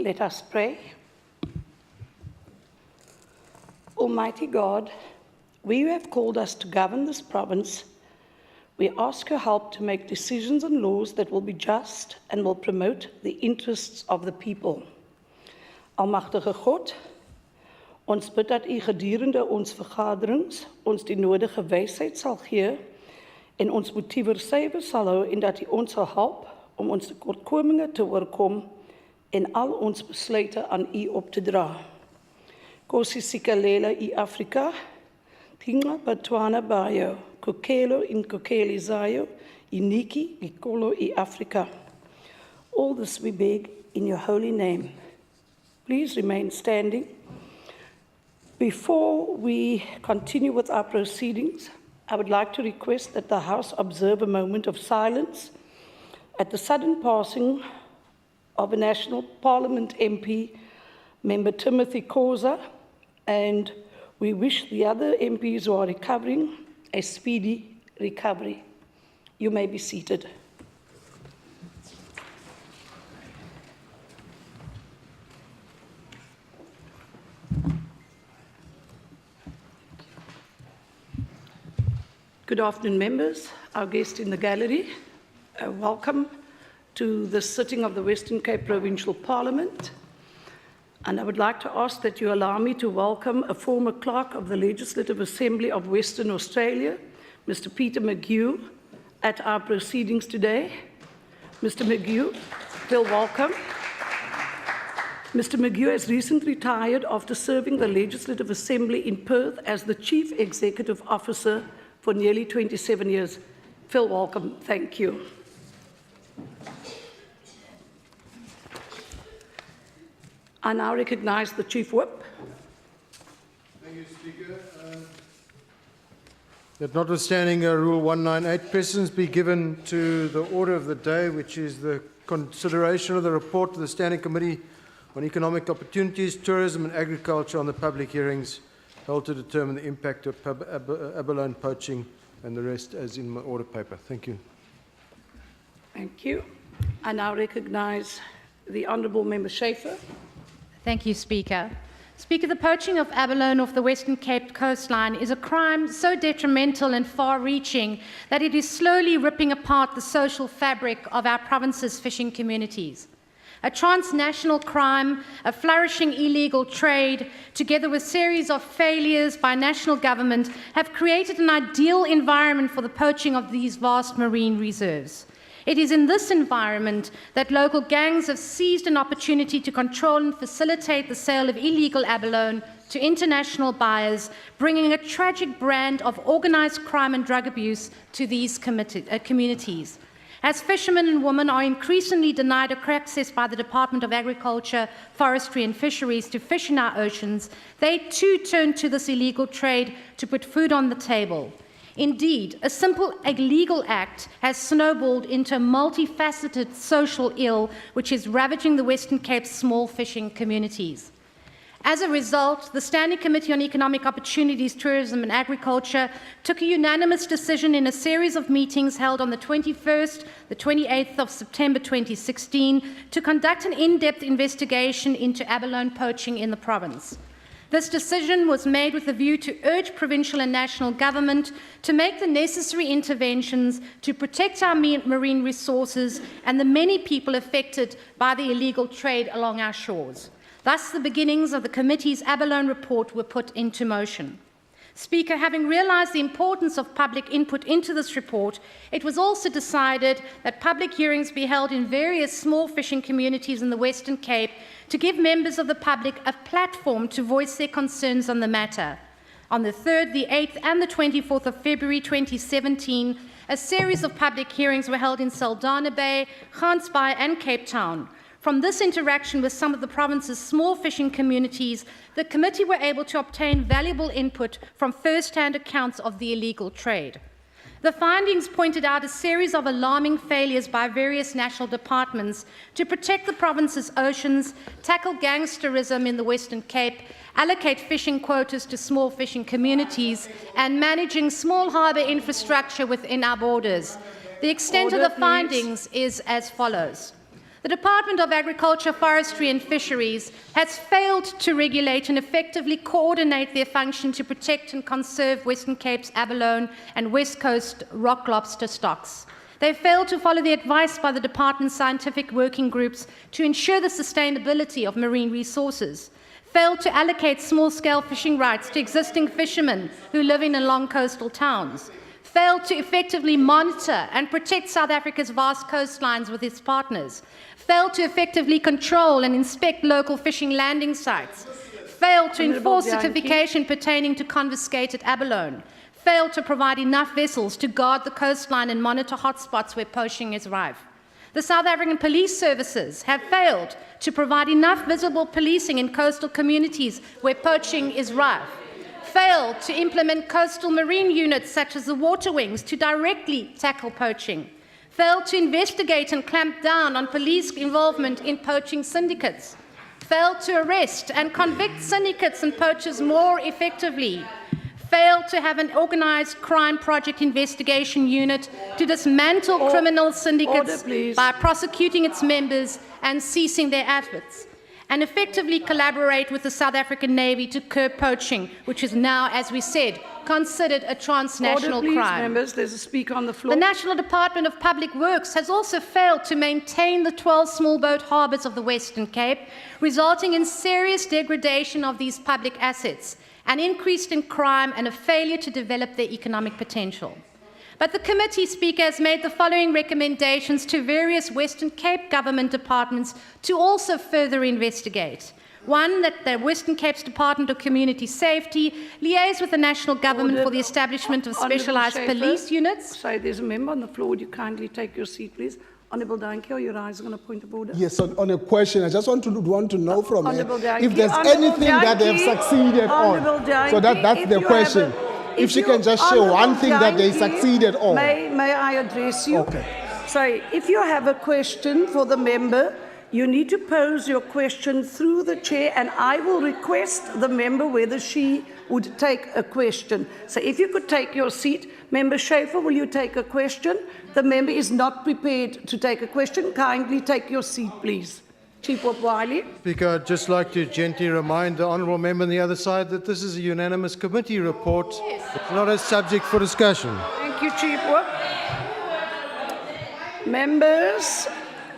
Let us pray. Almighty God, you have called us to govern this province. We ask your help to make decisions and laws that will be just and will promote the interests of the people. Almagtige God, ons bid dat u gedurende ons vergaderings ons die nodige wysheid sal gee en ons motiewe suiwer sal hou en dat u ons sal help om ons tekortkominge te oorkom en al ons besluite aan u op te dra. Kosi sikalela i Afrika, tinga batwana bayo, kokelo in kokeli zayo, iniki ikolo i Afrika. All this we beg in your holy name. Please remain standing. Before we continue with our proceedings, I would like to request that the House observe a moment of silence at the sudden passing of a National Parliament MP, Member Timothy Khoza, and we wish the other MPs who are recovering a speedy recovery. You may be seated. Good afternoon, members, our guests in the gallery. Welcome to the sitting of the Western Cape Provincial Parliament. And I would like to ask that you allow me to welcome a former clerk of the Legislative Assembly of Western Australia, Mr. Peter McGew, at our proceedings today. Mr. McGew, feel welcome. Mr. McGew has recently retired after serving the Legislative Assembly in Perth as the Chief Executive Officer for nearly 27 years. Phil, welcome. Thank you. I now recognise the Chief Whip. Thank you, Speaker. That notwithstanding Rule 198, precedence be given to the order of the day, which is the consideration of the report to the Standing Committee on Economic Opportunities, Tourism and Agriculture on the public hearings held to determine the impact of abalone poaching and the rest as in my order paper. Thank you. Thank you. I now recognise the Honourable Member Schaefer. Thank you, Speaker. Speaker, the poaching of abalone off the Western Cape coastline is a crime so detrimental and far-reaching that it is slowly ripping apart the social fabric of our province's fishing communities. A transnational crime, a flourishing illegal trade, together with a series of failures by national government, have created an ideal environment for the poaching of these vast marine reserves. It is in this environment that local gangs have seized an opportunity to control and facilitate the sale of illegal abalone to international buyers, bringing a tragic brand of organised crime and drug abuse to these communities. As fishermen and women are increasingly denied access by the Department of Agriculture, Forestry and Fisheries to fish in our oceans, they too turn to this illegal trade to put food on the table. Indeed, a simple illegal act has snowballed into a multifaceted social ill which is ravaging the Western Cape's small fishing communities. As a result, the Standing Committee on Economic Opportunities, Tourism and Agriculture took a unanimous decision in a series of meetings held on the 21st, the 28th of September 2016 to conduct an in-depth investigation into abalone poaching in the province. This decision was made with a view to urge provincial and national government to make the necessary interventions to protect our marine resources and the many people affected by the illegal trade along our shores. Thus, the beginnings of the committee's abalone report were put into motion. Speaker, having realised the importance of public input into this report, it was also decided that public hearings be held in various small fishing communities in the Western Cape to give members of the public a platform to voice their concerns on the matter. On the 3rd, the 8th and the 24th of February 2017, a series of public hearings were held in Saldanha Bay, Gansbaai and Cape Town. From this interaction with some of the province's small fishing communities, the committee were able to obtain valuable input from first-hand accounts of the illegal trade. The findings pointed out a series of alarming failures by various national departments to protect the province's oceans, tackle gangsterism in the Western Cape, allocate fishing quotas to small fishing communities, and managing small harbour infrastructure within our borders. The extent of the findings is as follows. The Department of Agriculture, Forestry and Fisheries has failed to regulate and effectively coordinate their function to protect and conserve Western Cape's abalone and West Coast rock lobster stocks. They failed to follow the advice by the department's scientific working groups to ensure the sustainability of marine resources, failed to allocate small-scale fishing rights to existing fishermen who live in along coastal towns, failed to effectively monitor and protect South Africa's vast coastlines with its partners, failed to effectively control and inspect local fishing landing sites, failed to enforce certification pertaining to confiscated abalone, failed to provide enough vessels to guard the coastline and monitor hotspots where poaching is rife. The South African police services have failed to provide enough visible policing in coastal communities where poaching is rife, failed to implement coastal marine units such as the water wings to directly tackle poaching, failed to investigate and clamp down on police involvement in poaching syndicates, failed to arrest and convict syndicates and poachers more effectively, failed to have an organized crime project investigation unit to dismantle criminal syndicates by prosecuting its members and seizing their assets, and effectively collaborate with the South African Navy to curb poaching, which is now, as we said, considered a transnational crime. Members, there's a speaker on the floor. The National Department of Public Works has also failed to maintain the 12 small boat harbours of the Western Cape, resulting in serious degradation of these public assets, an increase in crime and a failure to develop their economic potential. But the committee, Speaker, has made the following recommendations to various Western Cape government departments to also further investigate. One, that the Western Cape's Department of Community Safety liaise with the national government for the establishment of specialised police units. Sorry, there's a member on the floor. Would you kindly take your seat, please? Honourable Dankie, you're rising on a point of order. Yes, on a question, I just want to know from her if there's Honourable anything that they've succeeded on. So that's the question. If she can just share one thing that they succeeded on. May I address you? Okay. Sorry, if you have a question for the member, you need to pose your question through the chair, and I will request the member whether she would take a question. So if you could take your seat. Member Schaefer, will you take a question? The member is not prepared to take a question. Kindly take your seat, please. Chief Whip Wiley. Speaker, I'd just like to gently remind the honourable member on the other side that this is a unanimous committee report. It's not a subject for discussion. Thank you, Chief Whip. Members,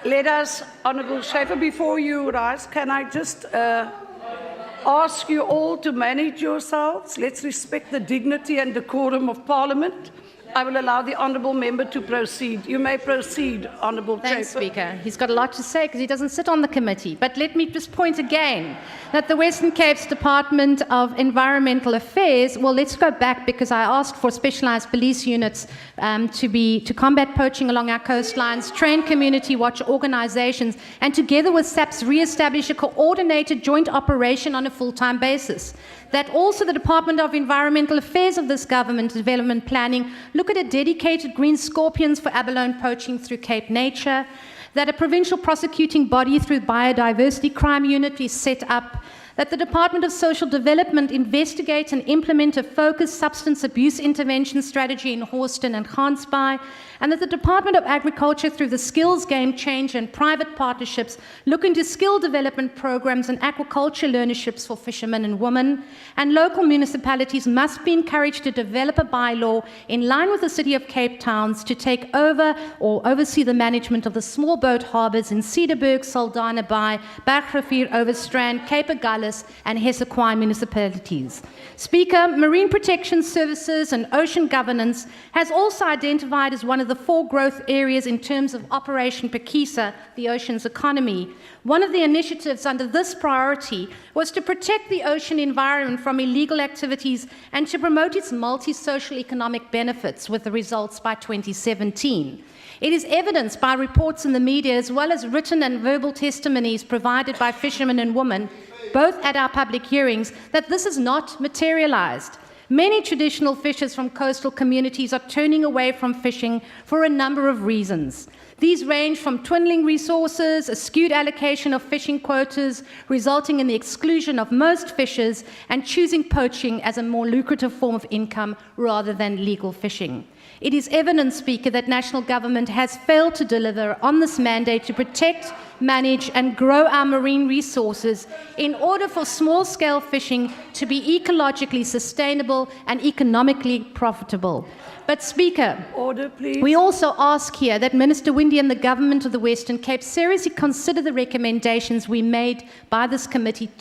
let us, Honourable Schaefer, before you rise, can I just ask you all to manage yourselves? Let's respect the dignity and decorum of Parliament. I will allow the honourable member to proceed. You may proceed, Honourable Thanks, Schaefer. Speaker. He's got a lot to say because he doesn't sit on the committee. But let me just point again that the Western Cape's Department of Environmental Affairs, well, let's go back because I asked for specialised police units to combat poaching along our coastlines, train community watch organisations, and together with SAPS re-establish a coordinated joint operation on a full-time basis. That also the Department of Environmental Affairs of this government development planning look at a dedicated green scorpions for abalone poaching through Cape Nature, that a provincial prosecuting body through biodiversity crime unit is set up, that the Department of Social Development investigate and implement a focused substance abuse intervention strategy in Houston and Gansbaai, and that the Department of Agriculture, through the Skills Game Change and private partnerships, look into skill development programs and aquaculture learnerships for fishermen and women, and local municipalities must be encouraged to develop a bylaw in line with the City of Cape Towns to take over or oversee the management of the small boat harbours in Cedarburg, Saldanha Bay, Bergrivier, Overstrand, Cape Agulhas, and Hessequai municipalities. Speaker, Marine Protection Services and Ocean Governance has also identified as one of the 4 growth areas in terms of Operation Pakisa, the ocean's economy. One of the initiatives under this priority was to protect the ocean environment from illegal activities and to promote its multi-social economic benefits, with the results by 2017. It is evidenced by reports in the media as well as written and verbal testimonies provided by fishermen and women, both at our public hearings, that this is not materialized. Many traditional fishers from coastal communities are turning away from fishing for a number of reasons. These range from dwindling resources, a skewed allocation of fishing quotas, resulting in the exclusion of most fishers, and choosing poaching as a more lucrative form of income rather than legal fishing. It is evident, Speaker, that national government has failed to deliver on this mandate to protect manage, and grow our marine resources in order for small-scale fishing to be ecologically sustainable and economically profitable. But Speaker, Order, please. we also ask here that Minister Windey and the Government of the Western Cape seriously consider the recommendations we made by this committee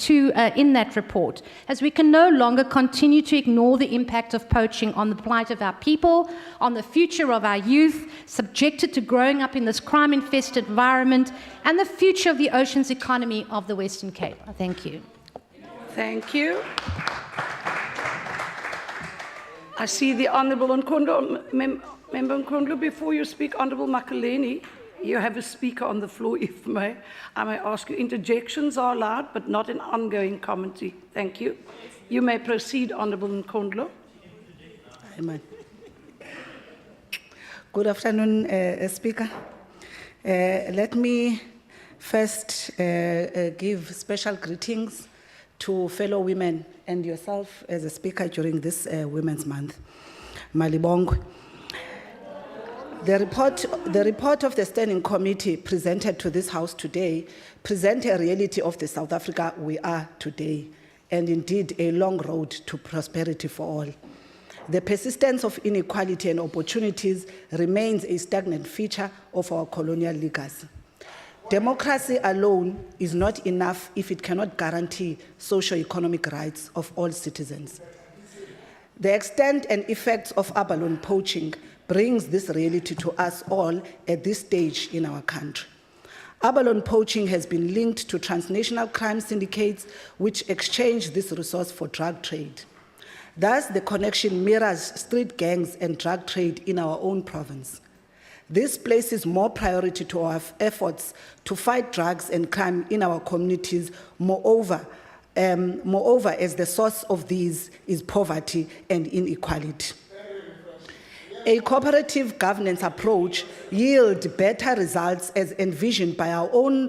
in that report, as we can no longer continue to ignore the impact of poaching on the plight of our people, on the future of our youth, subjected to growing up in this crime-infested environment, and the future of the oceans economy of the Western Cape. Thank you. Thank you. I see the Honourable Nkondlo. Member Nkondlo, before you speak, Honourable Makaleni, you have a speaker on the floor, if I may ask you. Interjections are allowed, but not an ongoing commentary. Thank you. You may proceed, Honourable Nkondlo. Amen. Good afternoon, Speaker. Let me first give special greetings to fellow women and yourself as a speaker during this Women's Month. Malibong. The report of the Standing Committee presented to this House today presents a reality of the South Africa we are today, and indeed a long road to prosperity for all. The persistence of inequality and opportunities remains a stagnant feature of our colonial legacy. Democracy alone is not enough if it cannot guarantee socio-economic rights of all citizens. The extent and effects of abalone poaching brings this reality to us all at this stage in our country. Abalone poaching has been linked to transnational crime syndicates which exchange this resource for drug trade. Thus, the connection mirrors street gangs and drug trade in our own province. This places more priority to our efforts to fight drugs and crime in our communities, moreover, as the source of these is poverty and inequality. A cooperative governance approach yields better results as envisioned by our own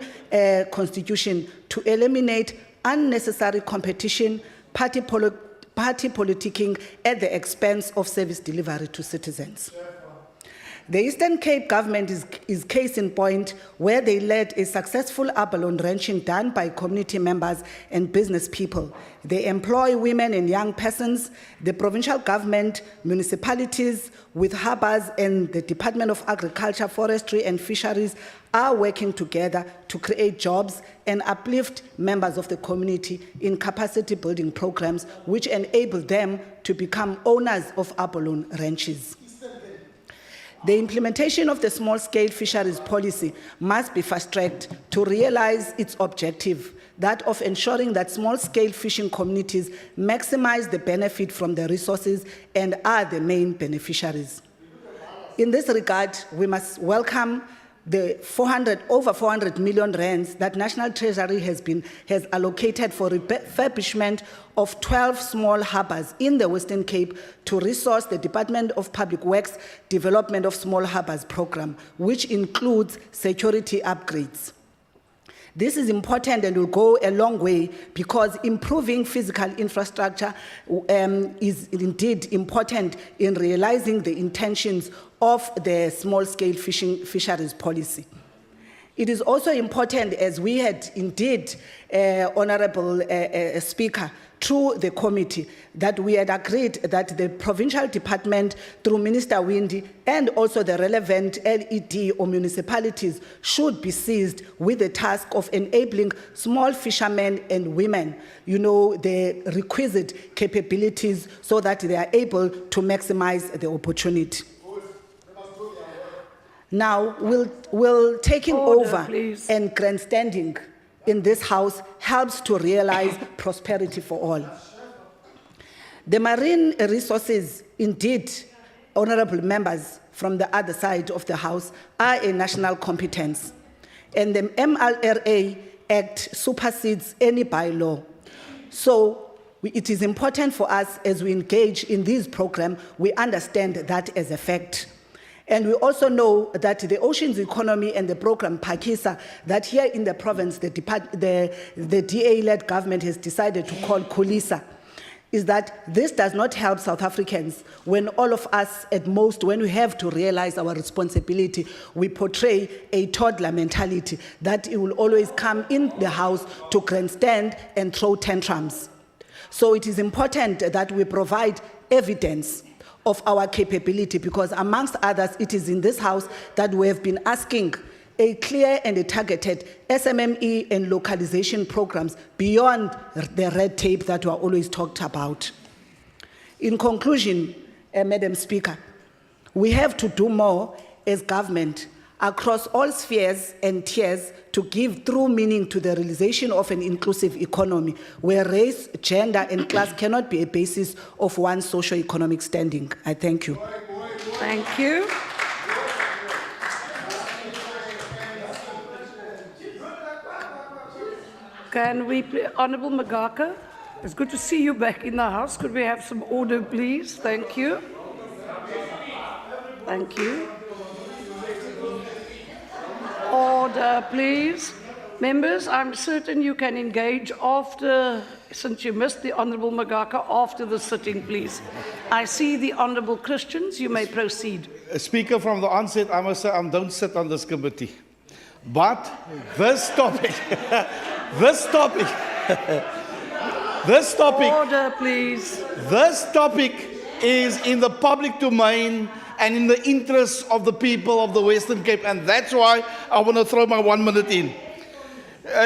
constitution to eliminate unnecessary competition, party politicking at the expense of service delivery to citizens. The Eastern Cape government is case in point, where they led a successful abalone ranching done by community members and business people. They employ women and young persons. The provincial government, municipalities with harbors, and the Department of Agriculture, Forestry and Fisheries are working together to create jobs and uplift members of the community in capacity building programs which enable them to become owners of abalone ranches. The implementation of the small-scale fisheries policy must be fast-tracked to realize its objective, that of ensuring that small-scale fishing communities maximize the benefit from the resources and are the main beneficiaries. In this regard, we must welcome the over 400 million rands that National Treasury has allocated for refurbishment of 12 small harbors in the Western Cape to resource the Department of Public Works Development of Small Harbors program, which includes security upgrades. This is important and will go a long way because improving physical infrastructure is indeed important in realizing the intentions of the small-scale fisheries policy. It is also important, as we had indeed, Honourable Speaker, through the committee, that we had agreed that the provincial department, through Minister Windey, and also the relevant LED or municipalities should be seized with the task of enabling small fishermen and women, the requisite capabilities so that they are able to maximize the opportunity. Now, will taking over please. And grandstanding in this House helps to realize prosperity for all. The marine resources, indeed, honourable members from the other side of the House, are a national competence. And the MLRA Act supersedes any bylaw. So it is important for us as we engage in this program, we understand that as a fact. And we also know that the oceans economy and the program Pakisa, that here in the province, the DA-led government has decided to call Kulisa. is that this does not help South Africans when all of us, at most, when we have to realize our responsibility, we portray a toddler mentality that it will always come in the house to grandstand and throw tantrums. So it is important that we provide evidence of our capability, because amongst others, it is in this house that we have been asking a clear and a targeted SMME and localization programs beyond the red tape that we are always talked about. In conclusion, Madam Speaker, we have to do more as government across all spheres and tiers to give true meaning to the realization of an inclusive economy where race, gender, and class cannot be a basis of one's socio-economic standing. I thank you. Thank you. Can we, Honourable Magaka, it's good to see you back in the House. Could we have some order, please? Thank you. Thank you. Order, please. Members, I'm certain you can engage after, since you missed the Honourable Magaka, after the sitting, please. I see the Honourable Christians. You may proceed. Speaker, from the onset, I must say I don't sit on this committee. But this topic, this topic, Order, please. This topic is in the public domain and in the interests of the people of the Western Cape, and that's why I want to throw my 1 minute in.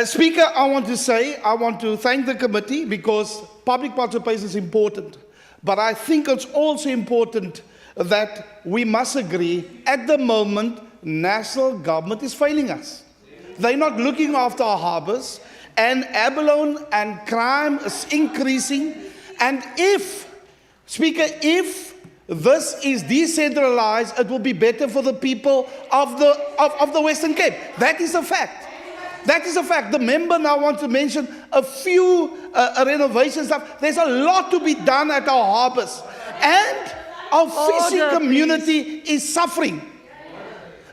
Speaker, I want to thank the committee because public participation is important, but I think it's also important that we must agree at the moment national government is failing us. They're not looking after our harbours, and abalone and crime is increasing. And if, Speaker, if this is decentralized, it will be better for the people of the Western Cape. That is a fact. That is a fact. The member now wants to mention a few renovation stuff. There's a lot to be done at our harbours. And our fishing community is suffering.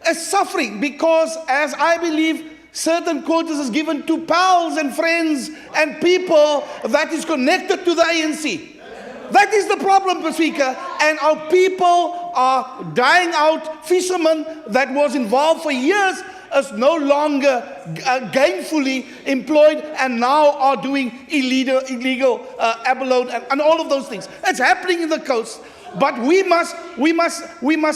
Is suffering because, as I believe, certain quotas is given to pals and friends and people that is connected to the ANC. That is the problem, Speaker, and our people are dying out. Fishermen that was involved for years is no longer gainfully employed and now are doing illegal abalone and all of those things. It's happening in the coast. But we must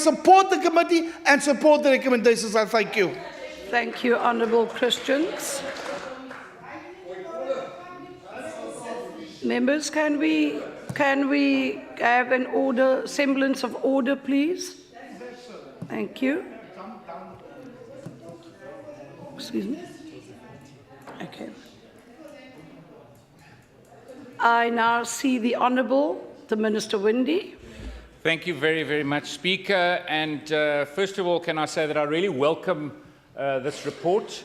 support the committee and support the recommendations. I thank you. Thank you, Honourable Christians. Members, can we have an order, semblance of order, please? Thank you. Excuse me. Okay. I now see the Honourable, the Minister Windy. Thank you very, very much, Speaker. And first of all, can I say that I really welcome this report.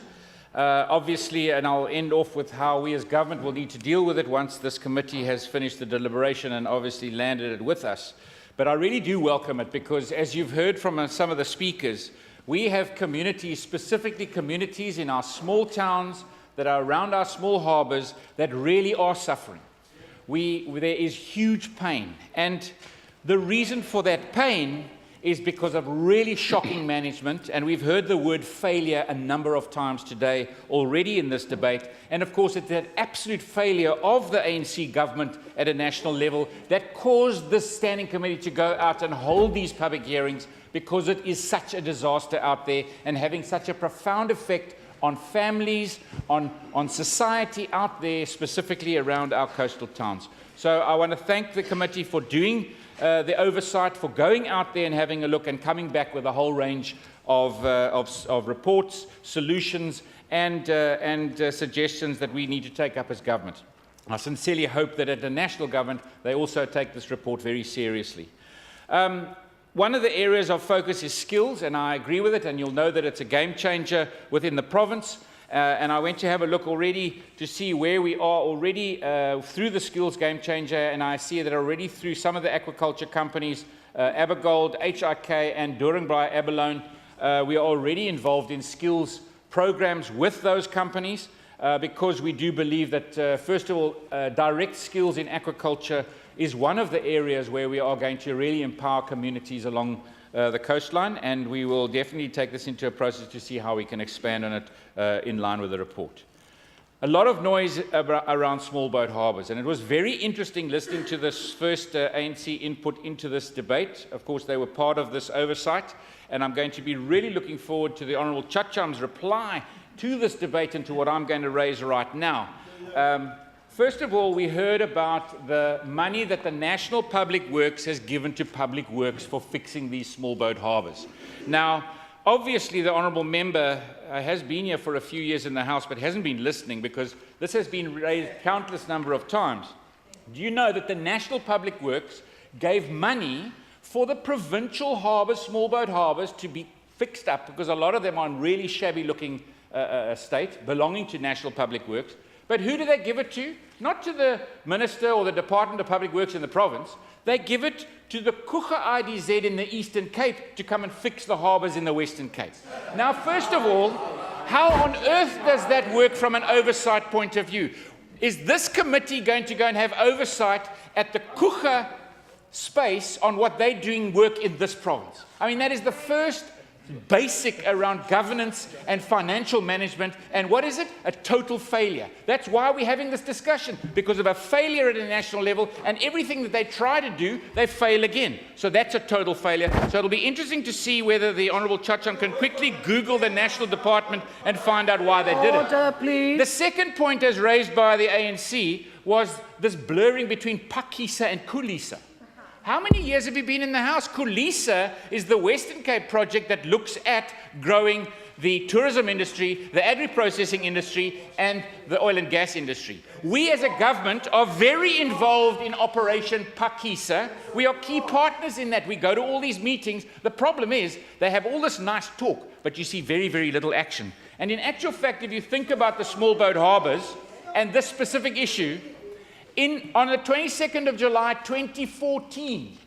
Obviously, and I'll end off with how we as government will need to deal with it once this committee has finished the deliberation and obviously landed it with us. But I really do welcome it because, as you've heard from some of the speakers, we have communities, specifically communities in our small towns that are around our small harbours that really are suffering. There is huge pain. And the reason for that pain is because of really shocking management, and we've heard the word failure a number of times today already in this debate, and of course it's that absolute failure of the ANC government at a national level that caused this standing committee to go out and hold these public hearings, because it is such a disaster out there and having such a profound effect on families, on society out there, specifically around our coastal towns. So I want to thank the committee for doing the oversight, for going out there and having a look and coming back with a whole range of reports, solutions, and suggestions that we need to take up as government. I sincerely hope that at the national government, they also take this report very seriously. One of the areas of focus is skills, and I agree with it, and you'll know that it's a game changer within the province. And I went to have a look already to see where we are already through the skills game changer, and I see that already through some of the aquaculture companies, Abergold, HIK, and Doringbraai Abalone, we are already involved in skills programs with those companies. because we do believe that, first of all, direct skills in aquaculture is one of the areas where we are going to really empower communities along the coastline, and we will definitely take this into a process to see how we can expand on it in line with the report. A lot of noise around small boat harbours, and it was very interesting listening to this first ANC input into this debate. Of course, they were part of this oversight, and I'm going to be really looking forward to the Honourable Chacham's reply to this debate and to what I'm going to raise right now. First of all, we heard about the money that the National Public Works has given to Public Works for fixing these small boat harbours. Now, obviously, the honourable member has been here for a few years in the House, but hasn't been listening because this has been raised countless number of times. Do you know that the National Public Works gave money for the provincial harbours, small boat harbours, to be fixed up, because a lot of them are in really shabby-looking state, belonging to National Public Works. But who do they give it to? Not to the Minister or the Department of Public Works in the province. They give it to the Kucha IDZ in the Eastern Cape to come and fix the harbours in the Western Cape. Now, first of all, how on earth does that work from an oversight point of view? Is this committee going to go and have oversight at the Kucha space on what they're doing work in this province? I mean, that is the first basic around governance and financial management, and what is it? A total failure. That's why we're having this discussion, because of a failure at a national level, and everything that they try to do, they fail again. So that's a total failure. So it'll be interesting to see whether the Honourable Chacham can quickly Google the National Department and find out why they did it. Order, please. The second point, as raised by the ANC, was this blurring between Pakisa and Kulisa. How many years have you been in the House? Kulisa is the Western Cape project that looks at growing the tourism industry, the agri-processing industry, and the oil and gas industry. We as a government are very involved in Operation Pakisa. We are key partners in that. We go to all these meetings. The problem is they have all this nice talk, but you see very, very little action. And in actual fact, if you think about the small boat harbours and this specific issue, on the 22nd of July 2014,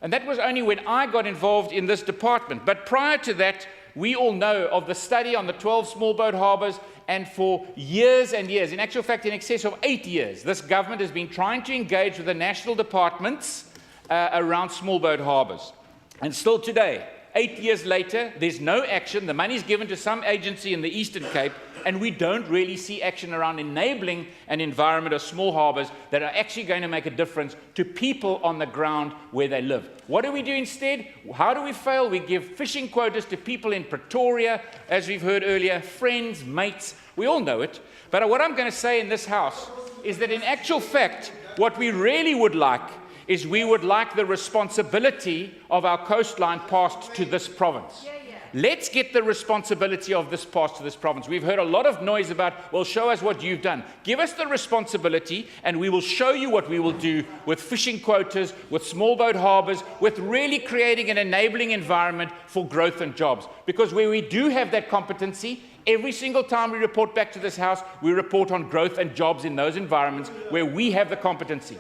and that was only when I got involved in this department, but prior to that, we all know of the study on the 12 small boat harbours, and for years and years, in actual fact in excess of 8 years, this government has been trying to engage with the national departments around small boat harbours. And still today, 8 years later, there's no action. The money's given to some agency in the Eastern Cape, and we don't really see action around enabling an environment of small harbours that are actually going to make a difference to people on the ground where they live. What do we do instead? How do we fail? We give fishing quotas to people in Pretoria, as we've heard earlier, friends, mates. We all know it. But what I'm going to say in this House is that in actual fact, what we really would like is we would like the responsibility of our coastline passed to this province. Let's get the responsibility of this passed to this province. We've heard a lot of noise about, well, show us what you've done. Give us the responsibility, and we will show you what we will do with fishing quotas, with small boat harbours, with really creating an enabling environment for growth and jobs. Because where we do have that competency, every single time we report back to this House, we report on growth and jobs in those environments where we have the competency.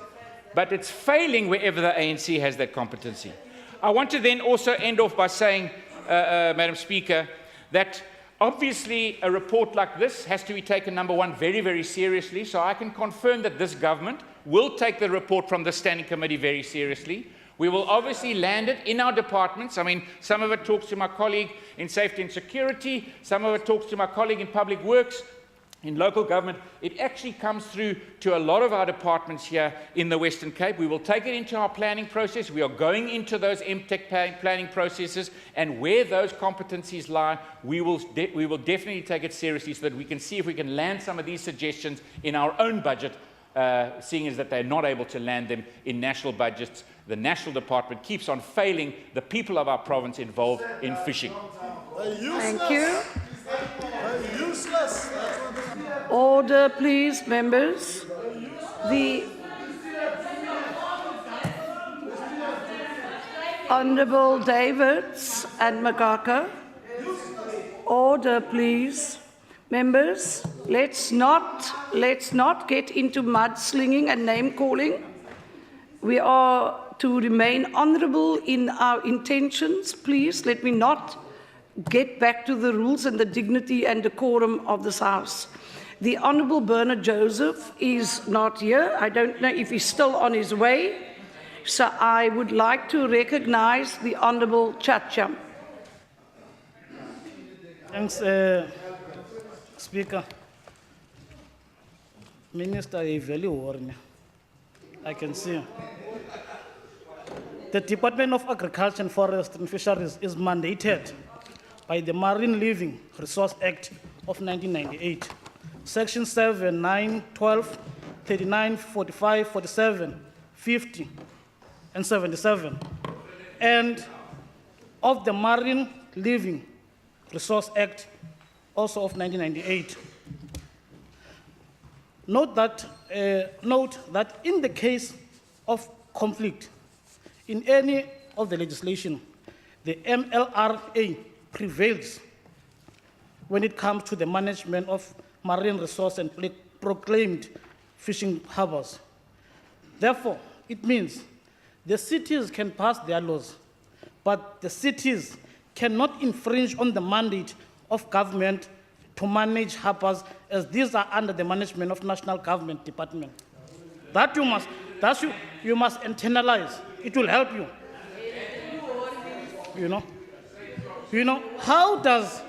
But it's failing wherever the ANC has that competency. I want to then also end off by saying, Madam Speaker, that obviously a report like this has to be taken, number one, very, very seriously. So I can confirm that this government will take the report from the Standing Committee very seriously. We will obviously land it in our departments. I mean, some of it talks to my colleague in Safety and Security, some of it talks to my colleague in Public Works, in local government. It actually comes through to a lot of our departments here in the Western Cape. We will take it into our planning process. We are going into those MTech planning processes, and where those competencies lie, we will definitely take it seriously so that we can see if we can land some of these suggestions in our own budget, seeing as that they're not able to land them in national budgets. The National Department keeps on failing the people of our province involved in fishing. Thank you. Order, please, members. The Honourable Davids and Magaka. Order, please. Members, let's not get into mudslinging and name-calling. We are to remain honourable in our intentions. Please, let me not get back to the rules and the dignity and decorum of this House. The Honourable Bernard Joseph is not here. I don't know if he's still on his way. So I would like to recognise the Honourable Chacham. Thanks, Speaker. Minister, you very warm. I can see. The Department of Agriculture and Forest and Fisheries is mandated by the Marine Living Resource Act of 1998, Section 7, 9, 12, 39, 45, 47, 50, and 77, and of the Marine Living Resource Act, also of 1998. Note that in the case of conflict in any of the legislation, the MLRA prevails when it comes to the management of marine resource and proclaimed fishing harbors. Therefore, it means the cities can pass their laws, but the cities cannot infringe on the mandate of government to manage harbors, as these are under the management of National Government Department. That you must internalize. It will help you. You know, how does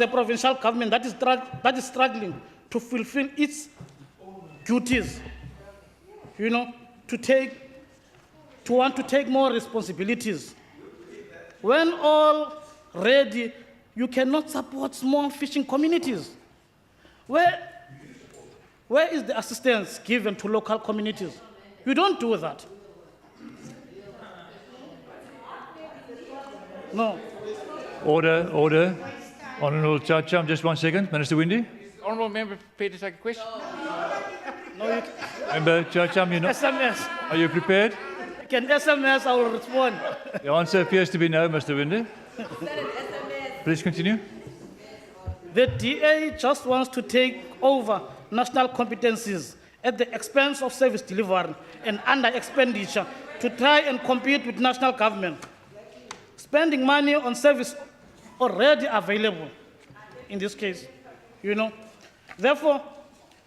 a provincial government that is struggling to fulfill its duties, to want to take more responsibilities, when already you cannot support small fishing communities? Where is the assistance given to local communities? You don't do that. No. Order. Honourable Chacham, just 1 second. Minister Windy. Honourable member prepared to take a question? No, you Member Chacham, SMS. are you prepared? You can SMS, I will respond. The answer appears to be no, Mr. Windy. Please continue. The DA just wants to take over national competencies at the expense of service delivery and under expenditure to try and compete with national government, spending money on service already available in this case, Therefore,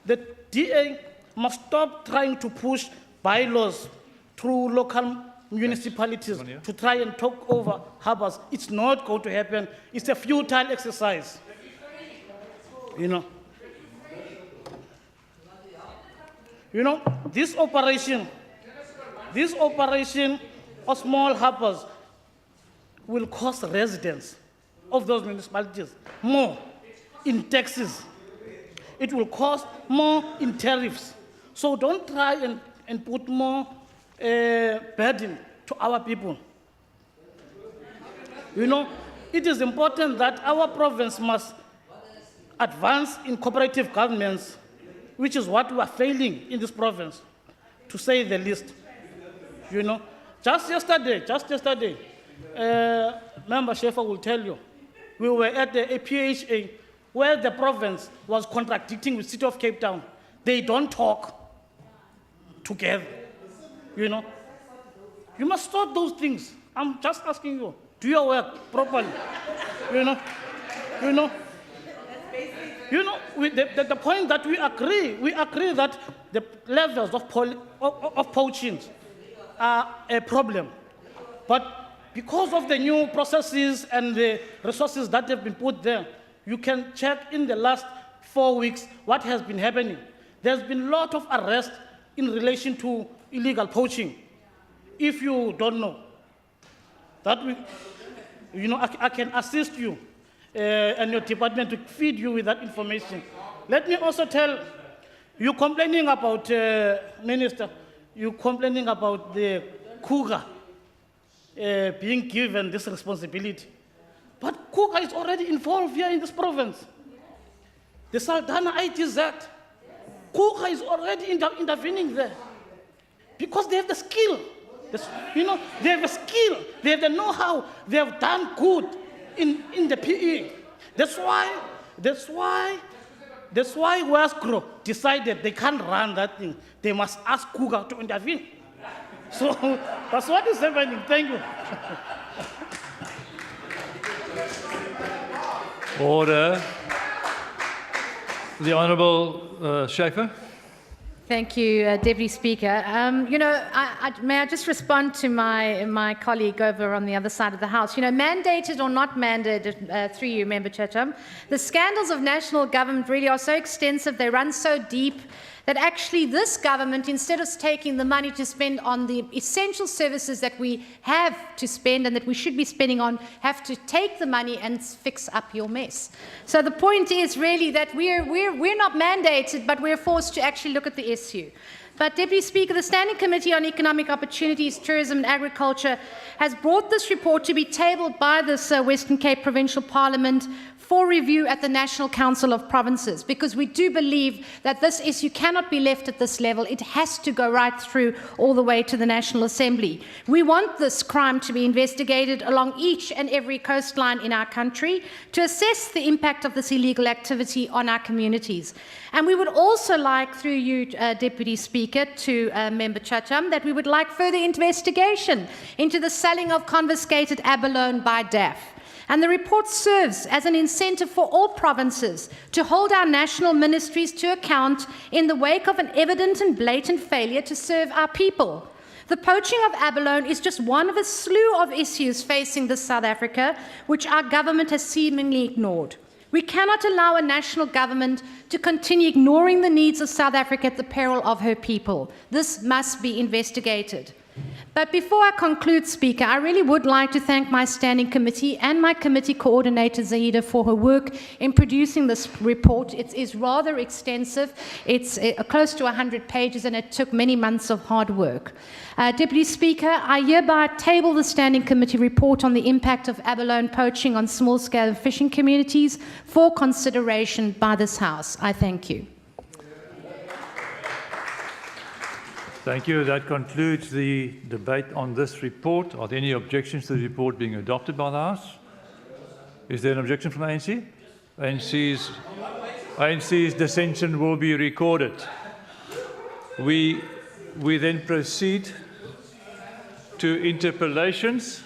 the DA must stop trying to push bylaws through local municipalities to try and take over harbors. It's not going to happen. It's a futile exercise. This operation of small harbors will cost residents of those municipalities more in taxes. It will cost more in tariffs. So don't try and put more burden to our people. It is important that our province must advance in cooperative governments, which is what we are failing in this province, to say the least. Just yesterday, Member Schaefer will tell you, we were at the APHA where the province was contradicting with the City of Cape Town. They don't talk together, You must stop those things. I'm just asking you, do your work properly, The point that we agree that the levels of poaching are a problem. But because of the new processes and the resources that have been put there, you can check in the last 4 weeks what has been happening. There's been a lot of arrests in relation to illegal poaching. If you don't know, that I can assist you and your department to feed you with that information. Let me also tell you, complaining about, Minister, you complaining about the Cougar being given this responsibility. But Cougar is already involved here in this province. The Saldanha ITZ, Cougar is already intervening there because they have the skill. They have the skill, they have the know-how, they have done good in the PE. That's why Westgro decided they can't run that thing. They must ask Cougar to intervene. So that's what is happening. Thank you. The Honourable Schaefer. Thank you, Deputy Speaker. May I just respond to my colleague over on the other side of the House? Mandated or not mandated, through you, Member Chatham, the scandals of national government really are so extensive, they run so deep, that actually this government, instead of taking the money to spend on the essential services that we have to spend and that we should be spending on, have to take the money and fix up your mess. So the point is really that we're not mandated, but we're forced to actually look at the issue. But Deputy Speaker, the Standing Committee on Economic Opportunities, Tourism and Agriculture has brought this report to be tabled by this Western Cape Provincial Parliament for review at the National Council of Provinces, because we do believe that this issue cannot be left at this level. It has to go right through all the way to the National Assembly. We want this crime to be investigated along each and every coastline in our country to assess the impact of this illegal activity on our communities. And we would also like, through you, Deputy Speaker, to Member Chatham, that we would like further investigation into the selling of confiscated abalone by DAF. And the report serves as an incentive for all provinces to hold our national ministries to account in the wake of an evident and blatant failure to serve our people. The poaching of abalone is just one of a slew of issues facing this South Africa, which our government has seemingly ignored. We cannot allow a national government to continue ignoring the needs of South Africa at the peril of her people. This must be investigated. But before I conclude, Speaker, I really would like to thank my standing committee and my committee coordinator, Zahida, for her work in producing this report. It is rather extensive. It's close to 100 pages, and it took many months of hard work. Deputy Speaker, I hereby table the Standing Committee report on the impact of abalone poaching on small-scale fishing communities for consideration by this House. I thank you. Thank you. That concludes the debate on this report. Are there any objections to the report being adopted by the House? Is there an objection from ANC? ANC's dissension will be recorded. We then proceed to interpellations.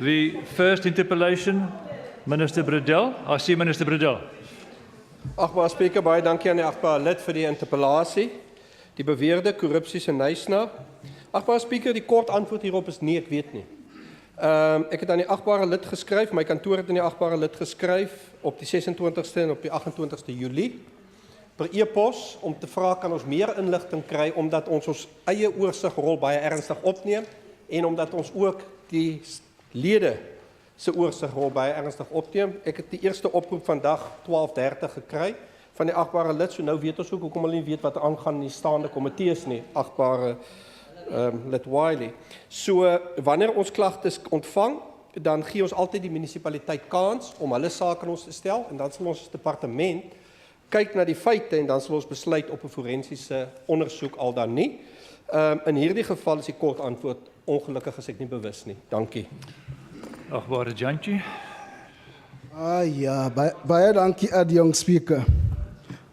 The first interpellation, Minister Bredell. I see Minister Bredell. Agbare Spreker, baie dankie aan die agbare lid vir die interpellasie. Die beweerde korrupsie se Knysna. Agbare Spreker, die kort antwoord hierop is nee, ek weet nie. Ek het aan die agbare lid geskryf, my kantoor het aan die agbare lid geskryf op die 26ste en op die 28ste Julie per e-pos om te vra kan ons meer inligting kry omdat ons eie oorsigrol baie ernstig opneem en omdat ons ook die lede se oorsigrol baie ernstig opneem. Ek het die eerste oproep vandag 12:30 gekry van die agbare lid, so nou weet ons ook hoekom hulle nie weet wat aangaan in die staande komitees nie, agbare lid Wiley. So wanneer ons klagtes ontvang, dan gee ons altyd die munisipaliteit kans om hulle sake aan ons te stel en dan sal ons departement kyk na die feite en dan sal ons besluit op 'n forensiese ondersoek al dan nie. In hierdie geval is die kort antwoord ongelukkig as ek nie bewus nie. Dankie. Agbare Jantjie. Ja, baie dankie aan die jong speaker.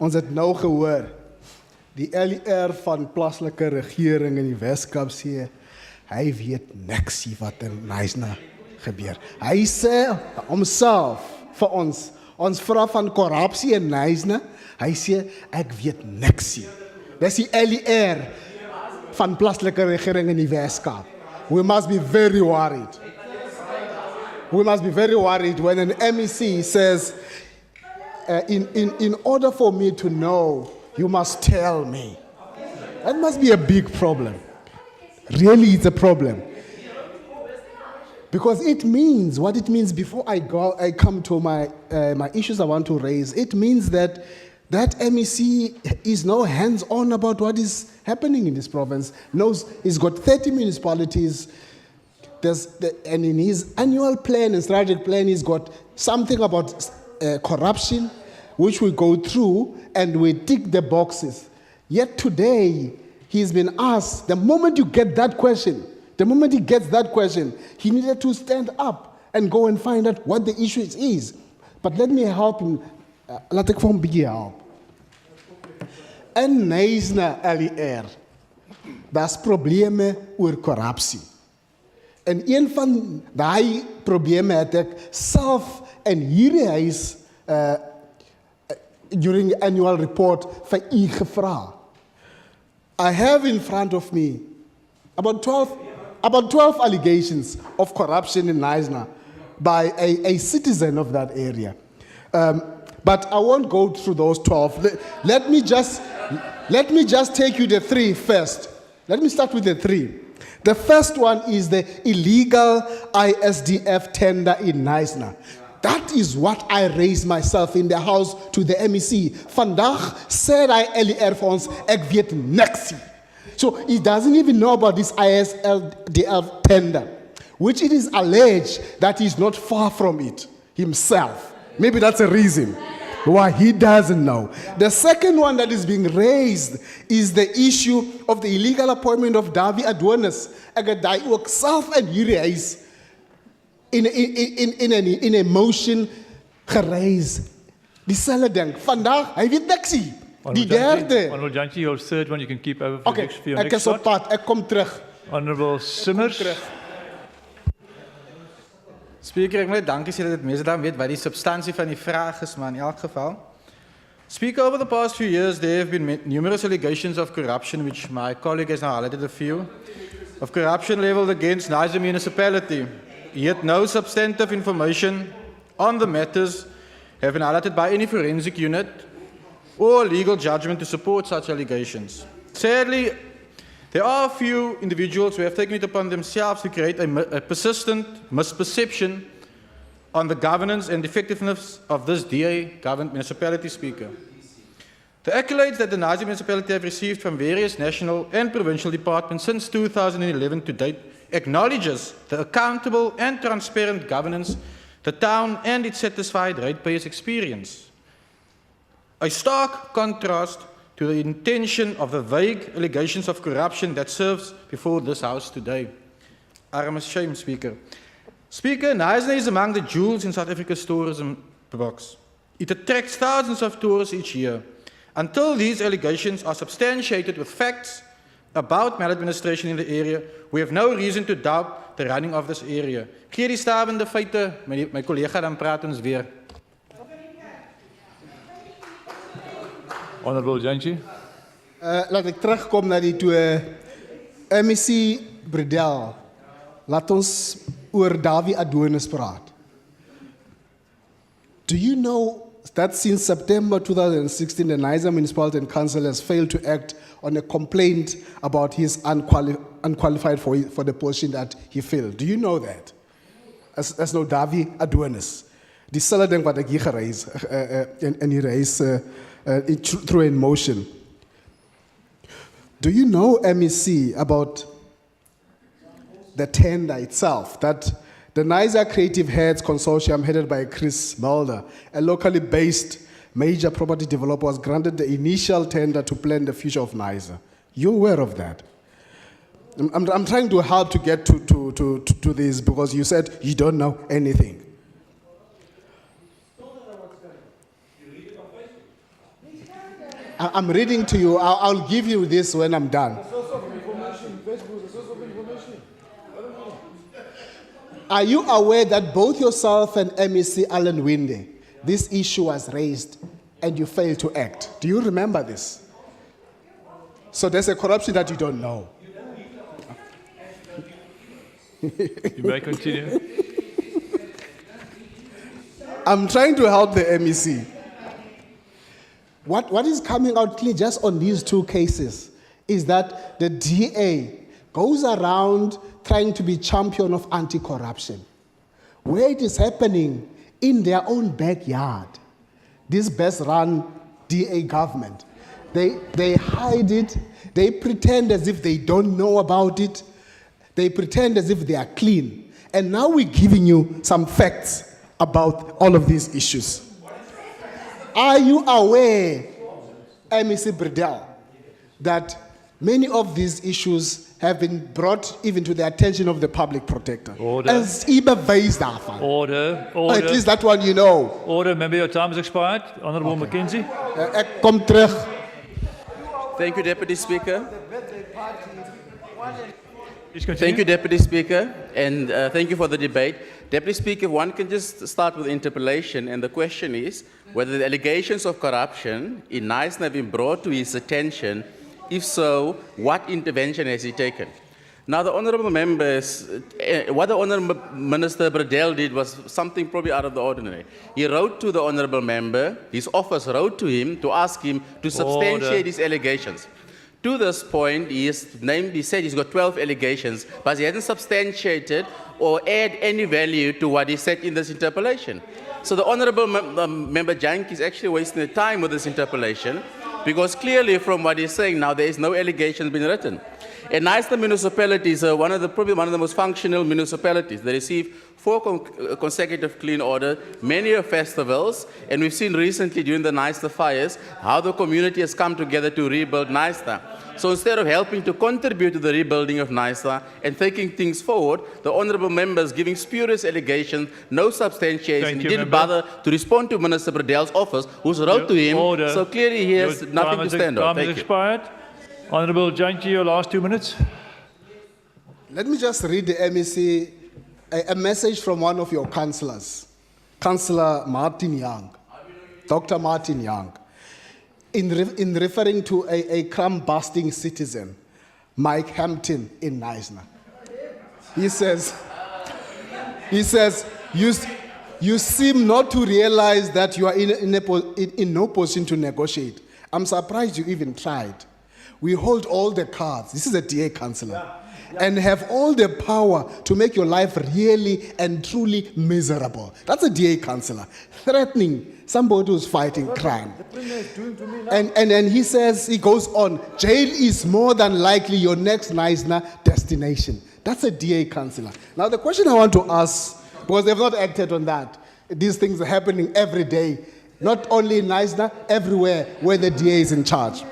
Ons het nou gehoor, die LER van plaaslike regering in die Weskaap sê, hy weet niks wat in Knysna gebeur. Hy sê homself vir ons vra van korrupsie in Knysna, hy sê, ek weet niks nie. Dis die LER van plaaslike regering in die Weskaap. We must be very worried. We must be very worried when an MEC says, in order for me to know, you must tell me. That must be a big problem. Really, it's a problem. Because it means, what it means before I come to my issues I want to raise, it means that MEC is no hands-on about what is happening in this province. Knows he's got 30 municipalities, and in his annual plan and strategic plan, he's got something about corruption, which we go through and we tick the boxes. Yet today, he's been asked, the moment he gets that question, he needed to stand up and go and find out what the issue is. But let me help him. Laat ek vir hom bietjie help. In Knysna LER, daar's probleme oor korrupsie. En een van daai probleme het ek self in hierdie huis during the annual report vir u gevra. I have in front of me about 12 allegations of corruption in Knysna by a citizen of that area. But I won't go through those 12. Let me just take you the 3 first. Let me start with the 3. The first one is the illegal ISDF tender in Knysna. That is what I raised myself in the house to the MEC. Vandaag said I LER vir ons, ek weet niks. So he doesn't even know about this ISDF tender, which it is alleged that he's not far from it himself. Maybe that's a reason why he doesn't know. The second one that is being raised is the issue of the illegal appointment of Dawie Adonis. Ek het daai ook self in hierdie huis in a motion gereis. Dieselfde ding. Vandaag, hy weet niks nie. Die derde. Honorable Jantjie, your third one you can keep over for, Okay, for your ek next is op slot. pad, ek kom terug. Honorable Simmers. Speaker, ek moet dankie sê dat dit mense dan weet wat die substansie van die vraag is, maar in elk geval. Speaker, over the past few years, there have been numerous allegations of corruption, which my colleague has now highlighted a few, of corruption leveled against Knysna municipality. Yet no substantive information on the matters have been highlighted by any forensic unit or legal judgment to support such allegations. Sadly, there are a few individuals who have taken it upon themselves to create a persistent misperception on the governance and effectiveness of this DA-governed municipality, Speaker. The accolades that the Knysna municipality have received from various national and provincial departments since 2011 to date acknowledges the accountable and transparent governance the town and its satisfied ratepayers experience. A stark contrast to the intention of the vague allegations of corruption that serves before this House today. Arme shame, Speaker. Speaker, Knysna is among the jewels in South Africa's tourism box. It attracts thousands of tourists each year. Until these allegations are substantiated with facts about maladministration in the area, we have no reason to doubt the running of this area. Gee die stavende feite, my collega, dan praat ons weer. Honorable Jantjie. Laat ek terugkom na die twee MEC Bredel. Laat ons oor Dawie Adonis praat. Do you know that since September 2016, the Knysna Municipality Council has failed to act on a complaint about his unqualified for the position that he filled? Do you know that? As no Dawie Adonis. Dieselfde ding wat ek hier gereis en hier reis through in motion. Do you know, MEC, about the tender itself, that the Knysna Creative Heads Consortium, headed by Chris Mulder, a locally based major property developer, was granted the initial tender to plan the future of Knysna? You're aware of that? I'm trying to help to get to this because you said you don't know anything. I'm reading to you. I'll give you this when I'm done. Are you aware that both yourself and MEC Alan Winde, this issue was raised and you failed to act? Do you remember this? So there's a corruption that you don't know. You may continue. I'm trying to help the MEC. What is coming out clear just on these two cases is that the DA goes around trying to be champion of anti-corruption, where it is happening in their own backyard. This best-run DA government, they hide it, they pretend as if they don't know about it, they pretend as if they are clean. And now we're giving you some facts about all of these issues. Are you aware, MEC Bredel, that many of these issues have been brought even to the attention of the public protector? Order. As bewijs daarvan. Order. Or at least that one you know. Order. Member, your time has expired. Honorable McKenzie. Ek kom terug. Thank you, Deputy Speaker. Please continue. Thank you, Deputy Speaker, and thank you for the debate. Deputy Speaker, one can just start with interpellation, and the question is, whether the allegations of corruption in Knysna have been brought to his attention. If so, what intervention has he taken? Now, the honourable members, what the Honourable Minister Bradell did was something probably out of the ordinary. He wrote to the honourable member, his office wrote to him to ask him to substantiate his allegations. To this point, he said he's got 12 allegations, but he hasn't substantiated or add any value to what he said in this interpellation. So the honourable member Jank is actually wasting the time with this interpellation, because clearly from what he's saying now, there is no allegations being written. And Knysna municipality is probably one of the most functional municipalities. They receive 4 consecutive clean orders, many of festivals, and we've seen recently during the Knysna fires how the community has come together to rebuild Knysna. So instead of helping to contribute to the rebuilding of Knysna and taking things forward, the honourable members giving spurious allegations, no substantiation, he didn't bother to respond to Minister Bradell's office, who wrote to him. So clearly he has nothing to stand on. Thank you. Expired. Honourable Janki, your last 2 minutes. Let me just read the MEC, a message from one of your councillors, Councillor Martin Young, Dr. Martin Young, in referring to a crumb-busting citizen, Mike Hampton in Knysna. He says, you seem not to realize that you are in no position to negotiate. I'm surprised you even tried. We hold all the cards. This is a DA councillor. And have all the power to make your life really and truly miserable. That's a DA councillor threatening somebody who's fighting crime. And then he says, he goes on, jail is more than likely your next Knysna destination. That's a DA councillor. Now the question I want to ask, because they've not acted on that, these things are happening every day, not only in Knysna, everywhere where the DA is in charge.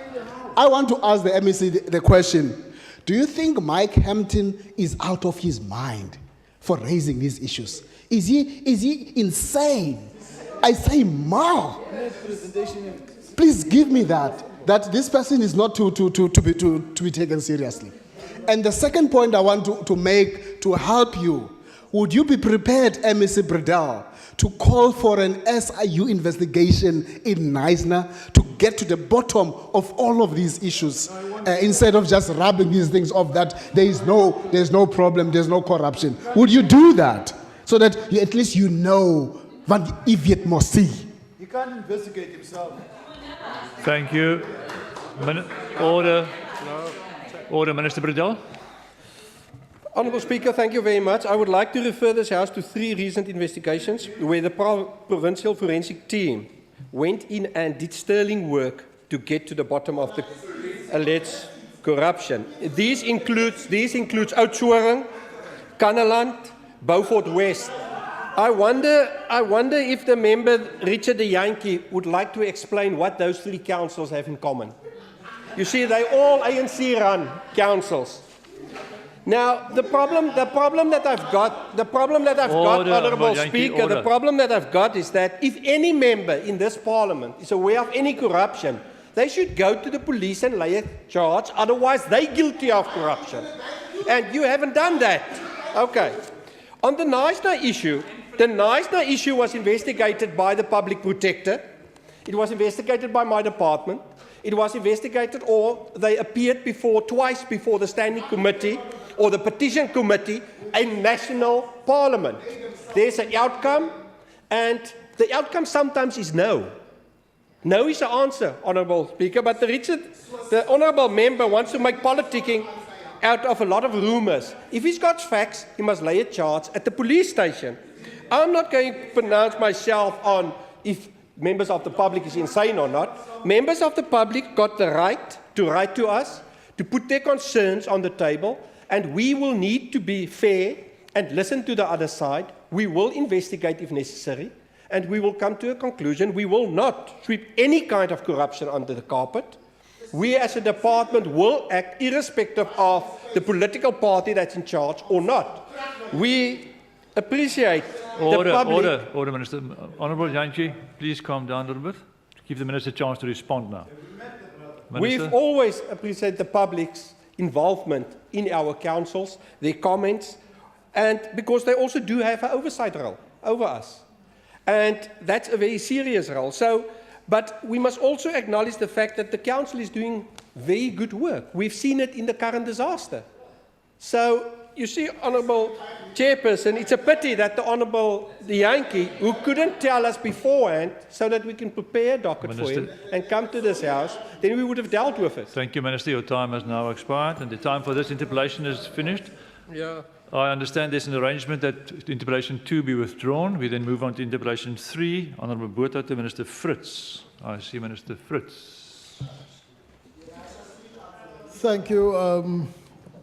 I want to ask the MEC the question, do you think Mike Hampton is out of his mind for raising these issues? Is he insane? I say, Ma, please give me that this person is not to be taken seriously. And the second point I want to make to help you, would you be prepared, MEC Bradell, to call for an SIU investigation in Knysna to get to the bottom of all of these issues, instead of just rubbing these things off that there's no problem, there's no corruption? Would you do that so that at least you know what idiot must see? He can't investigate himself. Thank you. Order, Minister Bradell. Honourable Speaker, thank you very much. I would like to refer this House to 3 recent investigations where the provincial forensic team went in and did sterling work to get to the bottom of the alleged corruption. These includes Oudtshoorn, Kannaland, Beaufort West. I wonder if the member Richard de Yankee would like to explain what those 3 councils have in common. You see, they all ANC-run councils. Now, the problem that I've got, Honourable Speaker, the problem that I've got is that if any member in this Parliament is aware of any corruption, they should go to the police and lay a charge, otherwise they're guilty of corruption. And you haven't done that. Okay. On the Knysna issue was investigated by the Public Protector. It was investigated by my department. It was investigated, or they appeared twice before the Standing Committee or the Petition Committee in National Parliament. There's an outcome, and the outcome sometimes is no. No is the answer, Honourable Speaker, but the Honourable Member wants to make politicking out of a lot of rumours. If he's got facts, he must lay a charge at the police station. I'm not going to pronounce myself on if members of the public is insane or not. Members of the public got the right to write to us, to put their concerns on the table, and we will need to be fair and listen to the other side. We will investigate if necessary, and we will come to a conclusion. We will not sweep any kind of corruption under the carpet. We as a department will act irrespective of the political party that's in charge or not. We appreciate the public. Order, Minister. Honourable Janki, please calm down a little bit. Give the Minister a chance to respond now. Minister? We've always appreciated the public's involvement in our councils, their comments, and because they also do have an oversight role over us. And that's a very serious role. But we must also acknowledge the fact that the council is doing very good work. We've seen it in the current disaster. So, you see, Honourable Chairperson, it's a pity that the Honourable Yankee, who couldn't tell us beforehand so that we can prepare a docket for him and come to this house, then we would have dealt with it. Thank you, Minister. Your time has now expired and the time for this interpellation is finished. Yeah. I understand there's an arrangement that interpellation 2 be withdrawn. We then move on to interpellation 3. Honourable Botha to Minister Fritz. I see Minister Fritz. Thank you.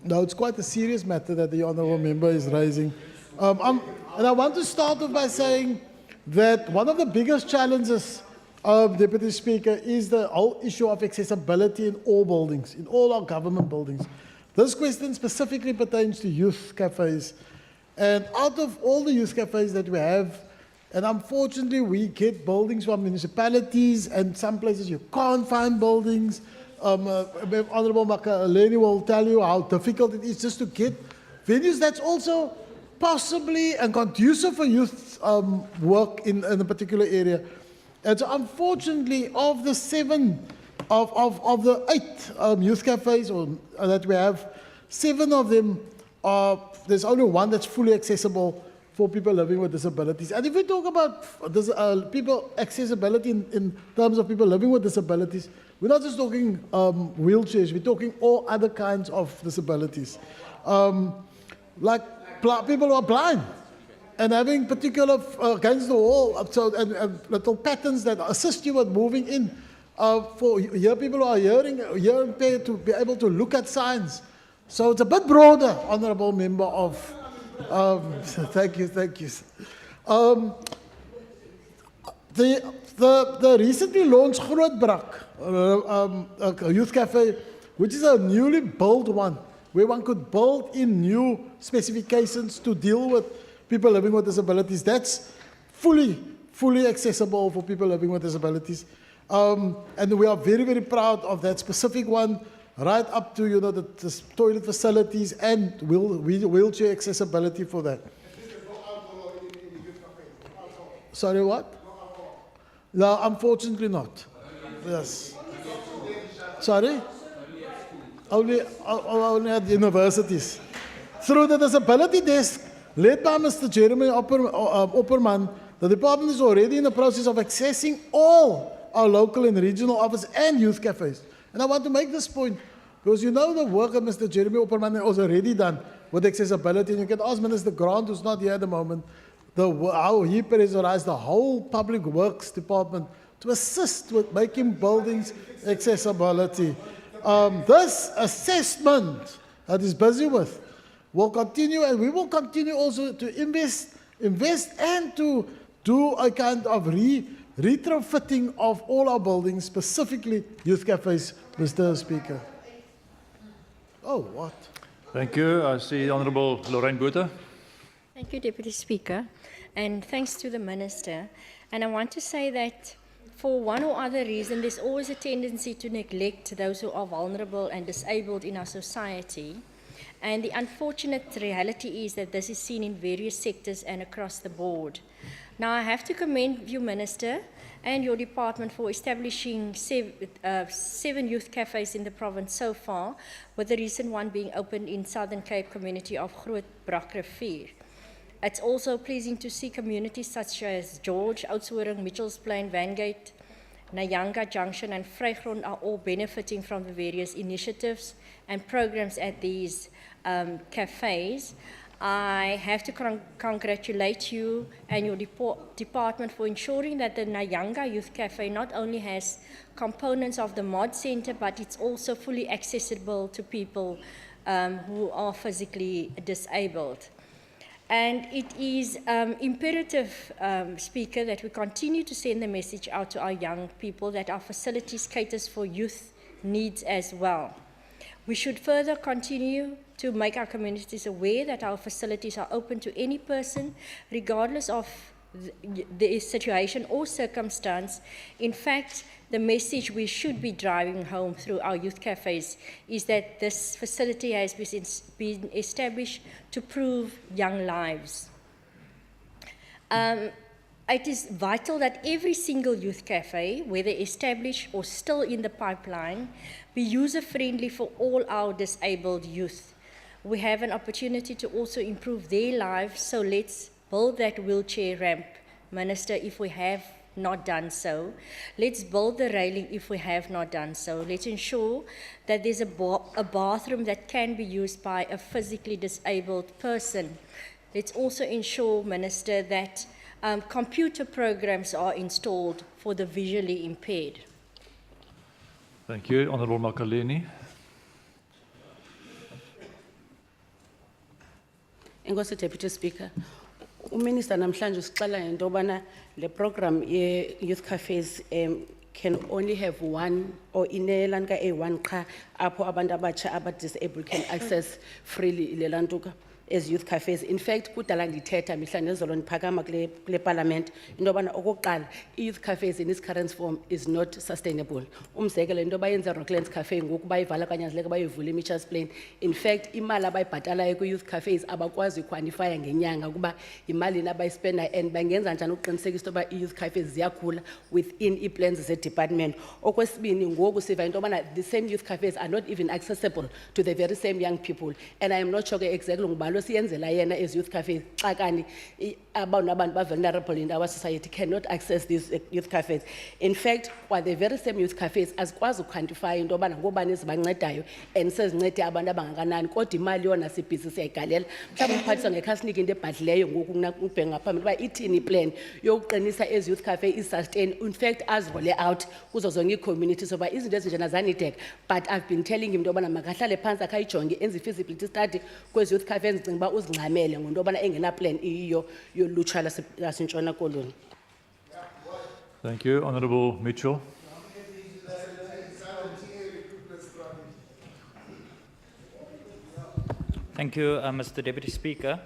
Now, it's quite a serious matter that the honourable member is raising. And I want to start off by saying that one of the biggest challenges, Deputy Speaker, is the whole issue of accessibility in all buildings, in all our government buildings. This question specifically pertains to youth cafes. And out of all the youth cafes that we have, and unfortunately we get buildings from municipalities, and some places you can't find buildings. Honourable Makaleni will tell you how difficult it is just to get venues that's also possibly and conducive for youth work in a particular area. And so unfortunately, of the 8 youth cafes that we have, 7 of them there's only one that's fully accessible for people living with disabilities. And if we talk about people accessibility in terms of people living with disabilities, we're not just talking wheelchairs, we're talking all other kinds of disabilities. Like people who are blind and having particular against the wall, and little patterns that assist you with moving in. For people who are hearing impaired to be able to look at signs. So it's a bit broader, Honourable Member of... thank you. The recently launched Grootbrak a youth cafe, which is a newly built one, where one could build in new specifications to deal with people living with disabilities. That's fully accessible for people living with disabilities. And we are very, very proud of that specific one, right up to the toilet facilities and wheelchair accessibility for that. Sorry, what? No, unfortunately not. Yes. Sorry? Only at universities. Through the disability desk, led by Mr. Jeremy Opperman, the department is already in the process of accessing all our local and regional office and youth cafes. And I want to make this point, because you know the work that Mr. Jeremy Opperman has already done with accessibility, and you can ask Minister Grant, who's not here at the moment, how he pressurized the whole public works department to assist with making buildings accessibility. This assessment that is busy with will continue, and we will continue also to invest and to do a kind of retrofitting of all our buildings, specifically youth cafes, Mr. Speaker. Oh, what? Thank you. I see Honourable Lorraine Botha. Thank you, Deputy Speaker, and thanks to the Minister. And I want to say that for one or other reason, there's always a tendency to neglect those who are vulnerable and disabled in our society. And the unfortunate reality is that this is seen in various sectors and across the board. Now, I have to commend you, Minister, and your department for establishing 7 youth cafes in the province so far, with the recent one being opened in Southern Cape community of Grootbrak Rivier. It's also pleasing to see communities such as George, Oudtshoorn, Mitchells Plain, Vangate, Nyanga Junction and Vrygrond are all benefiting from the various initiatives and programs at these cafes. I have to congratulate you and your department for ensuring that the Nyanga Youth Cafe not only has components of the mod center, but it's also fully accessible to people who are physically disabled. And it is imperative, Speaker, that we continue to send the message out to our young people that our facilities caters for youth needs as well. We should further continue to make our communities aware that our facilities are open to any person, regardless of the situation or circumstance. In fact, the message we should be driving home through our youth cafes is that this facility has been established to improve young lives. it is vital that every single youth cafe, whether established or still in the pipeline, be user-friendly for all our disabled youth. We have an opportunity to also improve their lives, so let's build that wheelchair ramp, Minister, if we have not done so. Let's build the railing if we have not done so. Let's ensure that there's a bathroom that can be used by a physically disabled person. Let's also ensure, Minister, that computer programs are installed for the visually impaired. Thank you. Honourable Makaleni. Enkosi Deputy Speaker. Uminister namhlanje usixela into yobana le program ye-youth cafes can only have one or inelani ka-A1 qha apho abantu abatsha aba-disabled can access freely le lantuka as youth cafes. In fact, kudala ndithetha mihla nezolo ndiphakama kule parliament into yobana okokuqala i-youth cafes in its current form is not sustainable. Umzekelo into bayenza Rocklands Cafe ngoku bayivala kanyanzeleka bayivule Mitchells Plain. In fact, imali abayibhatalayo kwi-youth cafes abakwazi uquantifya ngenyanga ukuba imali abayispenda and bangenza njani ukuqinisekisa ukuba i-youth cafes ziyakhula within i-plans ze-department. Okwesibini ngoku siva into yobana the same youth cafes are not even accessible to the very same young people, and I am not sure exactly ngubani siyenzela yena as youth cafes xa kani abantu ba-vulnerable in our society cannot access these youth cafes. In fact, kwa the very same youth cafes azikwazi uquantify into yobana ngobani ezibancedayo and sezincede abantu abangakanani, kodwa imali yona sibhizi siyayigalela. Mhlawumbi umphathiswa ngekhasinike into ebhadlileyo ngoku ubheka ngaphambili uba ithini plan yokuqinisa as youth cafe is-sustain, in fact azirole out kuzo zonke ii-communities soba izinto ezinjena zanideka. But I've been telling him into yobana makahlale phantsi akhayijonge enze i-feasibility study kwezi youth cafes ndicinga uba uzingxamele ngento yobana engena-plan iyiyo yolutsha lasentshona koloni. Thank you. Honourable Mitchell. Thank you, Mr. Deputy Speaker.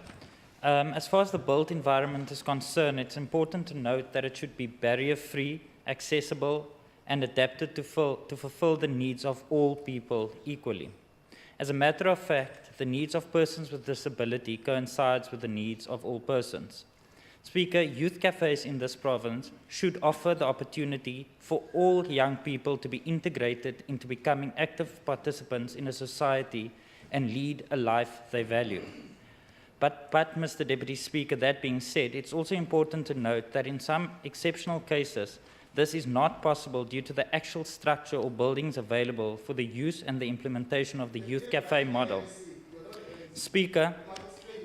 As far as the built environment is concerned, it's important to note that it should be barrier-free, accessible, and adapted to fulfill the needs of all people equally. As a matter of fact, the needs of persons with disability coincides with the needs of all persons. Speaker, youth cafes in this province should offer the opportunity for all young people to be integrated into becoming active participants in a society and lead a life they value. But Mr. Deputy Speaker, that being said, it's also important to note that in some exceptional cases, this is not possible due to the actual structure or buildings available for the use and the implementation of the youth cafe model. Speaker,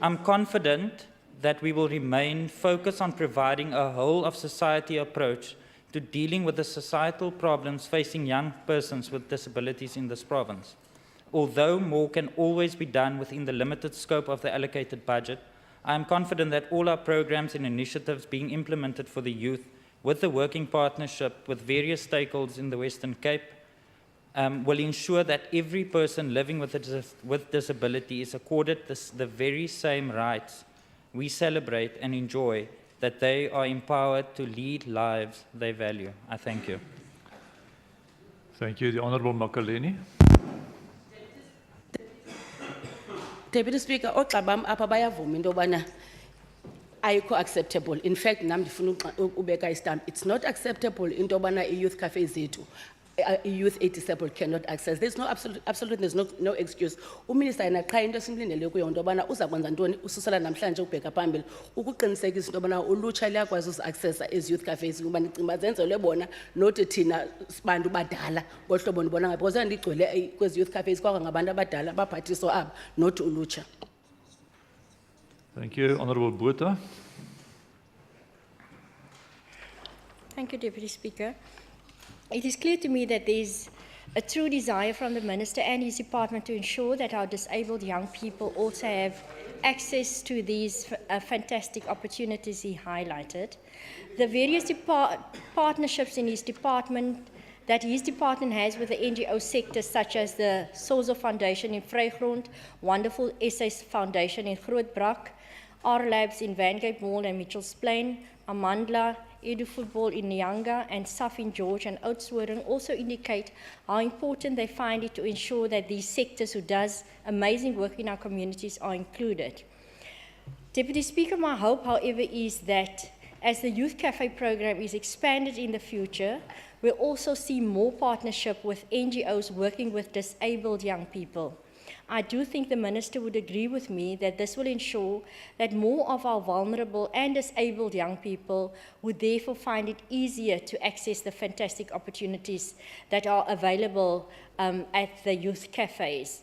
I'm confident that we will remain focused on providing a whole of society approach to dealing with the societal problems facing young persons with disabilities in this province. Although more can always be done within the limited scope of the allocated budget, I am confident that all our programs and initiatives being implemented for the youth with the working partnership with various stakeholders in the Western Cape will ensure that every person living with disability is accorded the very same rights we celebrate and enjoy, that they are empowered to lead lives they value. I thank you. Thank you. The Honourable Makaleni. Deputy Speaker, oxabam apha bayavuma into yobana ayikho acceptable. In fact, nam ndifuna ubeka istamp. It's not acceptable into yobana i-youth cafes zethu youth disabled cannot access. There's no absolutely there's no excuse. Uminister yena qha into esimlindele kuyo into yobana uza kwenza ntoni ususela namhlanje ubheka phambili ukuqinisekisa into yobana ulutsha liyakwazi uzi-accessa as youth cafes kuba ndicinga zenzelwe bona nothi thina bantu badala ngolu hlobo ndibona ngayo because ndigcwele kwezi youth cafes kwakwa ngabantu abadala abaphathiswa aba nothi ulutsha. Thank you. Honourable Botha. Thank you, Deputy Speaker. It is clear to me that there is a true desire from the Minister and his department to ensure that our disabled young people also have access to these fantastic opportunities he highlighted. The various partnerships in his department that his department has with the NGO sector, such as the Sozo Foundation in Vrygrond, Wonderful Essays Foundation in Grootbrak, R Labs in Vancape Mall and Mitchells Plain, Amandla, Edu Football in Nyanga, and SAF in George and Oudtshoorn also indicate how important they find it to ensure that these sectors who does amazing work in our communities are included. Deputy Speaker, my hope, however, is that As the Youth Cafe program is expanded in the future, we'll also see more partnership with NGOs working with disabled young people. I do think the Minister would agree with me that this will ensure that more of our vulnerable and disabled young people would therefore find it easier to access the fantastic opportunities that are available at the youth cafes.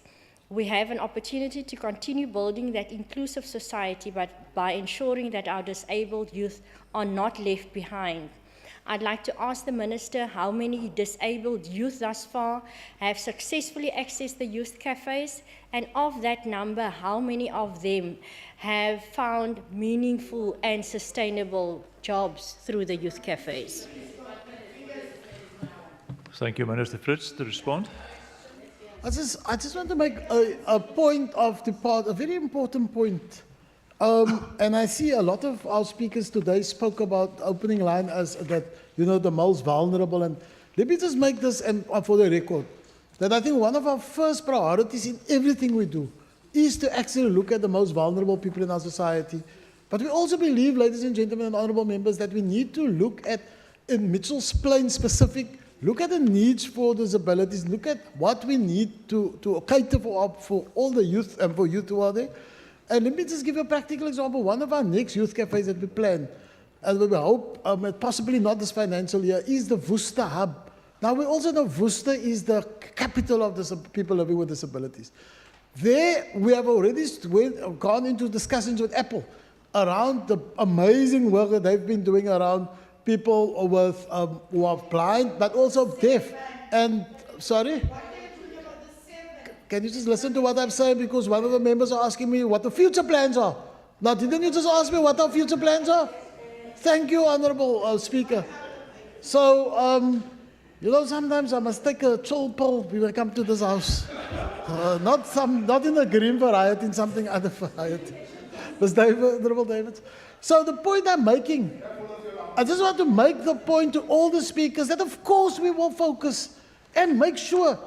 We have an opportunity to continue building that inclusive society, but by ensuring that our disabled youth are not left behind. I'd like to ask the Minister how many disabled youth thus far have successfully accessed the youth cafes, and of that number, how many of them have found meaningful and sustainable jobs through the youth cafes. Thank you, Minister Fritz, to respond. I just want to make a point of the part, a very important point. And I see a lot of our speakers today spoke about opening line as that, you know, the most vulnerable. And let me just make this and for the record, that I think one of our first priorities in everything we do is to actually look at the most vulnerable people in our society. But we also believe, ladies and gentlemen and honorable members, that we need to look at, in Mitchell's Plain specific, look at the needs for disabilities, look at what we need to cater for all the youth and for youth who are there. And let me just give you a practical example. One of our next youth cafes that we plan, and we hope, possibly not this financial year, is the Worcester Hub. Now, we also know Worcester is the capital of people living with disabilities. There, we have already gone into discussions with Apple around the amazing work that they've been doing around people with, who are blind, but also deaf. And, sorry? Can you just listen to what I'm saying? Because one of the members are asking me what the future plans are. Now, didn't you just ask me what our future plans are? Thank you, Honourable Speaker. So, you know, sometimes I must take a chill pill when I come to this house. Not in a green variety, in something other variety. Ms. Honourable David. So the point I'm making, I just want to make the point to all the speakers that of course we will focus and make sure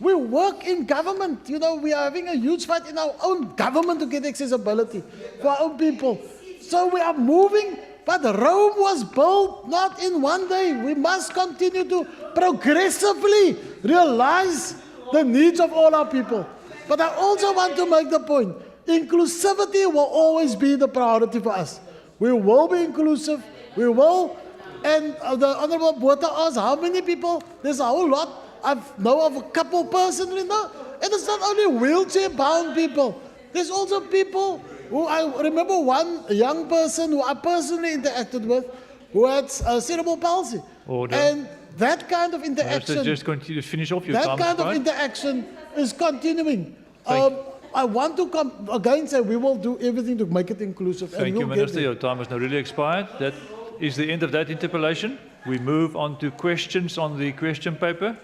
we work in government. You know, we are having a huge fight in our own government to get accessibility for our own people. So we are moving, but Rome was built not in one day. We must continue to progressively realize the needs of all our people. But I also want to make the point, inclusivity will always be the priority for us. We will be inclusive, we will, and the Honourable Botha asked how many people, there's a whole lot. I know of a couple personally now, and it's not only wheelchair-bound people. There's also people who, I remember one young person who I personally interacted with who had cerebral palsy. Order. And that kind of interaction, just continue to finish off your that time. kind of interaction is continuing. I want to come again say we will do everything to make it inclusive. Thank you, Minister. Your time has now really expired. That is the end of that interpellation. We move on to questions on the question paper.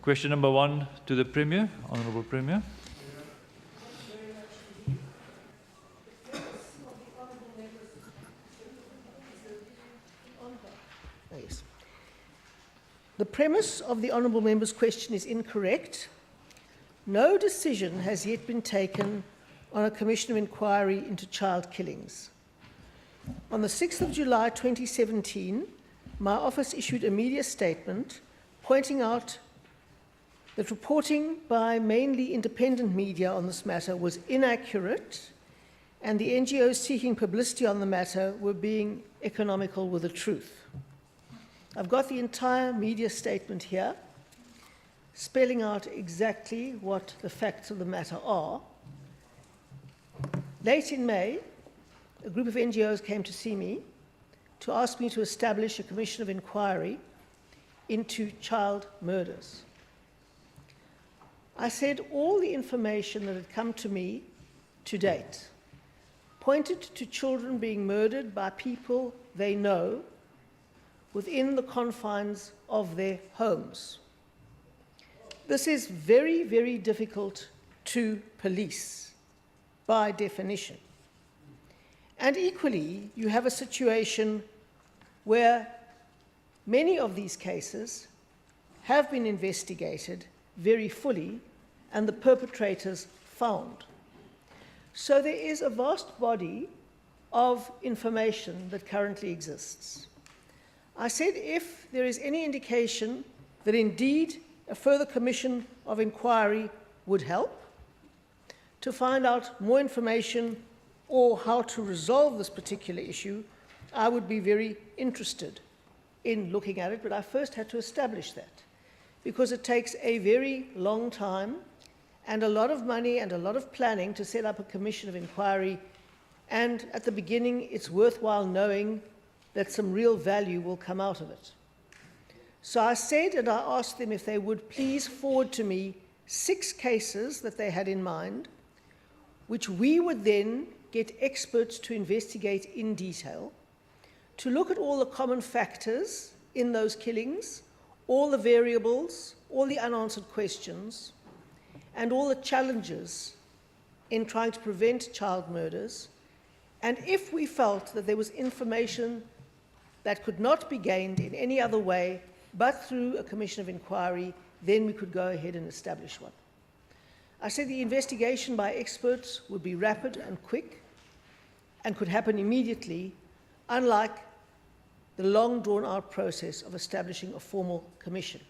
Question number 1 to the Premier, Honourable Premier. Yes. The premise of the Honourable Member's question is incorrect. No decision has yet been taken on a commission of inquiry into child killings. On the 6th of July 2017, my office issued a media statement pointing out that reporting by mainly independent media on this matter was inaccurate, and the NGOs seeking publicity on the matter were being economical with the truth. I've got the entire media statement here, spelling out exactly what the facts of the matter are. Late in May, a group of NGOs came to see me to ask me to establish a commission of inquiry into child murders. I said all the information that had come to me to date pointed to children being murdered by people they know within the confines of their homes. This is very, very difficult to police by definition. And equally, you have a situation where many of these cases have been investigated very fully and the perpetrators found. So there is a vast body of information that currently exists. I said if there is any indication that indeed a further commission of inquiry would help to find out more information or how to resolve this particular issue, I would be very interested in looking at it, but I first had to establish that, because it takes a very long time and a lot of money and a lot of planning to set up a commission of inquiry, and at the beginning it's worthwhile knowing that some real value will come out of it. So I said, and I asked them if they would please forward to me 6 cases that they had in mind, which we would then get experts to investigate in detail, to look at all the common factors in those killings, all the variables, all the unanswered questions, and all the challenges in trying to prevent child murders. And if we felt that there was information that could not be gained in any other way but through a commission of inquiry, then we could go ahead and establish one. I said the investigation by experts would be rapid and quick and could happen immediately, unlike the long drawn-out process of establishing a formal commission.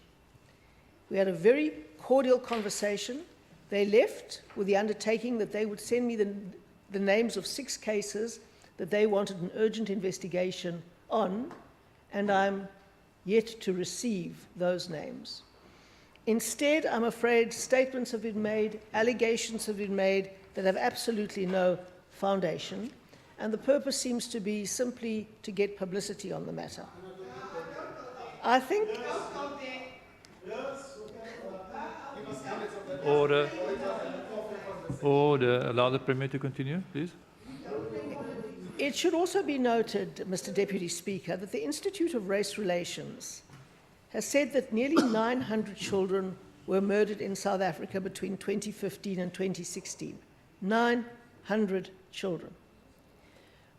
We had a very cordial conversation. They left with the undertaking that they would send me the names of 6 cases that they wanted an urgent investigation on, and I'm yet to receive those names. Instead, I'm afraid statements have been made, allegations have been made that have absolutely no foundation, and the purpose seems to be simply to get publicity on the matter. I think... Order. Order. Allow the Premier to continue, please. It should also be noted, Mr. Deputy Speaker, that the Institute of Race Relations has said that nearly 900 children were murdered in South Africa between 2015 and 2016. 900 children.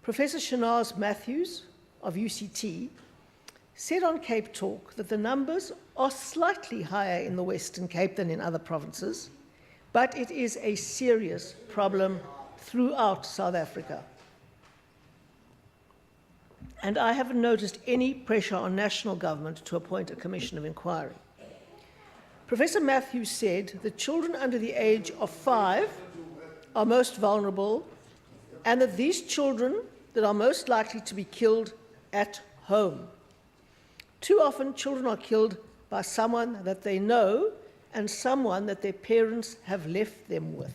Professor Shanaz Matthews of UCT said on Cape Talk that the numbers are slightly higher in the Western Cape than in other provinces, but it is a serious problem throughout South Africa. And I haven't noticed any pressure on national government to appoint a commission of inquiry. Professor Matthews said that children under the age of 5 are most vulnerable, and that these children that are most likely to be killed at home. Too often, children are killed by someone that they know and someone that their parents have left them with.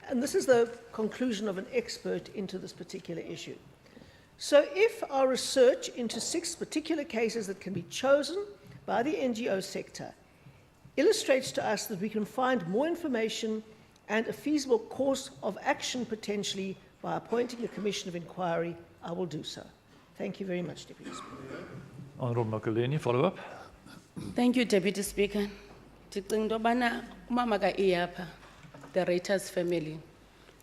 And this is the conclusion of an expert into this particular issue. So if our research into 6 particular cases that can be chosen by the NGO sector illustrates to us that we can find more information and a feasible course of action potentially by appointing a commission of inquiry, I will do so. Thank you very much, Deputy Speaker. Honourable Makaleni, follow up. Thank you, Deputy Speaker. Ndicinga into yobana umama ka-Iyapha, the Reuters family,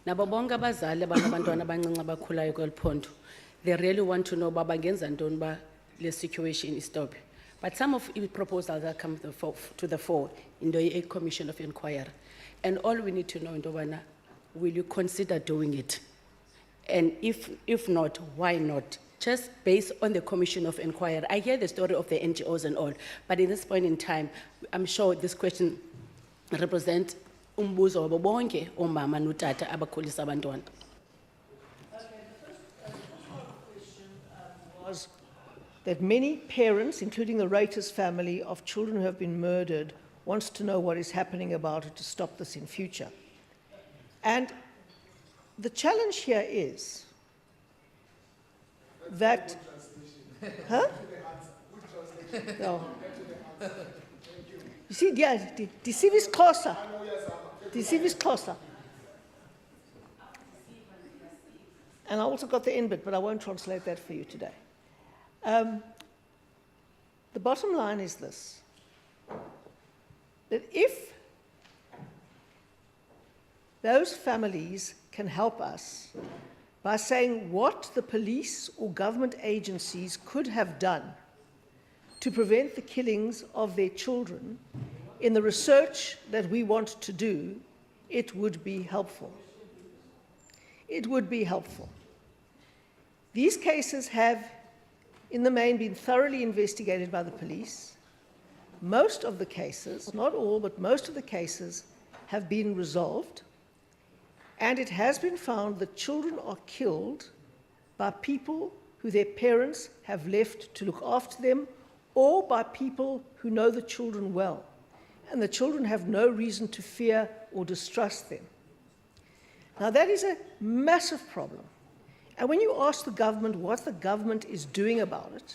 nabo bonke abazali abantwana abancinci abakhulayo kweli phondo, they really want to know uba bangenza ntoni uba le situation istop. But some of the proposals that come to the fore in the Commission of Inquiry, and all we need to know into yobana, will you consider doing it? And if not, why not? Just based on the Commission of Inquiry. I hear the story of the NGOs and all, but at this point in time, I'm sure this question represents umbuzo wabo bonke omama notata abakhulisa abantwana. Was that many parents, including the Reuters family of children who have been murdered, wants to know what is happening about it to stop this in future. And the challenge here is that, huh? No. You see, yeah, the CV is closer. The CV is closer. And I also got the end bit, but I won't translate that for you today. The bottom line is this, that if those families can help us by saying what the police or government agencies could have done to prevent the killings of their children in the research that we want to do, it would be helpful. It would be helpful. These cases have, in the main, been thoroughly investigated by the police. Most of the cases, not all, but most of the cases have been resolved, and it has been found that children are killed by people who their parents have left to look after them, or by people who know the children well, and the children have no reason to fear or distrust them. Now, that is a massive problem. And when you ask the government what the government is doing about it,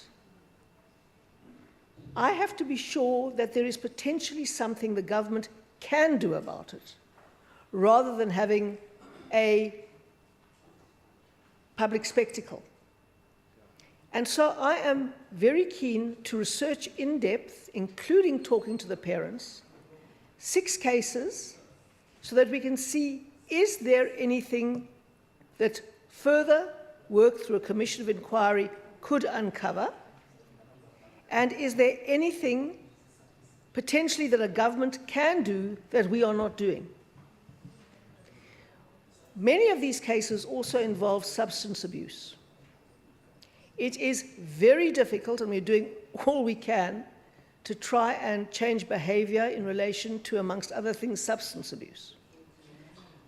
I have to be sure that there is potentially something the government can do about it, rather than having a public spectacle. And so I am very keen to research in depth, including talking to the parents, 6 cases, so that we can see, is there anything that further work through a commission of inquiry could uncover? And is there anything potentially that a government can do that we are not doing? Many of these cases also involve substance abuse. It is very difficult, and we're doing all we can to try and change behavior in relation to, amongst other things, substance abuse.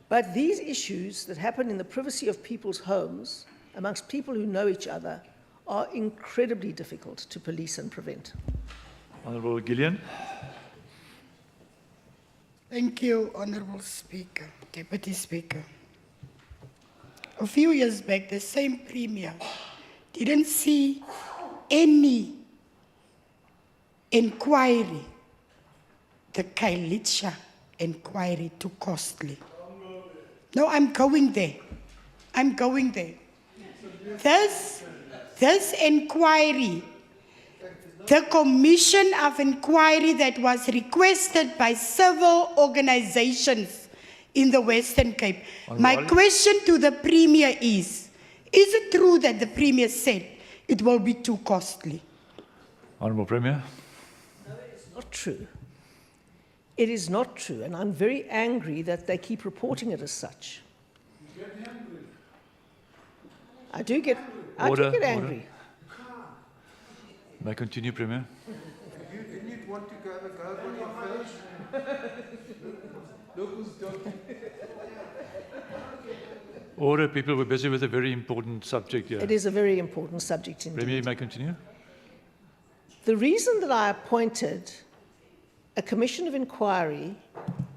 But these issues that happen in the privacy of people's homes, amongst people who know each other, are incredibly difficult to police and prevent. Honourable Gillian. Thank you, Honourable Speaker, Deputy Speaker. A few years back, the same Premier didn't see any inquiry, the Kailicha inquiry, too costly. No, I'm going there. I'm going there. This inquiry, the commission of inquiry that was requested by several organizations in the Western Cape. My question to the Premier is it true that the Premier said it will be too costly? Honourable Premier. No, it is not true. It is not true, and I'm very angry that they keep reporting it as such. I do get angry. May I continue, Premier? Didn't you want to go when you finish? Look who's talking. Order, people, we're busy with a very important subject here. It is a very important subject indeed. Premier, you may continue. The reason that I appointed a commission of inquiry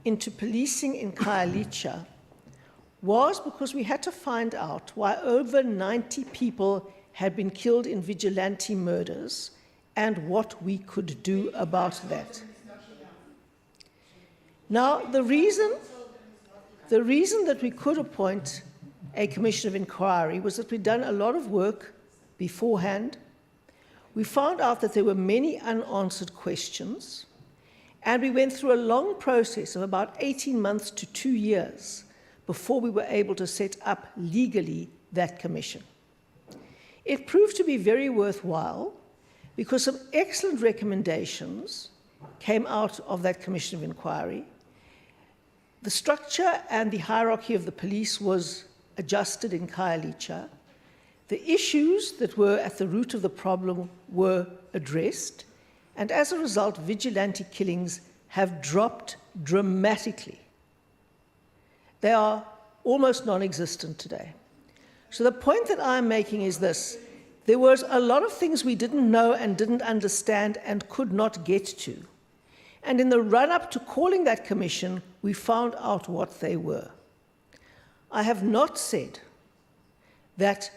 into policing in Khayelitsha was because we had to find out why over 90 people had been killed in vigilante murders and what we could do about that. Now, the reason that we could appoint a commission of inquiry was that we'd done a lot of work beforehand. We found out that there were many unanswered questions, and we went through a long process of about 18 months to 2 years before we were able to set up legally that commission. It proved to be very worthwhile because some excellent recommendations came out of that commission of inquiry. The structure and the hierarchy of the police was adjusted in Khayelitsha. The issues that were at the root of the problem were addressed, and as a result, vigilante killings have dropped dramatically. They are almost non-existent today. So the point that I'm making is this: there was a lot of things we didn't know and didn't understand and could not get to. And in the run-up to calling that commission, we found out what they were. I have not said that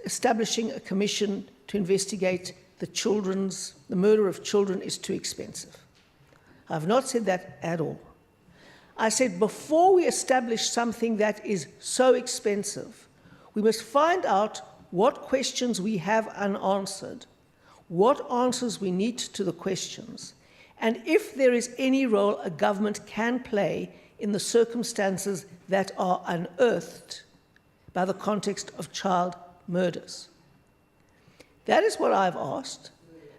establishing a commission to investigate the murder of children is too expensive. I have not said that at all. I said before we establish something that is so expensive, we must find out what questions we have unanswered, what answers we need to the questions, and if there is any role a government can play in the circumstances that are unearthed by the context of child murders. That is what I've asked,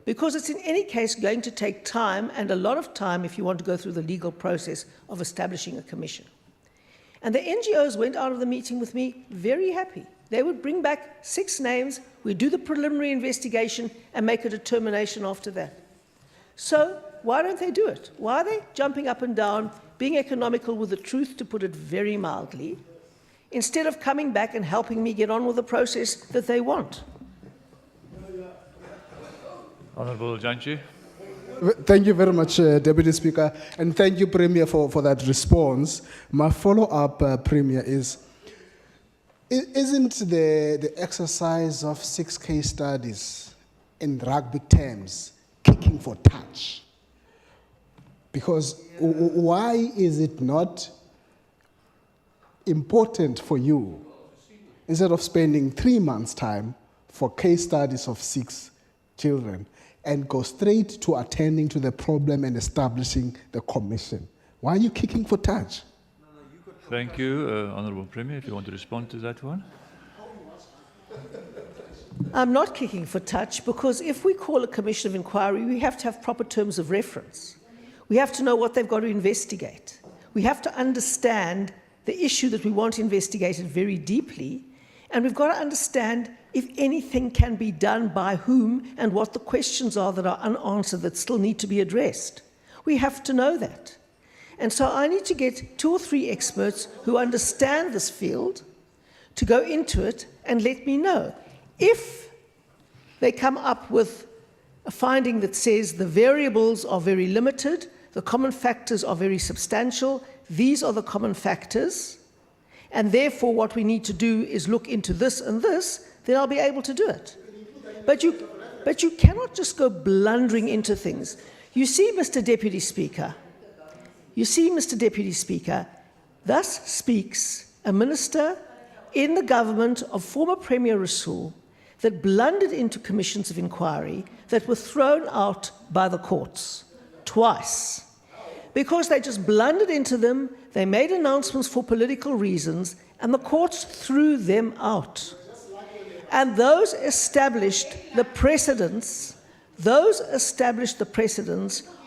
because it's in any case going to take time, and a lot of time if you want to go through the legal process of establishing a commission. And the NGOs went out of the meeting with me very happy. They would bring back 6 names, we do the preliminary investigation and make a determination after that. So why don't they do it? Why are they jumping up and down, being economical with the truth, to put it very mildly, instead of coming back and helping me get on with the process that they want? Honourable Janchi. Thank you very much, Deputy Speaker, and thank you, Premier, for that response. My follow-up, Premier, isn't the exercise of 6 case studies in rugby terms kicking for touch? Because why is it not important for you, instead of spending 3 months' time for case studies of 6 children, and go straight to attending to the problem and establishing the commission? Why are you kicking for touch? Thank you, Honourable Premier. If you want to respond to that one. I'm not kicking for touch, because if we call a commission of inquiry, we have to have proper terms of reference. We have to know what they've got to investigate. We have to understand the issue that we want investigated very deeply, and we've got to understand if anything can be done by whom and what the questions are that are unanswered that still need to be addressed. We have to know that. And so I need to get 2 or 3 experts who understand this field to go into it and let me know. If they come up with a finding that says the variables are very limited, the common factors are very substantial, these are the common factors, and therefore what we need to do is look into this and this, then I'll be able to do it. But you cannot just go blundering into things. You see, Mr. Deputy Speaker, thus speaks a minister in the government of former Premier Rasool that blundered into commissions of inquiry that were thrown out by the courts twice. Because they just blundered into them, they made announcements for political reasons, and the courts threw them out. And those established the precedents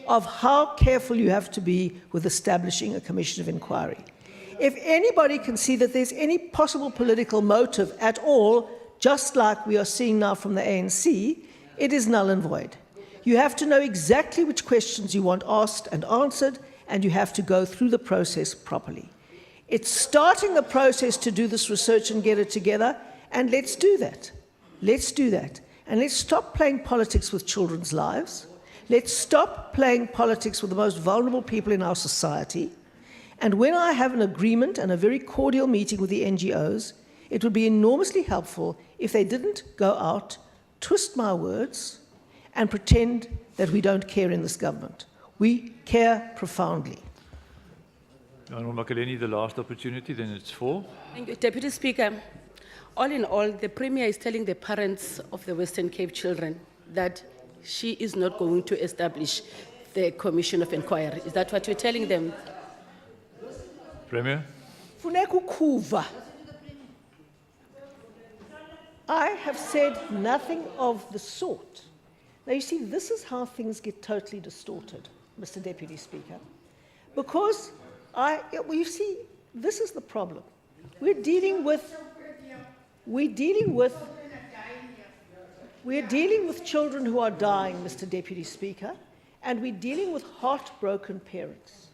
of how careful you have to be with establishing a commission of inquiry. If anybody can see that there's any possible political motive at all, just like we are seeing now from the ANC, it is null and void. You have to know exactly which questions you want asked and answered, and you have to go through the process properly. It's starting the process to do this research and get it together, and let's do that. Let's do that. And let's stop playing politics with children's lives. Let's stop playing politics with the most vulnerable people in our society. And when I have an agreement and a very cordial meeting with the NGOs, it would be enormously helpful if they didn't go out, twist my words, and pretend that we don't care in this government. We care profoundly. Honourable Makaleni, the last opportunity, then it's 4. Thank you, Deputy Speaker. All in all, the Premier is telling the parents of the Western Cape children that she is not going to establish the Commission of Inquiry. Is that what you're telling them? Premier? Funeka ukhuva. I have said nothing of the sort. Now, you see, this is how things get totally distorted, Mr. Deputy Speaker. Because you see, this is the problem. We're dealing with children who are dying, Mr. Deputy Speaker, and we're dealing with heartbroken parents.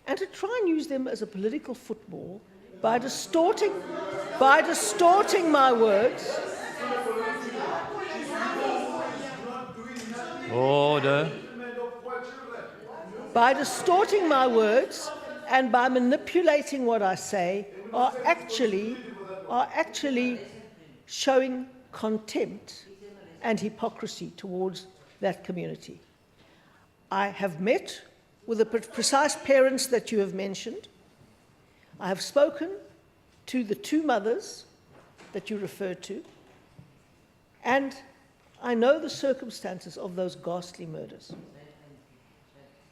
And to try and use them as a political football by distorting my words. Order. By distorting my words and by manipulating what I say are actually showing contempt and hypocrisy towards that community. I have met with the precise parents that you have mentioned. I have spoken to the 2 mothers that you referred to, and I know the circumstances of those ghastly murders.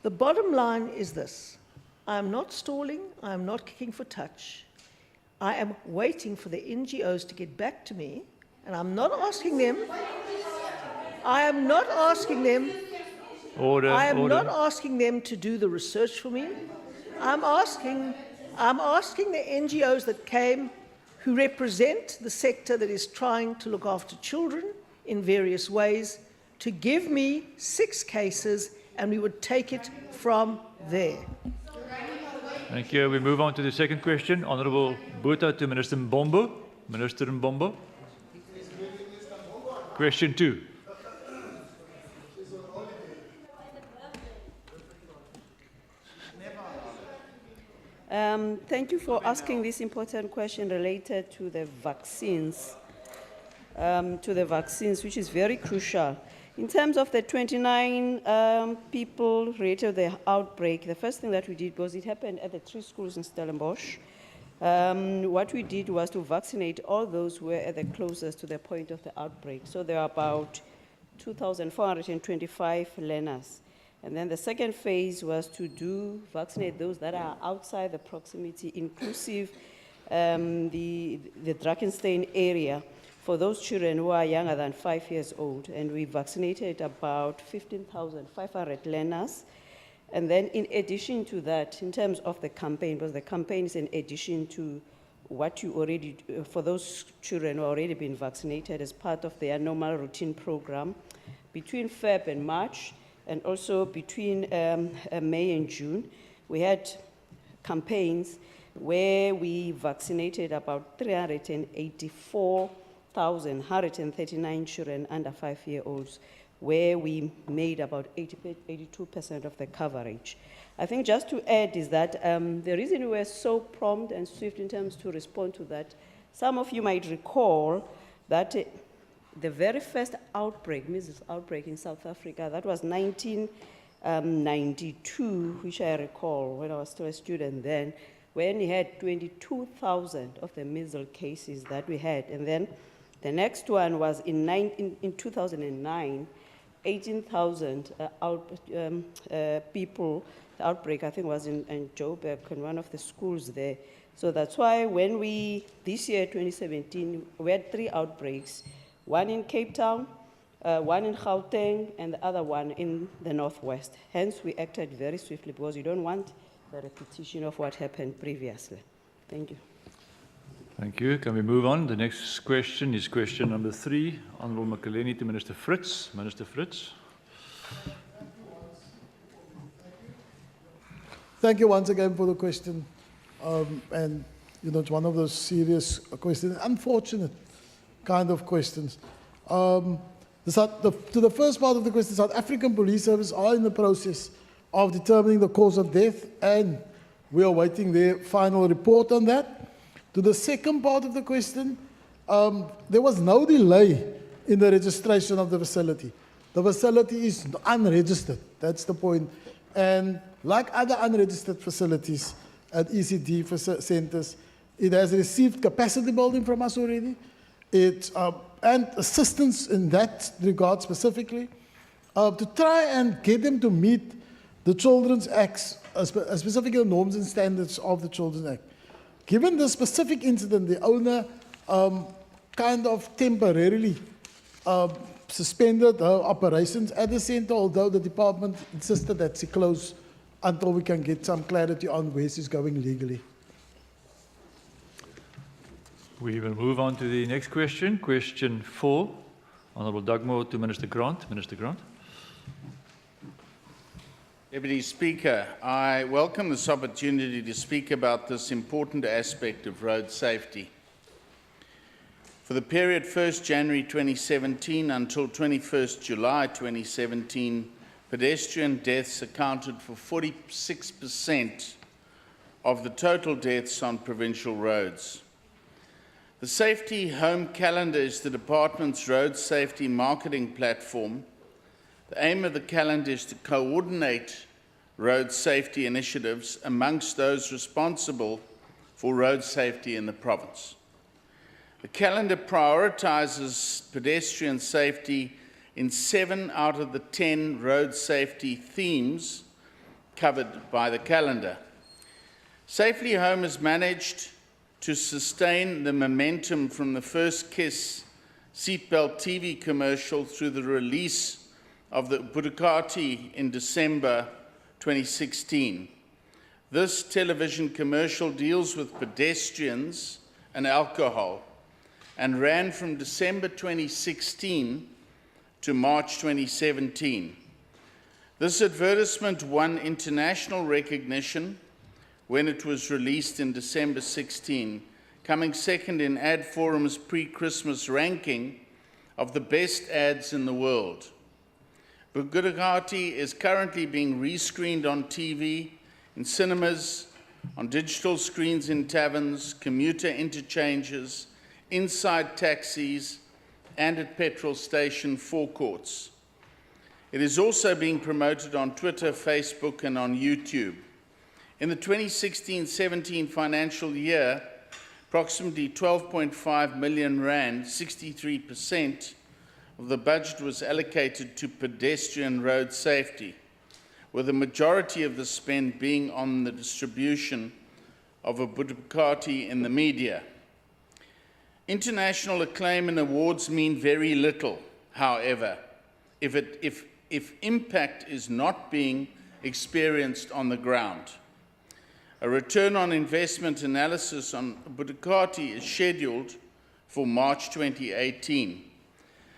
The bottom line is this: I am not stalling, I am not kicking for touch. I am waiting for the NGOs to get back to me, and I'm not asking them. Order. Not asking them to do the research for me. I'm asking the NGOs that came, who represent the sector that is trying to look after children in various ways, to give me 6 cases, and we would take it from there. Thank you. We move on to the second question. Honourable Botha to Minister Mbombo. Minister Mbombo. Question 2. Thank you for asking this important question related to the vaccines, which is very crucial. In terms of the 29 people related to the outbreak, the first thing that we did was it happened at the 3 schools in Stellenbosch. What we did was to vaccinate all those who were at the closest to the point of the outbreak. So there are about 2,425 learners. And then the second phase was to vaccinate those that are outside the proximity, inclusive the Drakensberg area, for those children who are younger than 5 years old. And we vaccinated about 15,500 learners. And then in addition to that, in terms of the campaign, because the campaign is in addition to what you already, for those children who have already been vaccinated as part of their normal routine program, between Feb and March, and also between May and June, we had campaigns where we vaccinated about 384,139 children under 5-year-olds, where we made about 82% of the coverage. I think just to add is that the reason we were so prompt and swift in terms to respond to that, some of you might recall that the very first outbreak, measles outbreak in South Africa, that was 1992, which I recall when I was still a student then, when we had 22,000 of the measles cases that we had. And then the next one was in 2009, 18,000 people. The outbreak, I think, was in Joburg, in one of the schools there. So that's why when this year, 2017, we had 3 outbreaks, one in Cape Town, one in Gauteng, and the other one in the Northwest. Hence, we acted very swiftly because we don't want the repetition of what happened previously. Thank you. Thank you. Can we move on? The next question is question number 3. Honourable Makaleni to Minister Fritz. Minister Fritz. Thank you once again for the question. And, you know, it's one of those serious questions, unfortunate kind of questions. To the first part of the question, South African Police Service are in the process of determining the cause of death, and we are waiting their final report on that. To the second part of the question, there was no delay in the registration of the facility. The facility is unregistered, that's the point. And like other unregistered facilities at ECD centers, it has received capacity building from us already. And assistance in that regard specifically, to try and get them to meet the Children's Acts, specifically the norms and standards of the Children's Act. Given the specific incident, the owner kind of temporarily suspended her operations at the center, although the department insisted that she close until we can get some clarity on where she's going legally. We will move on to the next question, question 4. Honourable Dugmore to Minister Grant. Minister Grant. Deputy Speaker, I welcome this opportunity to speak about this important aspect of road safety. For the period 1st January 2017 until 21st July 2017, pedestrian deaths accounted for 46% of the total deaths on provincial roads. The Safety Home Calendar is the department's road safety marketing platform. The aim of the calendar is to coordinate road safety initiatives amongst those responsible for road safety in the province. The calendar prioritizes pedestrian safety in 7 out of the 10 road safety themes covered by the calendar. Safely Home has managed to sustain the momentum from the First Kiss seatbelt TV commercial through the release of the Budokan in December 2016. This television commercial deals with pedestrians and alcohol and ran from December 2016 to March 2017. This advertisement won international recognition when it was released in December 16, coming second in Ad Forum's pre-Christmas ranking of the best ads in the world. Bugatti is currently being rescreened on TV, in cinemas, on digital screens in taverns, commuter interchanges, inside taxis, and at petrol station forecourts. It is also being promoted on Twitter, Facebook, and on YouTube. In the 2016-17 financial year, approximately 12.5 million rand, 63% of the budget was allocated to pedestrian road safety, with the majority of the spend being on the distribution of a Bugatti in the media. International acclaim and awards mean very little, however, if impact is not being experienced on the ground. A return on investment analysis on Bugatti is scheduled for March 2018.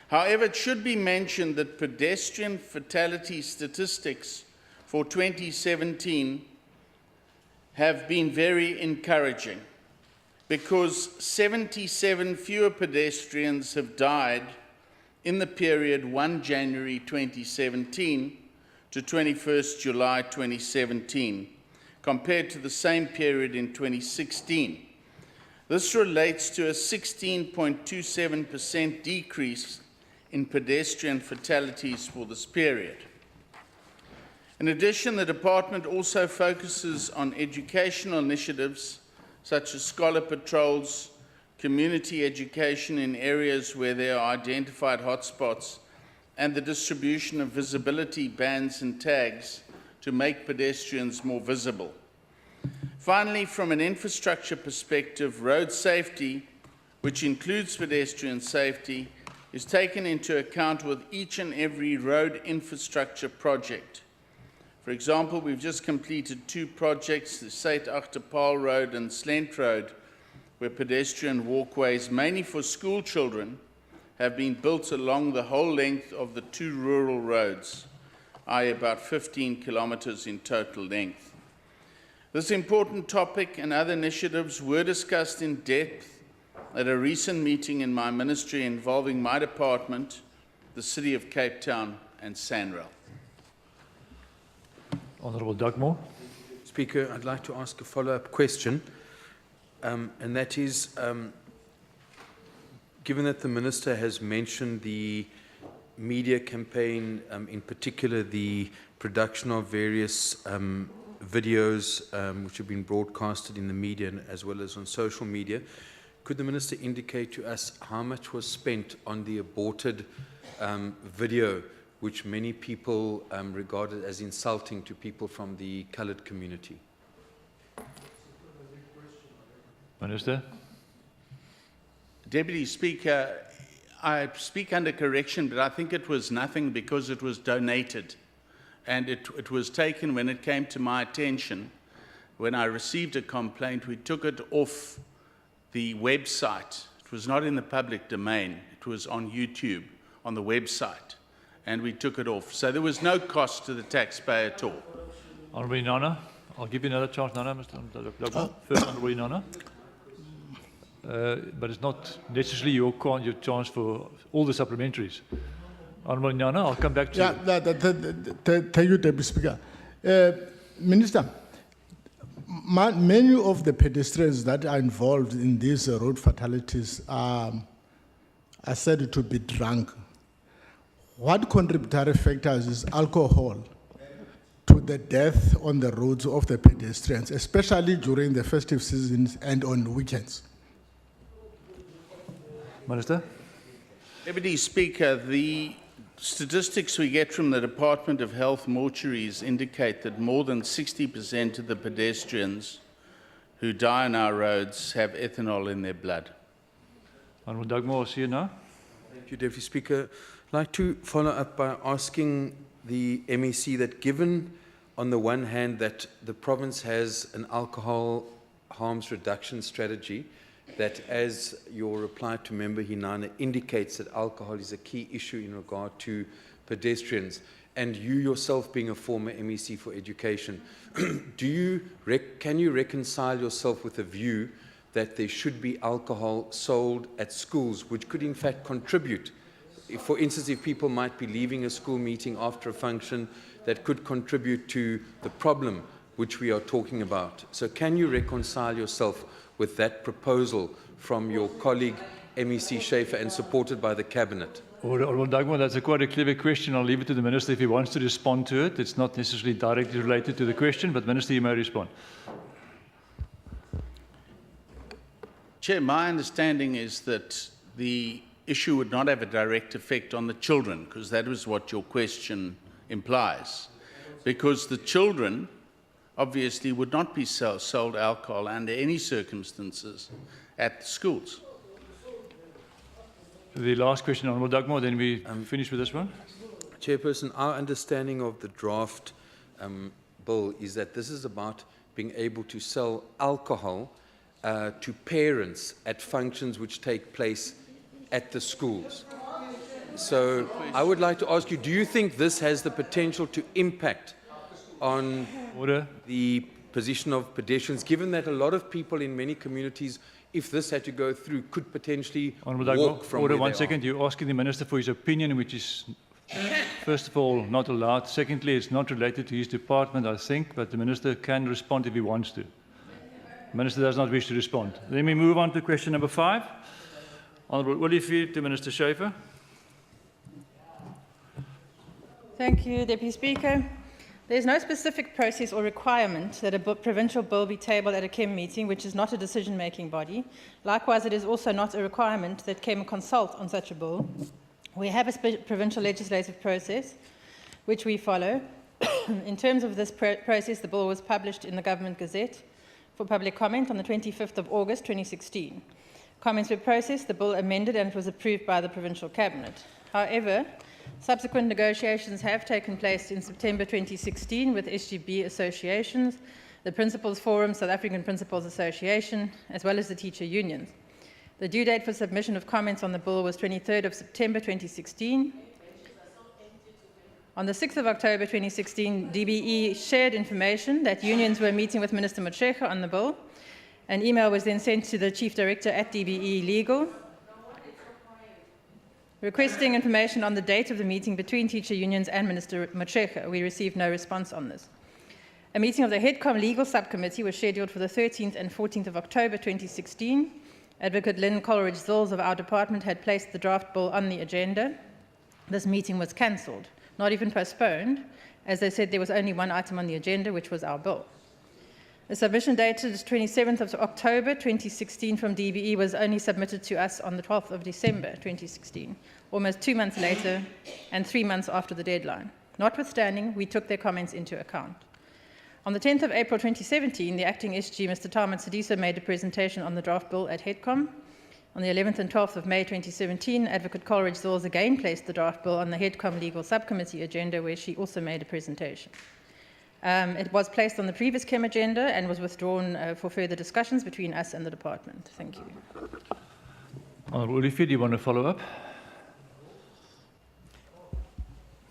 However, it should be mentioned that pedestrian fatality statistics for 2017 have been very encouraging, because 77 fewer pedestrians have died in the period 1 January 2017 to 21st July 2017, compared to the same period in 2016. This relates to a 16.27% decrease in pedestrian fatalities for this period. In addition, the department also focuses on educational initiatives such as scholar patrols, community education in areas where there are identified hotspots, and the distribution of visibility bands and tags to make pedestrians more visible. Finally, from an infrastructure perspective, road safety, which includes pedestrian safety, is taken into account with each and every road infrastructure project. For example, we've just completed 2 projects, the Saint Achterpaal Road and Slent Road, where pedestrian walkways, mainly for school children, have been built along the whole length of the 2 rural roads, i.e. about 15 kilometers in total length. This important topic and other initiatives were discussed in depth at a recent meeting in my ministry involving my department, the City of Cape Town, and SANRAL. Honourable Dugmore. Speaker, I'd like to ask a follow-up question, and that is, given that the Minister has mentioned the media campaign, in particular the production of various videos which have been broadcasted in the media as well as on social media, could the Minister indicate to us how much was spent on the aborted video, which many people regarded as insulting to people from the coloured community? Minister. Deputy Speaker, I speak under correction, but I think it was nothing because it was donated. And it was taken when it came to my attention. When I received a complaint, we took it off the website. It was not in the public domain. It was on YouTube, on the website. And we took it off. So there was no cost to the taxpayer at all. Honourable Nana, I'll give you another chance, Nana, Mr. Dugmore. First, Honourable Nana. But it's not necessarily your chance for all the supplementaries. Honourable Nana, I'll come back to you. Thank you, Deputy Speaker. Minister, many of the pedestrians that are involved in these road fatalities are said to be drunk. What contributory factors is alcohol to the death on the roads of the pedestrians, especially during the festive seasons and on weekends? Minister. Deputy Speaker, the statistics we get from the Department of Health mortuaries indicate that more than 60% of the pedestrians who die on our roads have ethanol in their blood. Honourable Dugmore, see you now. Thank you, Deputy Speaker. I'd like to follow up by asking the MEC that, given on the one hand that the province has an alcohol harms reduction strategy, that as your reply to Member Hinana indicates that alcohol is a key issue in regard to pedestrians, and you yourself being a former MEC for Education, can you reconcile yourself with the view that there should be alcohol sold at schools, which could in fact contribute? For instance, if people might be leaving a school meeting after a function, that could contribute to the problem which we are talking about. So can you reconcile yourself with that proposal from your colleague MEC Schaefer and supported by the Cabinet? Well, Dagmar, that's quite a clever question. I'll leave it to the Minister if he wants to respond to it. It's not necessarily directly related to the question, but Minister, you may respond. Chair, my understanding is that the issue would not have a direct effect on the children, because that was what your question implies. Because the children obviously would not be sold alcohol under any circumstances at the schools. The last question, Honourable Dagmar, then we finish with this one. Chairperson, our understanding of the draft bill is that this is about being able to sell alcohol to parents at functions which take place at the schools. So I would like to ask you, do you think this has the potential to impact on the position of pedestrians, given that a lot of people in many communities, if this had to go through, could potentially walk from where they are? One second. You're asking the Minister for his opinion, which is, first of all, not allowed. Secondly, it's not related to his department, I think, but the Minister can respond if he wants to. The Minister does not wish to respond. Then we move on to question number 5. Honourable Olivier to Minister Schaefer. Thank you, Deputy Speaker. There is no specific process or requirement that a provincial bill be tabled at a KEM meeting, which is not a decision-making body. Likewise, it is also not a requirement that KEM consult on such a bill. We have a provincial legislative process, which we follow. In terms of this process, the bill was published in the Government Gazette for public comment on the 25th of August 2016. Comments were processed, the bill amended, and it was approved by the Provincial Cabinet. However, subsequent negotiations have taken place in September 2016 with SGB associations, the Principals Forum, South African Principals Association, as well as the teacher unions. The due date for submission of comments on the bill was 23rd of September 2016. On the 6th of October 2016, DBE shared information that unions were meeting with Minister Motshekga on the bill. An email was then sent to the Chief Director at DBE Legal, requesting information on the date of the meeting between teacher unions and Minister Motshekga. We received no response on this. A meeting of the HEDCOM Legal Subcommittee was scheduled for the 13th and 14th of October 2016. Advocate Lynn Coleridge-Zills of our department had placed the draft bill on the agenda. This meeting was cancelled, not even postponed, as they said there was only one item on the agenda, which was our bill. The submission dated 27th of October 2016 from DBE was only submitted to us on the 12th of December 2016, almost 2 months later and 3 months after the deadline. Notwithstanding, we took their comments into account. On the 10th of April 2017, the acting SG, Mr. Tarman Sidiso, made a presentation on the draft bill at HEDCOM. On the 11th and 12th of May 2017, Advocate Coleridge-Zills again placed the draft bill on the HEDCOM Legal Subcommittee agenda, where she also made a presentation. It was placed on the previous KEM agenda and was withdrawn for further discussions between us and the department. Thank you. Honourable Olivier, do you want to follow up?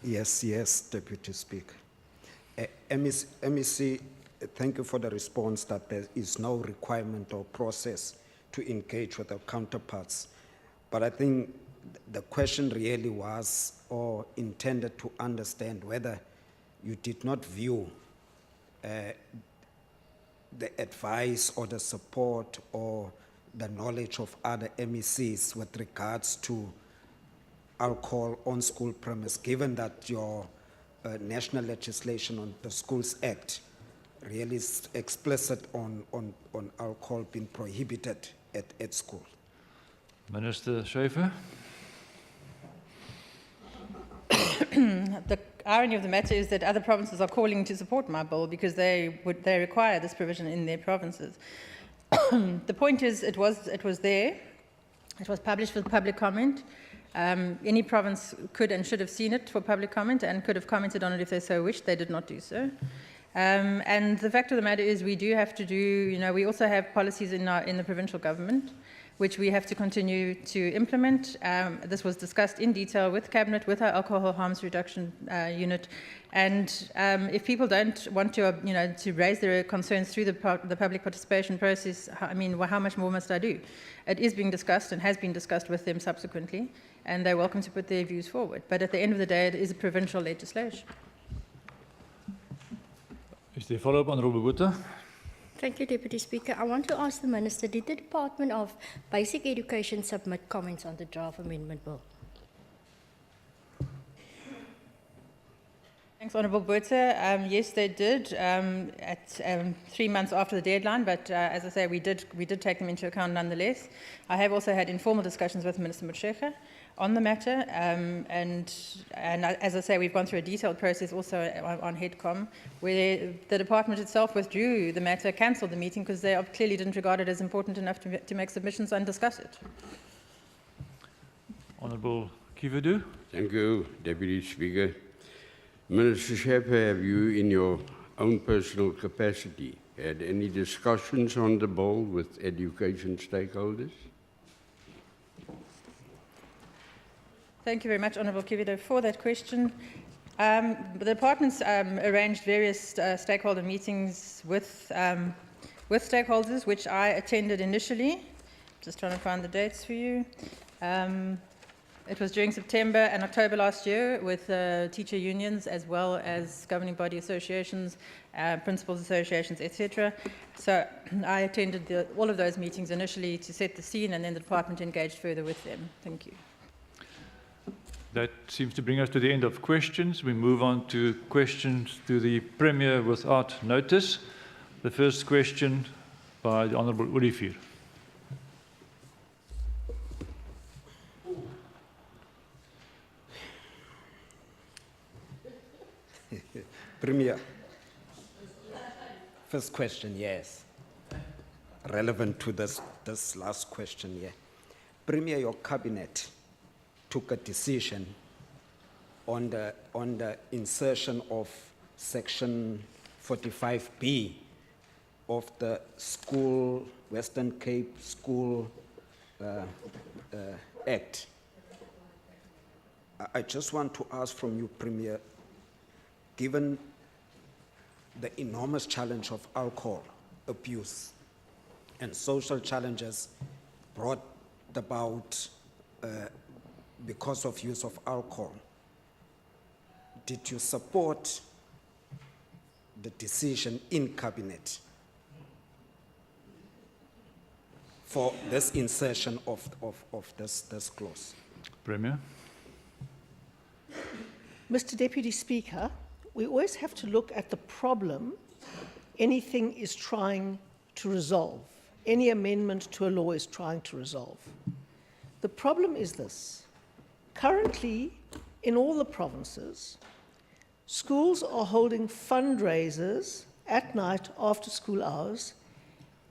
Yes, Deputy Speaker. MEC, thank you for the response that there is no requirement or process to engage with our counterparts. But I think the question really was or intended to understand whether you did not view the advice or the support or the knowledge of other MECs with regards to alcohol on school premise, given that your national legislation on the Schools Act really is explicit on alcohol being prohibited at school. Minister Schaefer. The irony of the matter is that other provinces are calling to support my bill because they require this provision in their provinces. The point is, it was there. It was published for public comment. Any province could and should have seen it for public comment and could have commented on it if they so wished. They did not do so. And the fact of the matter is we do have to do, we also have policies in the provincial government, which we have to continue to implement. This was discussed in detail with Cabinet, with our alcohol harms reduction unit. And if people don't want to, to raise their concerns through the public participation process, how much more must I do? It is being discussed and has been discussed with them subsequently, and they're welcome to put their views forward. But at the end of the day, it is a provincial legislation. Is there follow-up, Honourable Botha? Thank you, Deputy Speaker. I want to ask the Minister, did the Department of Basic Education submit comments on the draft amendment bill? Thanks, Honourable Botha. Yes, they did at 3 months after the deadline, but as I say, we did take them into account nonetheless. I have also had informal discussions with Minister Motshekga on the matter, and as I say, we've gone through a detailed process also on HEDCOM, where the department itself withdrew the matter, cancelled the meeting, because they clearly didn't regard it as important enough to make submissions and discuss it. Honourable Kivedu. Thank you, Deputy Speaker. Minister Shepard, have you, in your own personal capacity, had any discussions on the bill with education stakeholders? Thank you very much, Honourable Kivedo, for that question. The department's arranged various stakeholder meetings with stakeholders, which I attended initially. Just trying to find the dates for you. It was during September and October last year with teacher unions as well as governing body associations, principals associations, etc. So I attended all of those meetings initially to set the scene, and then the department engaged further with them. Thank you. That seems to bring us to the end of questions. We move on to questions to the Premier without notice. The first question by the Honourable Olivier. Premier, first question, yes. Relevant to this last question, yeah. Premier, your cabinet took a decision on the insertion of Section 45B of the Western Cape School Act. I just want to ask from you, Premier, given the enormous challenge of alcohol abuse and social challenges brought about because of use of alcohol, did you support the decision in Cabinet for this insertion of this clause? Premier. Mr. Deputy Speaker, we always have to look at the problem anything is trying to resolve. Any amendment to a law is trying to resolve. The problem is this. Currently, in all the provinces, schools are holding fundraisers at night after school hours,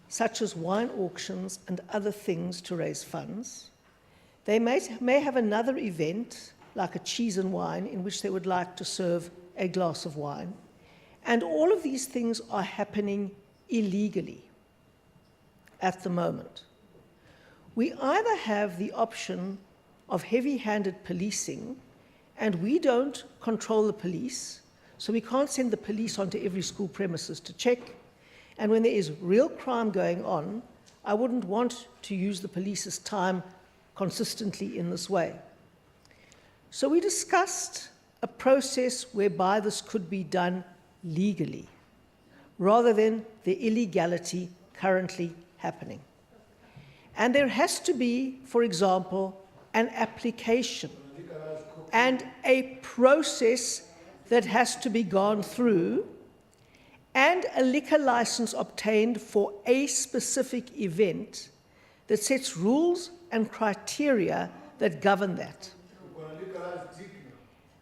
such as wine auctions and other things to raise funds. They may have another event, like a cheese and wine, in which they would like to serve a glass of wine. And all of these things are happening illegally at the moment. We either have the option of heavy-handed policing, and we don't control the police, so we can't send the police onto every school premises to check. And when there is real crime going on, I wouldn't want to use the police's time consistently in this way. So we discussed a process whereby this could be done legally, rather than the illegality currently happening. And there has to be, for example, an application and a process that has to be gone through, and a liquor license obtained for a specific event that sets rules and criteria that govern that.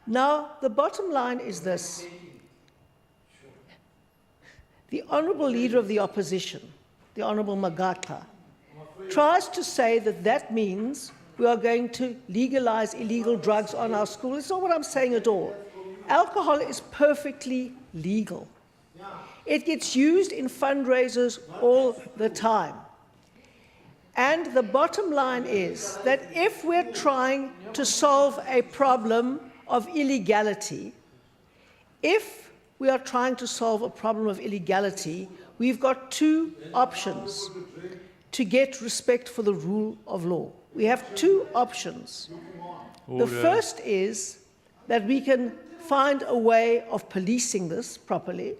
Now, the bottom line is this. The Honourable Leader of the Opposition, the Honourable Magata, tries to say that that means we are going to legalise illegal drugs on our school. It's not what I'm saying at all. Alcohol is perfectly legal. It gets used in fundraisers all the time. And the bottom line is that if we're trying to solve a problem of illegality, we've got two options to get respect for the rule of law. We have two options. Order. The first is that we can find a way of policing this properly,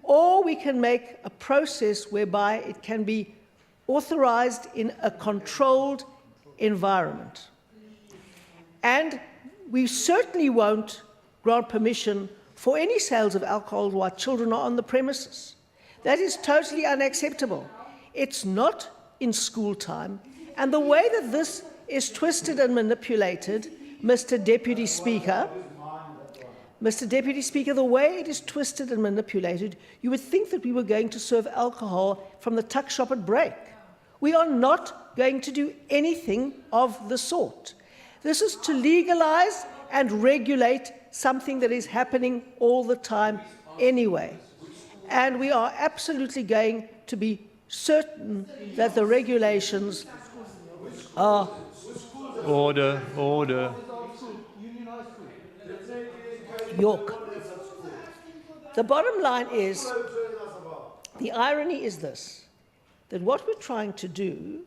or we can make a process whereby it can be authorized in a controlled environment. And we certainly won't grant permission for any sales of alcohol while children are on the premises. That is totally unacceptable. It's not in school time. And the way that this is twisted and manipulated, Mr. Deputy Speaker, the way it is twisted and manipulated, you would think that we were going to serve alcohol from the tuck shop at break. We are not going to do anything of the sort. This is to legalize and regulate something that is happening all the time anyway. And we are absolutely going to be certain that the regulations are... Order, order. York. The bottom line is, the irony is this, that what we're trying to do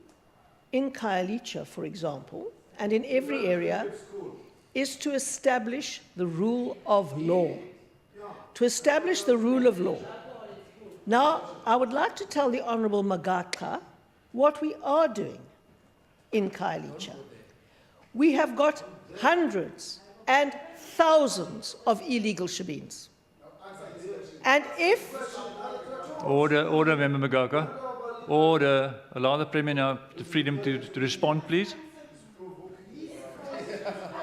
in Khayelitsha, for example, and in every area, is to establish the rule of law. To establish the rule of law. Now, I would like to tell the Honourable Magaka what we are doing in Khayelitsha. We have got hundreds and thousands of illegal shebeens. And if... Order, Member Magaka. Order. Allow the Premier now the freedom to respond, please.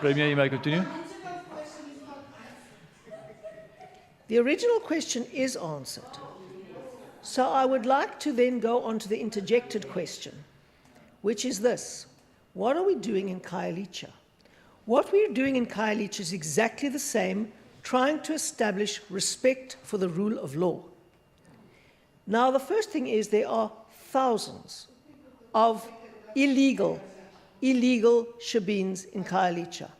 Premier, you may continue. The original question is answered. So I would like to then go on to the interjected question, which is this. What are we doing in Khayelitsha? What we're doing in Khayelitsha is exactly the same, trying to establish respect for the rule of law. Now, the first thing is there are thousands of illegal shebeens in Khayelitsha.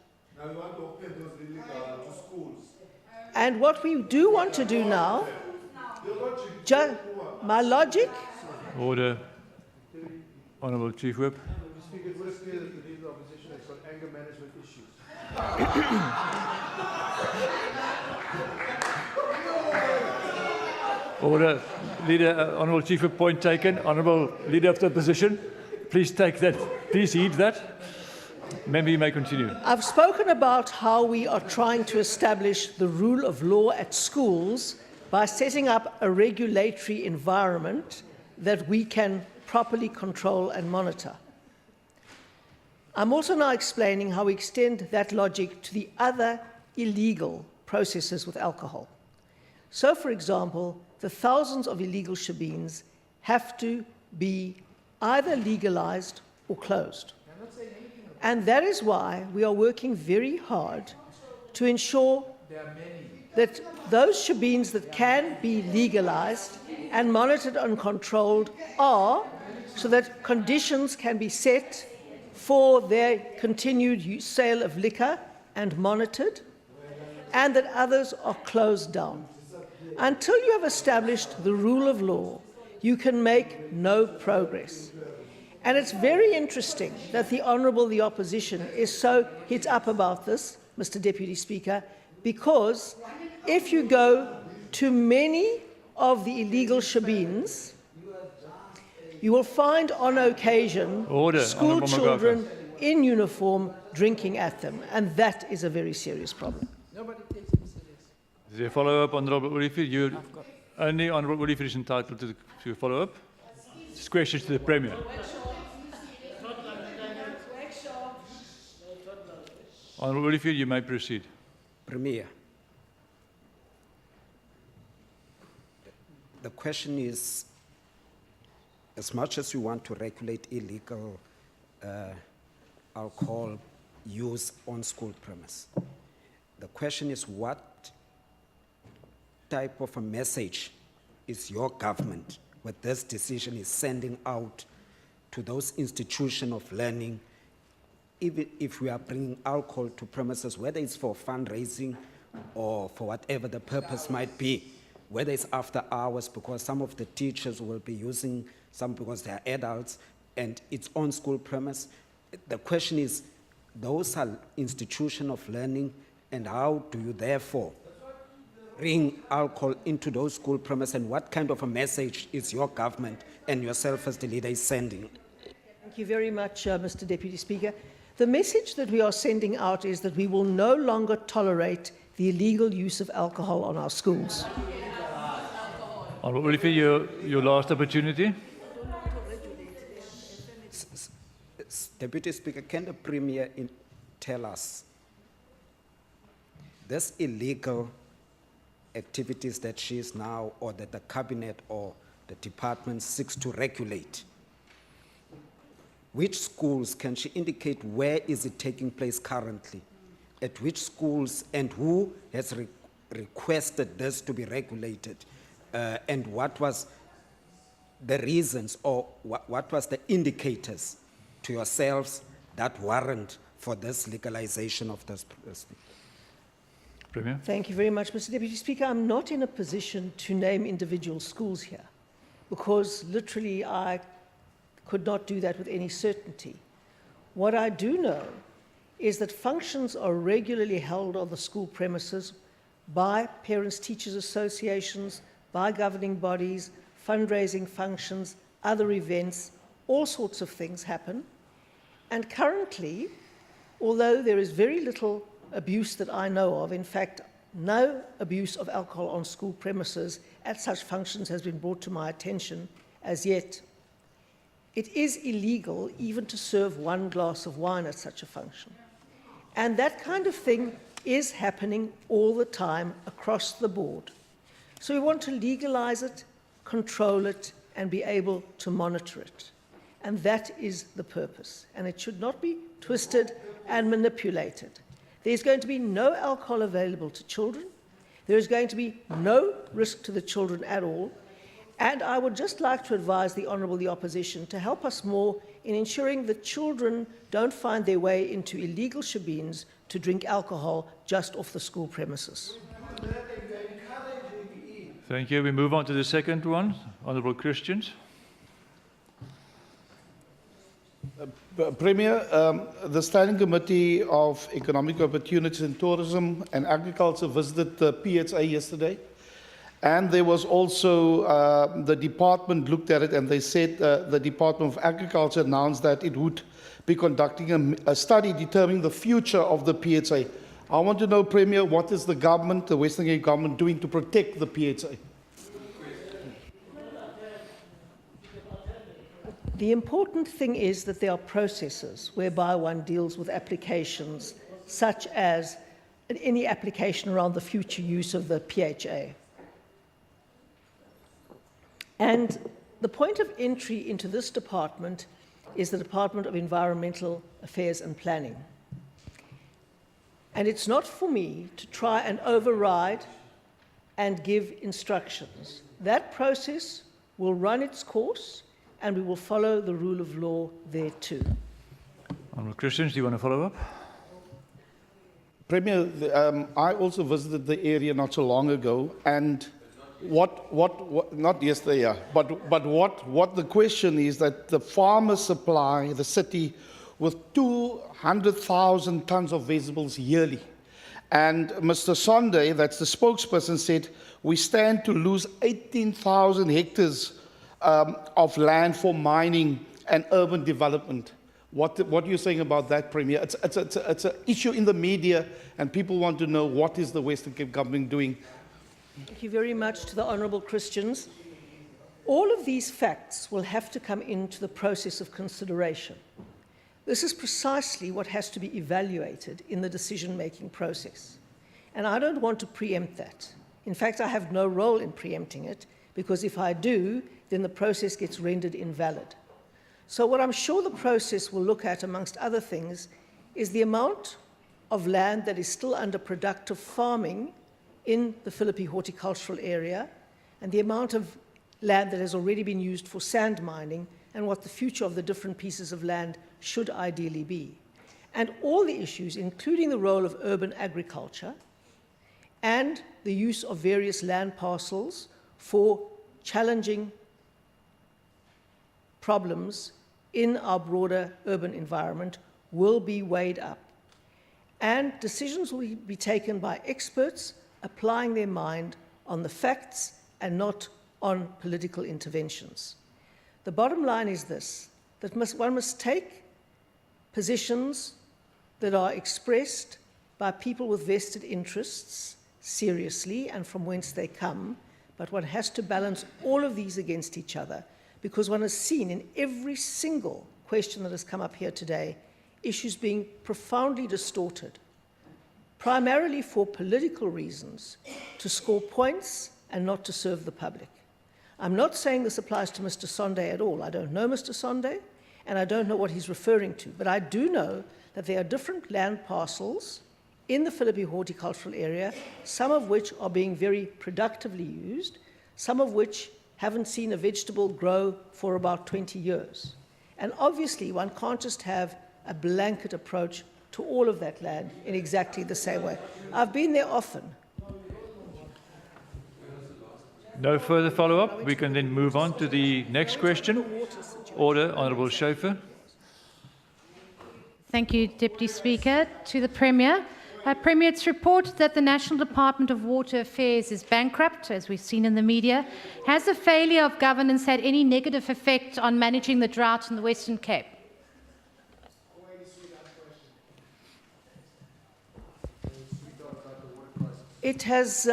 And what we do want to do now, my logic... Order. Honourable Chief Whip. It would appear that the Leader of the Opposition has got anger management issues. Order. Leader, Honourable Chief Whip, point taken. Honourable Leader of the Opposition, please take that. Please heed that. Member, you may continue. I've spoken about how we are trying to establish the rule of law at schools by setting up a regulatory environment that we can properly control and monitor. I'm also now explaining how we extend that logic to the other illegal processes with alcohol. So, for example, the thousands of illegal shebeens have to be either legalized or closed. And that is why we are working very hard to ensure that those shebeens that can be legalized and monitored and controlled are, so that conditions can be set for their continued sale of liquor and monitored, and that others are closed down. Until you have established the rule of law, you can make no progress. And it's very interesting that the Honourable the Opposition is so hit up about this, Mr. Deputy Speaker, because if you go to many of the illegal shebeens, you will find on occasion school children in uniform drinking at them, and that is a very serious problem. Is there a follow-up, Honourable Olivier? Only Honourable Olivier is entitled to follow up. It's questions to the Premier. Honourable Olivier, you may proceed. Premier, the question is, as much as we want to regulate illegal alcohol use on school premise, the question is what type of a message is your government with this decision is sending out to those institutions of learning, even if we are bringing alcohol to premises, whether it's for fundraising or for whatever the purpose might be, whether it's after hours, because some of the teachers will be using some because they are adults, and it's on school premise. The question is, those are institutions of learning, and how do you therefore bring alcohol into those school premises, and what kind of a message is your government and yourself as the leader is sending? Thank you very much, Mr. Deputy Speaker. The message that we are sending out is that we will no longer tolerate the illegal use of alcohol on our schools. Honourable Olivier, your last opportunity. Deputy Speaker, can the Premier tell us this illegal activities that she is now, or that the cabinet or the department seeks to regulate, which schools can she indicate where is it taking place currently? At which schools, and who has requested this to be regulated? And what was the reasons, or what was the indicators to yourselves that warrant for this legalization of this? Premier. Thank you very much, Mr. Deputy Speaker. I'm not in a position to name individual schools here, because literally I could not do that with any certainty. What I do know is that functions are regularly held on the school premises by parents, teachers associations, by governing bodies, fundraising functions, other events, all sorts of things happen. And currently, although there is very little abuse that I know of, in fact, no abuse of alcohol on school premises at such functions has been brought to my attention as yet. It is illegal even to serve one glass of wine at such a function. And that kind of thing is happening all the time across the board. So we want to legalize it, control it, and be able to monitor it. And that is the purpose. And it should not be twisted and manipulated. There's going to be no alcohol available to children. There is going to be no risk to the children at all. And I would just like to advise the Honourable the Opposition to help us more in ensuring that children don't find their way into illegal shebeens to drink alcohol just off the school premises. Thank you. We move on to the second one. Honourable Christians. Premier, the Standing Committee of Economic Opportunities in Tourism and Agriculture visited the PHA yesterday. And there was also, the department looked at it, and they said the Department of Agriculture announced that it would be conducting a study determining the future of the PHA. I want to know, Premier, what is the government, the Western Cape government, doing to protect the PHA? The important thing is that there are processes whereby one deals with applications, such as any application around the future use of the PHA. And the point of entry into this department is the Department of Environmental Affairs and Planning. And it's not for me to try and override and give instructions. That process will run its course, and we will follow the rule of law there too. Honourable Christians, do you want to follow up? Premier, I also visited the area not so long ago, and not yesterday, yeah, but what the question is that the farmers supply the city with 200,000 tons of vegetables yearly. And Mr. Sunday, that's the spokesperson, said we stand to lose 18,000 hectares of land for mining and urban development. What are you saying about that, Premier? It's an issue in the media, and people want to know what is the Western Cape government doing. Thank you very much to the Honourable Christians. All of these facts will have to come into the process of consideration. This is precisely what has to be evaluated in the decision-making process. And I don't want to preempt that. In fact, I have no role in preempting it, because if I do, then the process gets rendered invalid. So what I'm sure the process will look at, amongst other things, is the amount of land that is still under productive farming in the Philippi horticultural area, and the amount of land that has already been used for sand mining and what the future of the different pieces of land should ideally be. And all the issues, including the role of urban agriculture and the use of various land parcels for challenging problems in our broader urban environment, will be weighed up. And decisions will be taken by experts applying their mind on the facts and not on political interventions. The bottom line is this, that one must take positions that are expressed by people with vested interests seriously and from whence they come, but one has to balance all of these against each other, because one has seen in every single question that has come up here today, issues being profoundly distorted, primarily for political reasons, to score points and not to serve the public. I'm not saying this applies to Mr. Sonde at all. I don't know Mr. Sonde, and I don't know what he's referring to, but I do know that there are different land parcels in the Philippi horticultural area, some of which are being very productively used, some of which haven't seen a vegetable grow for about 20 years. And obviously, one can't just have a blanket approach to all of that land in exactly the same way. I've been there often. No further follow-up. We can then move on to the next question. Order, Honourable Schaefer. Thank you, Deputy Speaker. To the Premier. Premier, it's reported that the National Department of Water Affairs is bankrupt, as we've seen in the media. Has the failure of governance had any negative effect on managing the drought in the Western Cape? It has,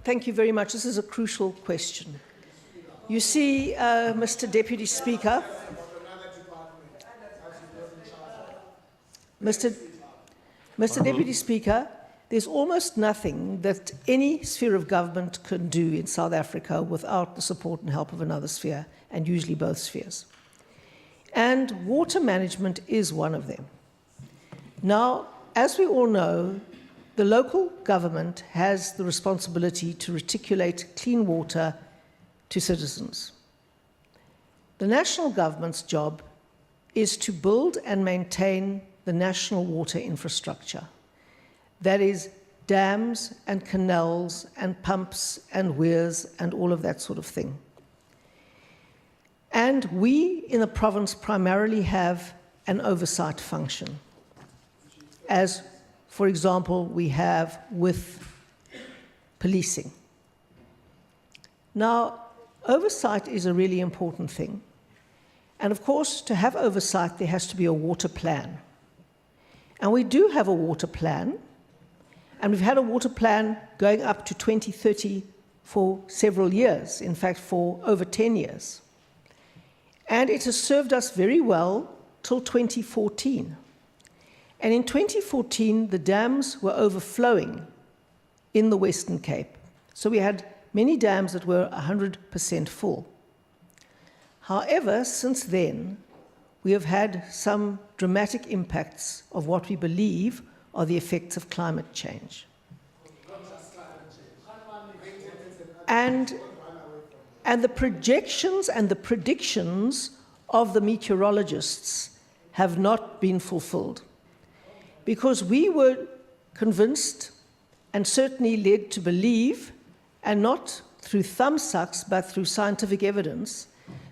thank you very much. This is a crucial question. You see, Mr. Deputy Speaker, Mr. Deputy Speaker, there's almost nothing that any sphere of government can do in South Africa without the support and help of another sphere, and usually both spheres. And water management is one of them. Now, as we all know, the local government has the responsibility to reticulate clean water to citizens. The national government's job is to build and maintain the national water infrastructure. That is dams and canals and pumps and weirs and all of that sort of thing. And we in the province primarily have an oversight function, as, for example, we have with policing. Now, oversight is a really important thing. And of course, to have oversight, there has to be a water plan. And we do have a water plan, and we've had a water plan going up to 2030 for several years, in fact, for over 10 years. And it has served us very well till 2014. And in 2014, the dams were overflowing in the Western Cape. So we had many dams that were 100% full. However, since then, we have had some dramatic impacts of what we believe are the effects of climate change. And the projections and the predictions of the meteorologists have not been fulfilled. Because we were convinced and certainly led to believe, and not through thumbsucks, but through scientific evidence,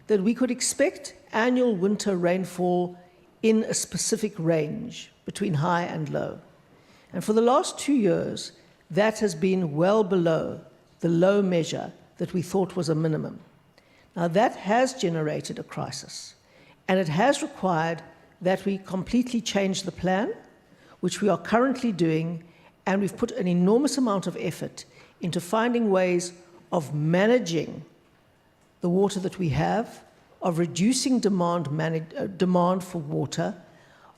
that we could expect annual winter rainfall in a specific range between high and low. And for the last 2 years, that has been well below the low measure that we thought was a minimum. Now, that has generated a crisis, and it has required that we completely change the plan, which we are currently doing, and we've put an enormous amount of effort into finding ways of managing the water that we have, of reducing demand for water,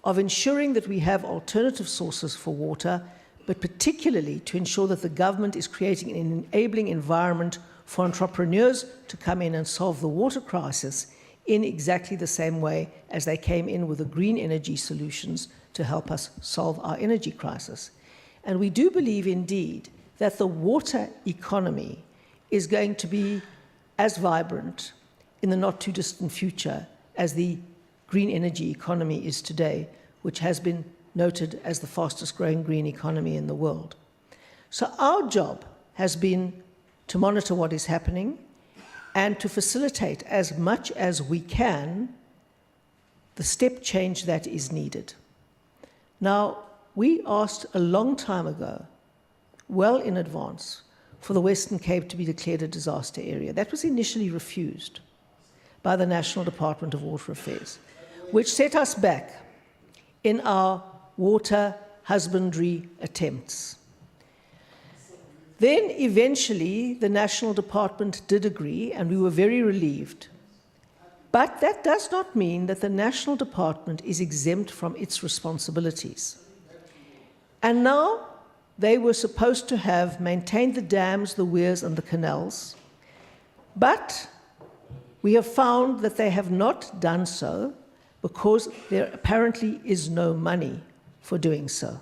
of ensuring that we have alternative sources for water, but particularly to ensure that the government is creating an enabling environment for entrepreneurs to come in and solve the water crisis in exactly the same way as they came in with the green energy solutions to help us solve our energy crisis. And we do believe indeed that the water economy is going to be as vibrant in the not too distant future as the green energy economy is today, which has been noted as the fastest growing green economy in the world. So our job has been to monitor what is happening and to facilitate as much as we can the step change that is needed. Now, we asked a long time ago, well in advance, for the Western Cape to be declared a disaster area. That was initially refused by the National Department of Water Affairs, which set us back in our water husbandry attempts. Then eventually the National Department did agree, and we were very relieved. But that does not mean that the National Department is exempt from its responsibilities. And now they were supposed to have maintained the dams, the weirs, and the canals, but we have found that they have not done so because there apparently is no money for doing so.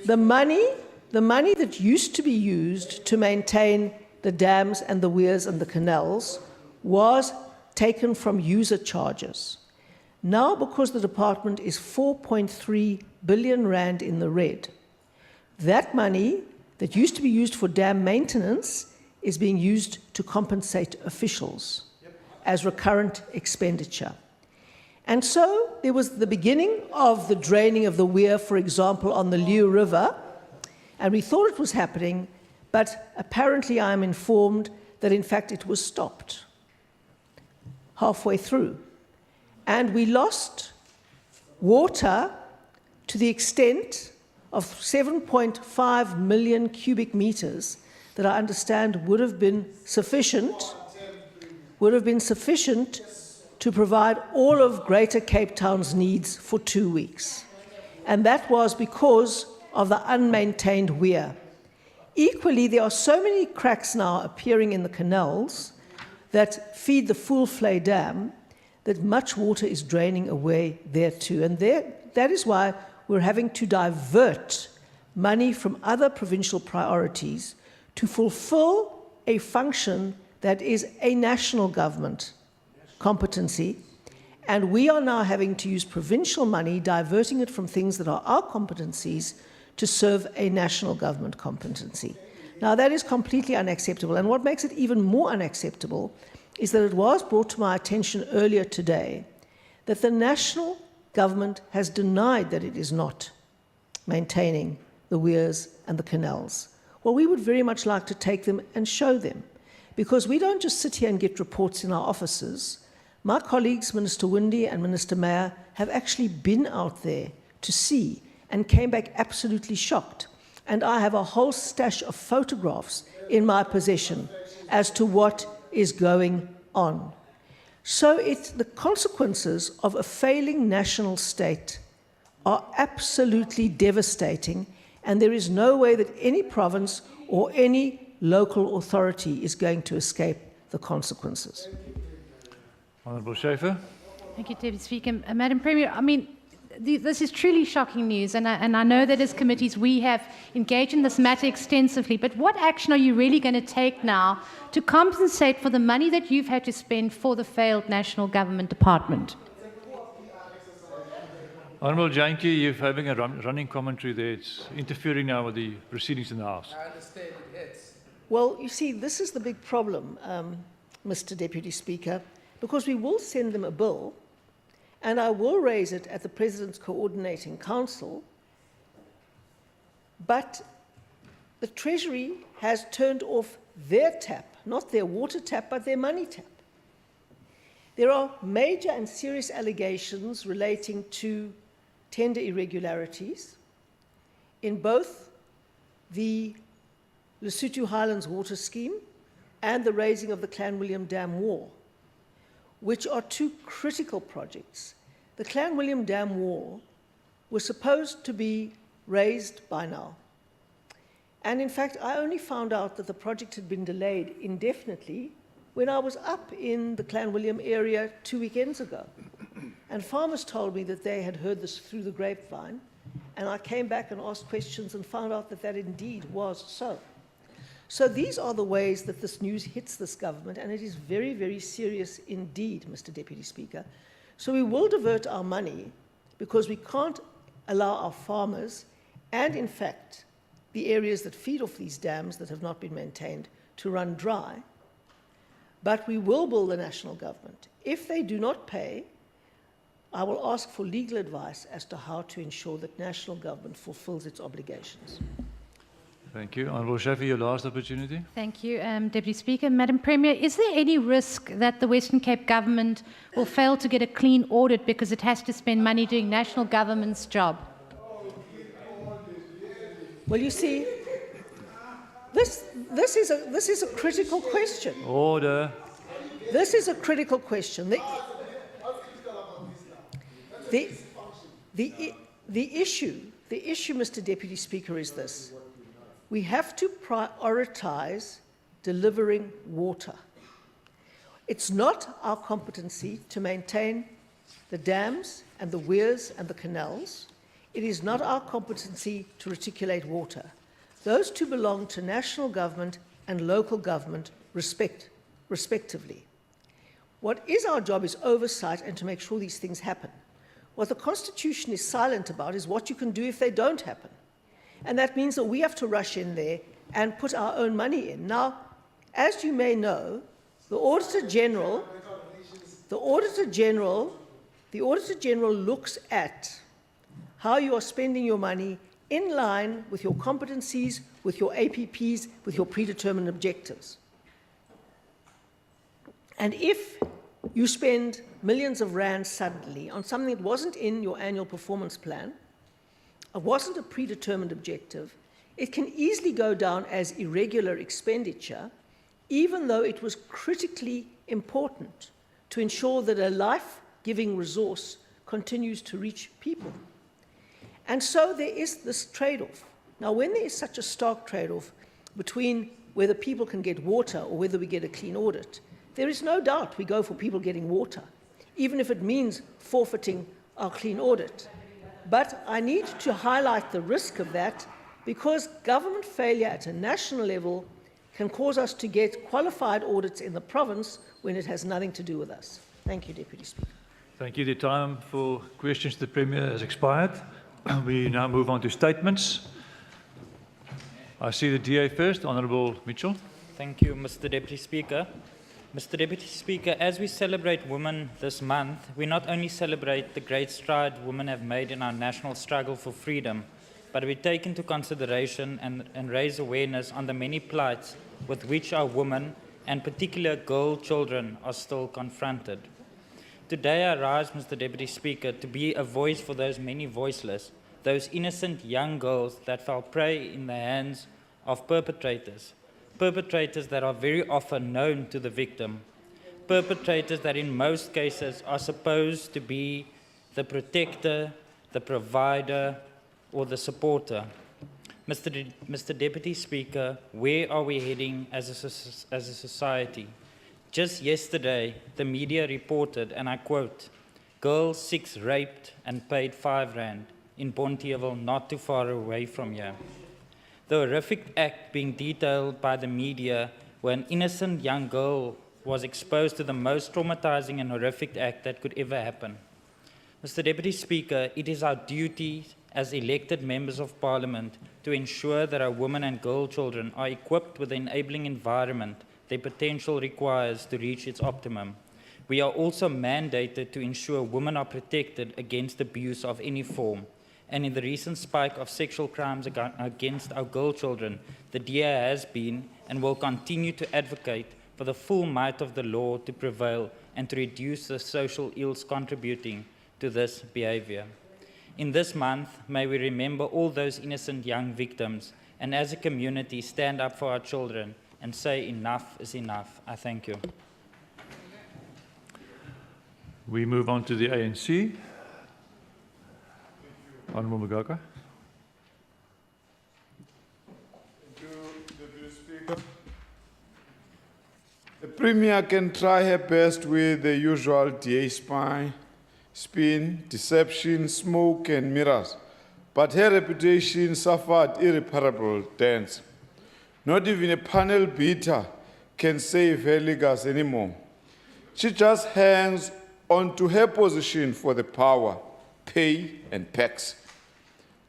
The money that used to be used to maintain the dams and the weirs and the canals was taken from user charges. Now, because the department is 4.3 billion rand in the red, that money that used to be used for dam maintenance is being used to compensate officials as recurrent expenditure. And so there was the beginning of the draining of the weir, for example, on the Liu River, and we thought it was happening, but apparently I'm informed that in fact it was stopped halfway through. And we lost water to the extent of 7.5 million cubic meters that I understand would have been sufficient to provide all of Greater Cape Town's needs for 2 weeks. And that was because of the unmaintained weir. Equally, there are so many cracks now appearing in the canals that feed the Foolvlei Dam that much water is draining away there too. And that is why we're having to divert money from other provincial priorities to fulfill a function that is a national government competency. And we are now having to use provincial money, diverting it from things that are our competencies to serve a national government competency. Now, that is completely unacceptable. And what makes it even more unacceptable is that it was brought to my attention earlier today that the national government has denied that it is not maintaining the weirs and the canals. Well, we would very much like to take them and show them, because we don't just sit here and get reports in our offices. My colleagues, Minister Winde and Minister Meyer, have actually been out there to see and came back absolutely shocked. And I have a whole stash of photographs in my possession as to what is going on. So the consequences of a failing national state are absolutely devastating, and there is no way that any province or any local authority is going to escape the consequences. Honourable Schaefer. Thank you, Deputy Speaker. Madam Premier, I mean, this is truly shocking news, and I know that as committees we have engaged in this matter extensively, but what action are you really going to take now to compensate for the money that you've had to spend for the failed national government department? Honourable Janke, you're having a running commentary there. It's interfering now with the proceedings in the House. I understand it is. Well, you see, this is the big problem, Mr. Deputy Speaker, because we will send them a bill, and I will raise it at the President's Coordinating Council, but the Treasury has turned off their tap, not their water tap, but their money tap. There are major and serious allegations relating to tender irregularities in both the Lesotho Highlands Water Scheme and the raising of the Clan-William Dam Wall, which are two critical projects. The Clan-William Dam Wall was supposed to be raised by now. And in fact, I only found out that the project had been delayed indefinitely when I was up in the Clan-William area 2 weekends ago. And farmers told me that they had heard this through the grapevine, and I came back and asked questions and found out that that indeed was so. So these are the ways that this news hits this government, and it is very, very serious indeed, Mr. Deputy Speaker. So we will divert our money because we can't allow our farmers and, in fact, the areas that feed off these dams that have not been maintained to run dry. But we will bill the national government. If they do not pay, I will ask for legal advice as to how to ensure that national government fulfills its obligations. Thank you. Honourable Shaffi, your last opportunity. Thank you, Deputy Speaker. Madam Premier, is there any risk that the Western Cape government will fail to get a clean audit because it has to spend money doing national government's job? Well, you see, this is a critical question. Order. This is a critical question. The issue, Mr. Deputy Speaker, is this. We have to prioritize delivering water. It's not our competency to maintain the dams and the weirs and the canals. It is not our competency to reticulate water. Those two belong to national government and local government respectively. What is our job is oversight and to make sure these things happen. What the Constitution is silent about is what you can do if they don't happen. And that means that we have to rush in there and put our own money in. Now, as you may know, the Auditor General looks at how you are spending your money in line with your competencies, with your APPs, with your predetermined objectives. And if you spend millions of rands suddenly on something that wasn't in your annual performance plan, it wasn't a predetermined objective, it can easily go down as irregular expenditure, even though it was critically important to ensure that a life-giving resource continues to reach people. And so there is this trade-off. Now, when there is such a stark trade-off between whether people can get water or whether we get a clean audit, there is no doubt we go for people getting water, even if it means forfeiting our clean audit. But I need to highlight the risk of that because government failure at a national level can cause us to get qualified audits in the province when it has nothing to do with us. Thank you, Deputy Speaker. Thank you. The time for questions to the Premier has expired. We now move on to statements. I see the DA first. Honourable Mitchell. Thank you, Mr. Deputy Speaker. Mr. Deputy Speaker, as we celebrate women this month, we not only celebrate the great stride women have made in our national struggle for freedom, but we take into consideration and raise awareness on the many plights with which our women, and particular girl children, are still confronted. Today I rise, Mr. Deputy Speaker, to be a voice for those many voiceless, those innocent young girls that fell prey in the hands of perpetrators that are very often known to the victim, perpetrators that in most cases are supposed to be the protector, the provider, or the supporter. Mr. Deputy Speaker, where are we heading as a society? Just yesterday, the media reported, and I quote, "Girl 6 raped and paid 5 rand in Bonteheuwel, not too far away from here." The horrific act being detailed by the media where an innocent young girl was exposed to the most traumatizing and horrific act that could ever happen. Mr. Deputy Speaker, it is our duty as elected members of Parliament to ensure that our women and girl children are equipped with the enabling environment their potential requires to reach its optimum. We are also mandated to ensure women are protected against abuse of any form. And in the recent spike of sexual crimes against our girl children, the DA has been and will continue to advocate for the full might of the law to prevail and to reduce the social ills contributing to this behavior. In this month, may we remember all those innocent young victims and as a community stand up for our children and say enough is enough. I thank you. We move on to the ANC. Honourable Magaka. Thank you, Deputy Speaker. The Premier can try her best with the usual DA spin, deception, smoke and mirrors, but her reputation suffered irreparable dents. Not even a panel beater can save her legacy anymore. She just hangs on to her position for the power, pay, and perks.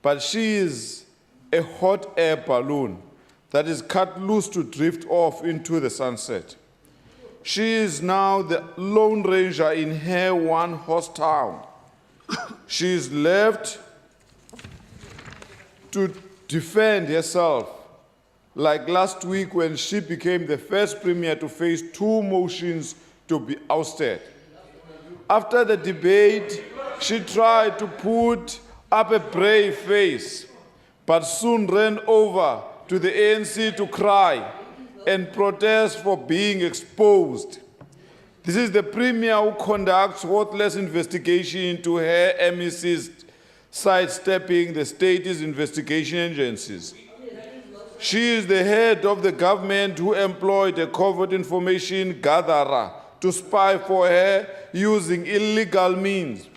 But she is a hot air balloon that is cut loose to drift off into the sunset. She is now the Lone Ranger in her one-horse town. She is left to defend herself, like last week when she became the first premier to face 2 motions to be ousted. After the debate, she tried to put up a brave face, but soon ran over to the ANC to cry and protest for being exposed. This is the premier who conducts worthless investigation into her MECs, sidestepping the state's investigation agencies. She is the head of the government who employed a covert information gatherer to spy for her using illegal means.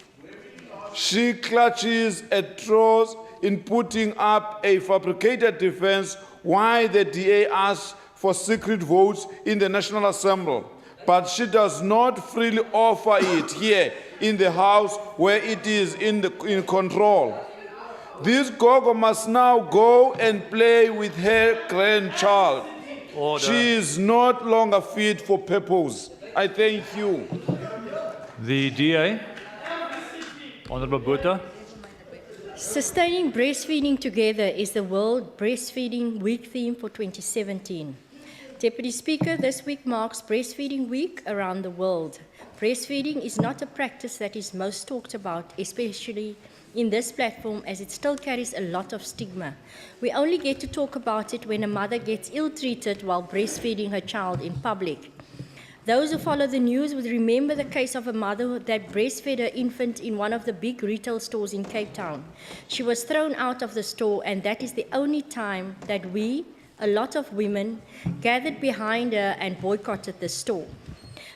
She clutches at straws in putting up a fabricated defense while the DA asks for secret votes in the National Assembly, but she does not freely offer it here in the House where it is in control. This gogo must now go and play with her grandchild. Order. She is not longer fit for purpose. I thank you. The DA. Honourable Botha. Sustaining breastfeeding together is the World Breastfeeding Week theme for 2017. Deputy Speaker, this week marks Breastfeeding Week around the world. Breastfeeding is not a practice that is most talked about, especially in this platform, as it still carries a lot of stigma. We only get to talk about it when a mother gets ill-treated while breastfeeding her child in public. Those who follow the news would remember the case of a mother that breastfed her infant in one of the big retail stores in Cape Town. She was thrown out of the store, and that is the only time that we, a lot of women, gathered behind her and boycotted the store.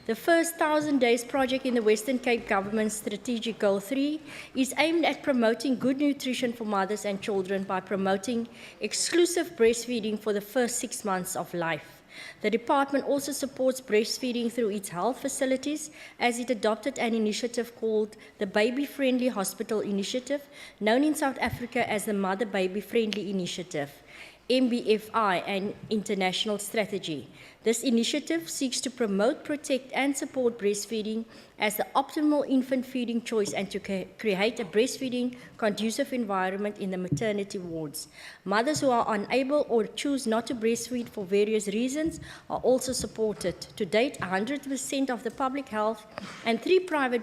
The first 1,000 Days project in the Western Cape Government's Strategic Goal 3 is aimed at promoting good nutrition for mothers and children by promoting exclusive breastfeeding for the first 6 months of life. The department also supports breastfeeding through its health facilities, as it adopted an initiative called the Baby Friendly Hospital Initiative, known in South Africa as the Mother Baby Friendly Initiative, MBFI, an international strategy. This initiative seeks to promote, protect, and support breastfeeding as the optimal infant feeding choice and to create a breastfeeding conducive environment in the maternity wards. Mothers who are unable or choose not to breastfeed for various reasons are also supported. To date, 100% of the public health and 3 private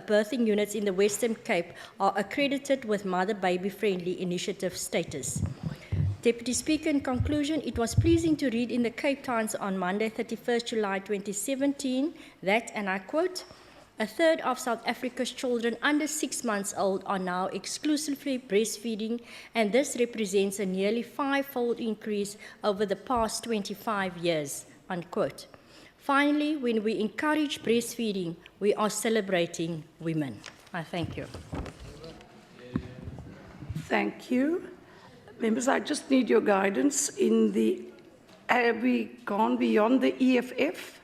birthing units in the Western Cape are accredited with Mother Baby Friendly Initiative status. Deputy Speaker, in conclusion, it was pleasing to read in the Cape Times on Monday, 31st July 2017, that, and I quote, "A third of South Africa's children under 6 months old are now exclusively breastfeeding, and this represents a nearly 5-fold increase over the past 25 years," unquote. Finally, when we encourage breastfeeding, we are celebrating women. I thank you. Thank you. Members, I just need your guidance in the, have we gone beyond the EFF?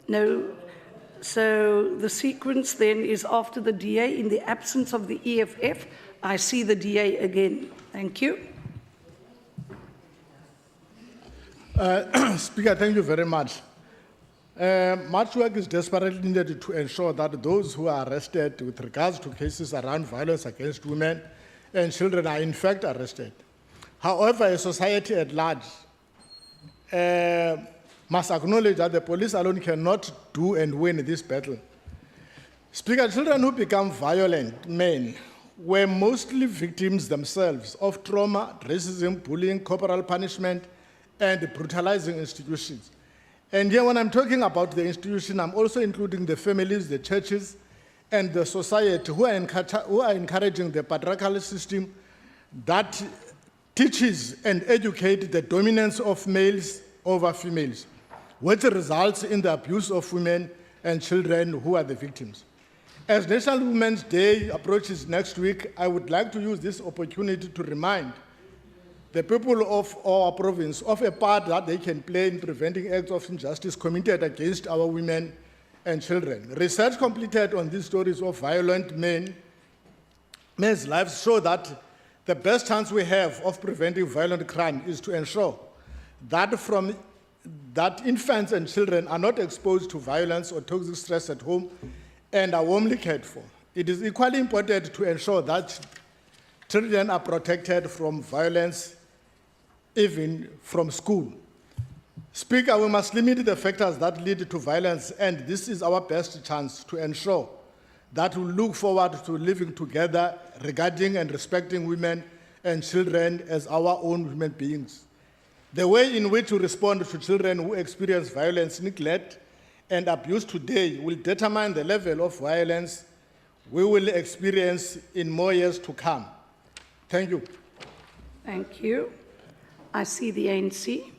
No. So the sequence then is after the DA. In the absence of the EFF, I see the DA again. Thank you. Speaker, thank you very much. Much work is desperately needed to ensure that those who are arrested with regards to cases around violence against women and children are in fact arrested. However, a society at large must acknowledge that the police alone cannot do and win this battle. Speaker, children who become violent men were mostly victims themselves of trauma, racism, bullying, corporal punishment, and brutalizing institutions. And here, when I'm talking about the institution, I'm also including the families, the churches, and the society who are encouraging the patriarchal system that teaches and educates the dominance of males over females, which results in the abuse of women and children who are the victims. As National Women's Day approaches next week, I would like to use this opportunity to remind the people of our province of a part that they can play in preventing acts of injustice committed against our women and children. Research completed on these stories of violent men's lives show that the best chance we have of preventing violent crime is to ensure that infants and children are not exposed to violence or toxic stress at home and are warmly cared for. It is equally important to ensure that children are protected from violence, even from school. Speaker, we must limit the factors that lead to violence, and this is our best chance to ensure that we look forward to living together, regarding and respecting women and children as our own human beings. The way in which we respond to children who experience violence, neglect, and abuse today will determine the level of violence we will experience in more years to come. Thank you. Thank you. I see the ANC.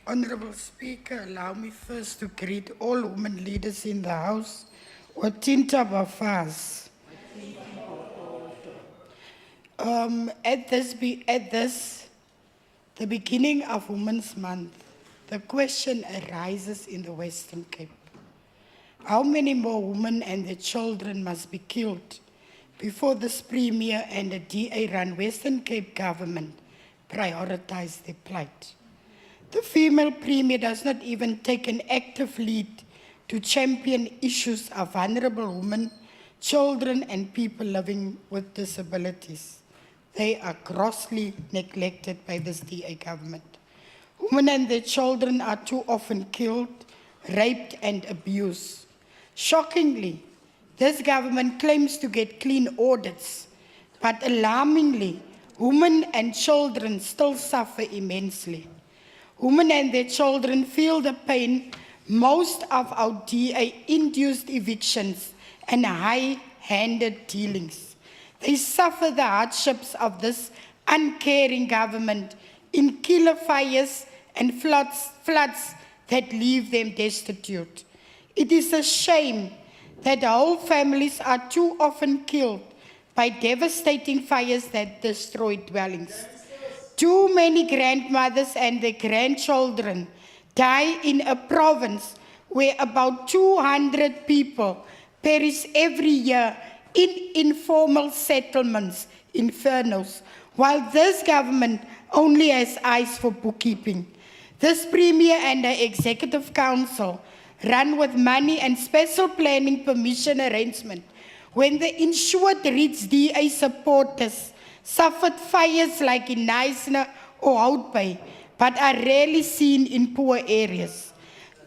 Honorable Speaker, allow me first to greet all women leaders in the House. Watinta Bafaz. At the beginning of Women's Month, the question arises in the Western Cape. How many more women and their children must be killed before this Premier and the DA-run Western Cape government prioritize their plight? The female Premier does not even take an active lead to champion issues of vulnerable women, children, and people living with disabilities. They are grossly neglected by this DA government. Women and their children are too often killed, raped, and abused. Shockingly, this government claims to get clean audits, but alarmingly, women and children still suffer immensely. Women and their children feel the pain most of our DA-induced evictions and high-handed dealings. They suffer the hardships of this uncaring government in killer fires and floods that leave them destitute. It is a shame that whole families are too often killed by devastating fires that destroy dwellings. Too many grandmothers and their grandchildren die in a province where about 200 people perish every year in informal settlements, infernos, while this government only has eyes for bookkeeping. This Premier and the Executive Council run with money and special planning permission arrangement when the insured Reeds DA supporters suffered fires like in Neisner or Houtbay, but are rarely seen in poor areas.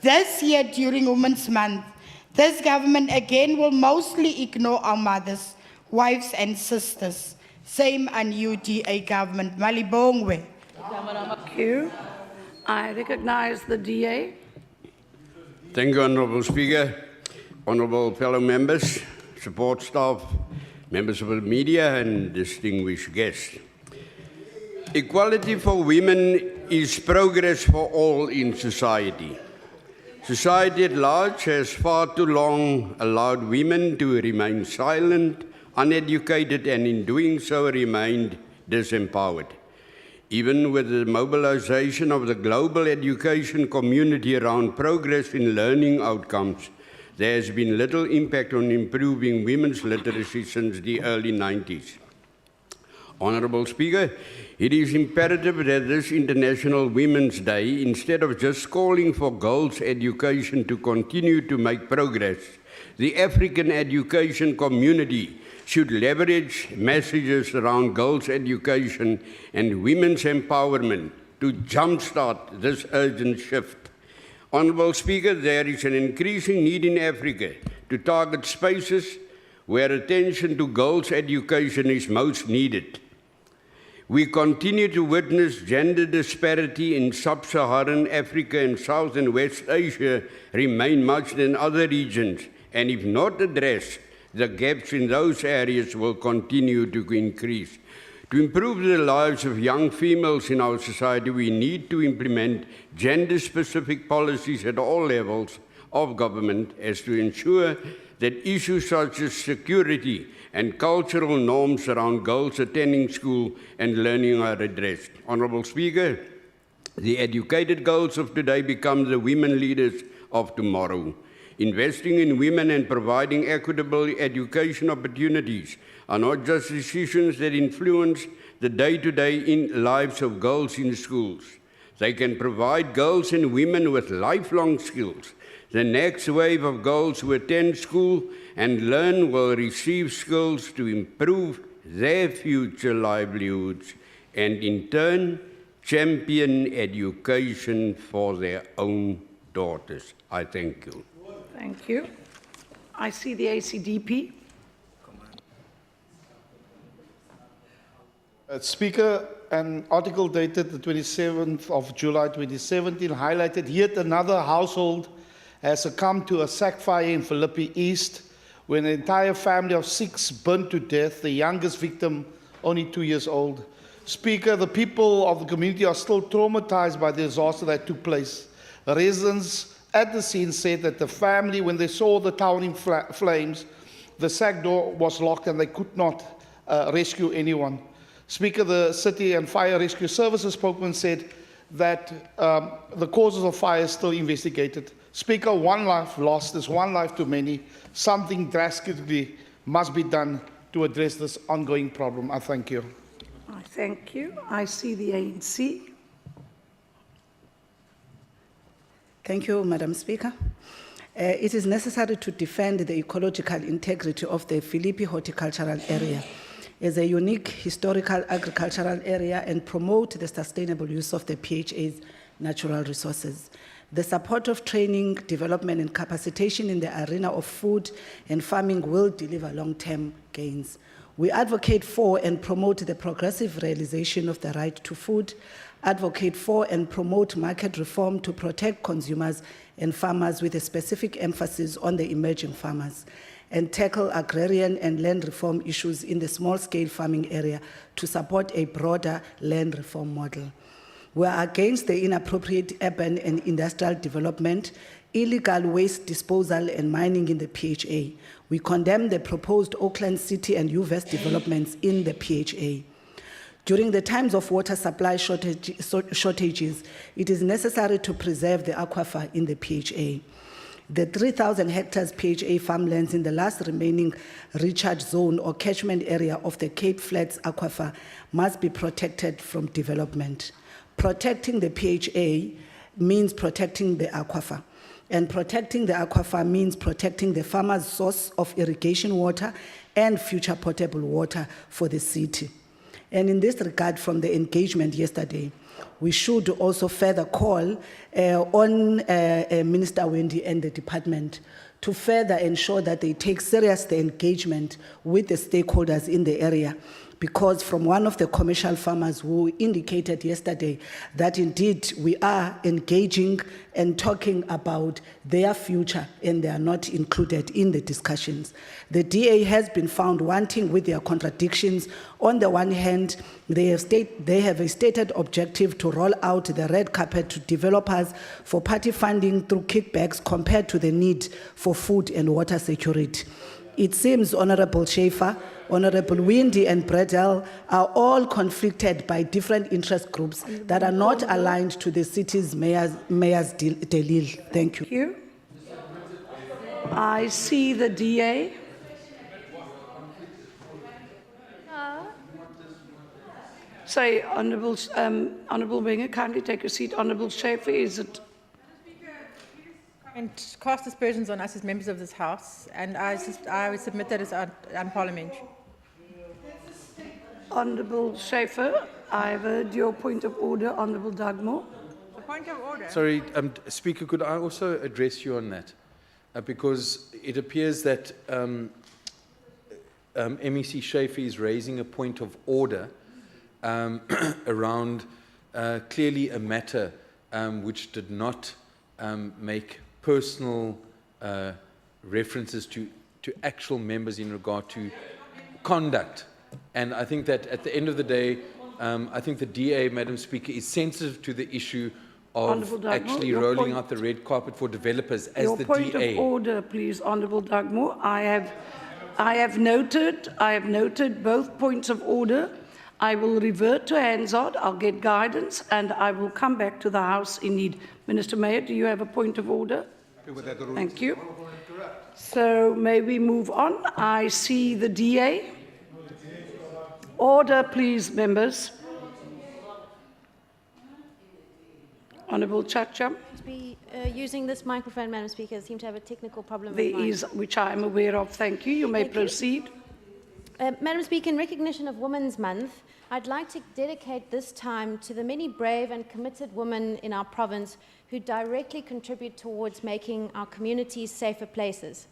This year, during Women's Month, this government again will mostly ignore our mothers, wives, and sisters. Same on UDA government. Malibongwe. Thank you. I recognize the DA. Thank you, Honourable Speaker. Honourable fellow members, support staff, members of the media, and distinguished guests. Equality for women is progress for all in society. Society at large has far too long allowed women to remain silent, uneducated, and in doing so remained disempowered. Even with the mobilization of the global education community around progress in learning outcomes, there has been little impact on improving women's literacy since the early 90s. Honourable Speaker, it is imperative that this International Women's Day, instead of just calling for girls' education to continue to make progress, the African education community should leverage messages around girls' education and women's empowerment to jumpstart this urgent shift. Honourable Speaker, there is an increasing need in Africa to target spaces where attention to girls' education is most needed. We continue to witness gender disparity in sub-Saharan Africa and South and West Asia remain much in other regions, and if not addressed, the gaps in those areas will continue to increase. To improve the lives of young females in our society, we need to implement gender-specific policies at all levels of government as to ensure that issues such as security and cultural norms around girls attending school and learning are addressed. Honourable Speaker, the educated girls of today become the women leaders of tomorrow. Investing in women and providing equitable education opportunities are not just decisions that influence the day-to-day lives of girls in schools. They can provide girls and women with lifelong skills. The next wave of girls who attend school and learn will receive skills to improve their future livelihoods and in turn champion education for their own daughters. I thank you. Thank you. I see the ACDP. Speaker, an article dated the 27th of July 2017 highlighted yet another household has succumbed to a sack fire in Philippi East, when an entire family of 6 burnt to death, the youngest victim only 2 years old. Speaker, the people of the community are still traumatized by the disaster that took place. Residents at the scene said that the family, when they saw the towering flames, the sack door was locked and they could not rescue anyone. Speaker, the City and Fire Rescue Services spokesman said that the causes of fire is still investigated. Speaker, one life lost is one life too many. Something drastically must be done to address this ongoing problem. I thank you. I thank you. I see the ANC. Thank you, Madam Speaker. It is necessary to defend the ecological integrity of the Philippi horticultural area as a unique historical agricultural area and promote the sustainable use of the PHA's natural resources. The support of training, development, and capacitation in the arena of food and farming will deliver long-term gains. We advocate for and promote the progressive realization of the right to food, advocate for and promote market reform to protect consumers and farmers with a specific emphasis on the emerging farmers, and tackle agrarian and land reform issues in the small-scale farming area to support a broader land reform model. We are against the inappropriate urban and industrial development, illegal waste disposal and mining in the PHA. We condemn the proposed Auckland City and UVest developments in the PHA. During the times of water supply shortages, it is necessary to preserve the aquifer in the PHA. The 3,000 hectares PHA farmlands in the last remaining recharge zone or catchment area of the Cape Flats aquifer must be protected from development. Protecting the PHA means protecting the aquifer. And protecting the aquifer means protecting the farmer's source of irrigation water and future potable water for the city. And in this regard, from the engagement yesterday, we should also further call on Minister Wendy and the department to further ensure that they take serious the engagement with the stakeholders in the area, because from one of the commercial farmers who indicated yesterday that indeed we are engaging and talking about their future and they are not included in the discussions. The DA has been found wanting with their contradictions. On the one hand, they have a stated objective to roll out the red carpet to developers for party funding through kickbacks compared to the need for food and water security. It seems Honourable Schaefer, Honourable Windy and Bredel are all conflicted by different interest groups that are not aligned to the city's mayor's delil. Thank you. Thank you. I see the DA. Sorry, Honourable Wenger, kindly take your seat. Honourable Schaefer, is it? And cast aspersions on us as members of this House, and I submit that as unparliamentary. Honourable Schaefer, I've heard your point of order. Honourable Dugmore. The point of order. Sorry, Speaker, could I also address you on that? Because it appears that MEC Schaefer is raising a point of order around clearly a matter which did not make personal references to actual members in regard to conduct. And I think that at the end of the day, I think the DA, Madam Speaker, is sensitive to the issue Honourable of Dugmore, actually your rolling point- out the red carpet for developers as Your the point DA. of order, please, Honourable Dugmore. I have noted both points of order. I will revert to Hansard. I'll get guidance, and I will come back to the House in need. Minister Mayor, do you have a point of order? Thank you. So may we move on? I see the DA. Order, please, members. Honourable Chacham. Be using this microphone, Madam Speaker, seem to have a technical problem. There is, which I am aware of. Thank you. You may Thank you. proceed. Madam Speaker, in recognition of Women's Month, I'd like to dedicate this time to the many brave and committed women in our province who directly contribute towards making our communities safer places.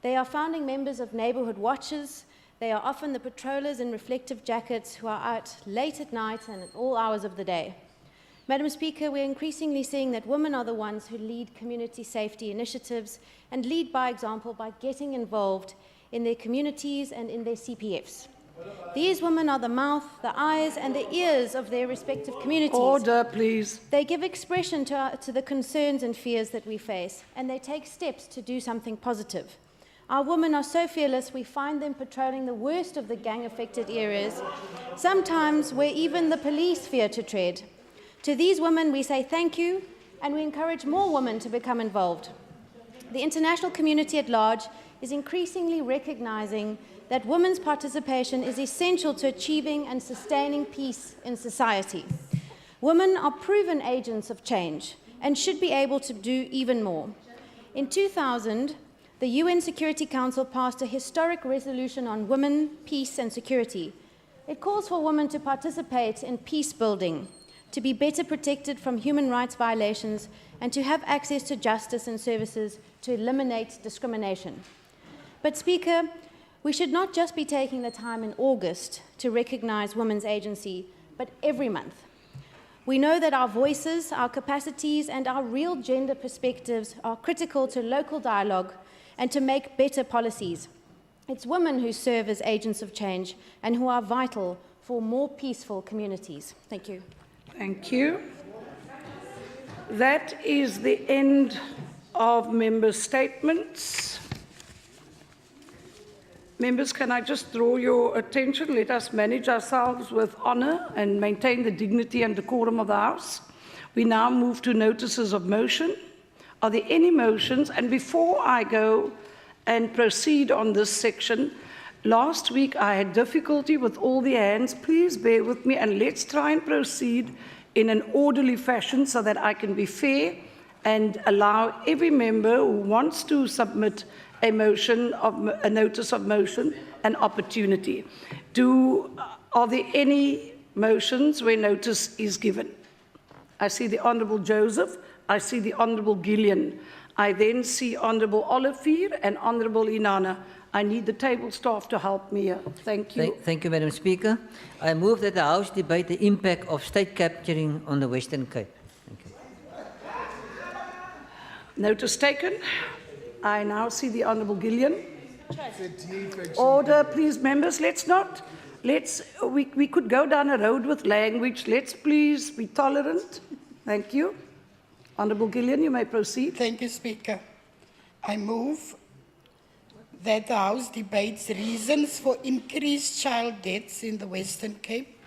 They are founding members of neighbourhood watches. They are often the patrollers in reflective jackets who are out late at night and at all hours of the day. Madam Speaker, we're increasingly seeing that women are the ones who lead community safety initiatives and lead by example by getting involved in their communities and in their CPFs. These women are the mouth, the eyes and the ears of their respective communities. Order, please. They give expression to the concerns and fears that we face, and they take steps to do something positive. Our women are so fearless, we find them patrolling the worst of the gang-affected areas, sometimes where even the police fear to tread. To these women, we say thank you, and we encourage more women to become involved. The international community at large is increasingly recognizing that women's participation is essential to achieving and sustaining peace in society. Women are proven agents of change and should be able to do even more. In 2000, the UN Security Council passed a historic resolution on women, peace and security. It calls for women to participate in peace building, to be better protected from human rights violations, and to have access to justice and services to eliminate discrimination. But, Speaker, we should not just be taking the time in August to recognise women's agency, but every month. We know that our voices, our capacities, and our real gender perspectives are critical to local dialogue and to make better policies. It's women who serve as agents of change and who are vital for more peaceful communities. Thank you. Thank you. That is the end of member statements. Members, can I just draw your attention? Let us manage ourselves with honour and maintain the dignity and decorum of the House. We now move to notices of motion. Are there any motions? And before I go and proceed on this section, last week I had difficulty with all the hands. Please bear with me and let's try and proceed in an orderly fashion so that I can be fair and allow every member who wants to submit a notice of motion an opportunity. Are there any motions where notice is given? I see the Honourable Joseph. I see the Honourable Gillian. I then see Honourable Olivier and Honourable Inanna. I need the table staff to help me here. Thank you. Thank you, Madam Speaker. I move that the House debate the impact of state capturing on the Western Cape. Thank you. Notice taken. I now see the Honourable Gillian. Order, please, members. We could go down a road with language. Let's please be tolerant. Thank you. Honourable Gillian, you may proceed. Thank you, Speaker. I move that the House debates reasons for increased child deaths in the Western Cape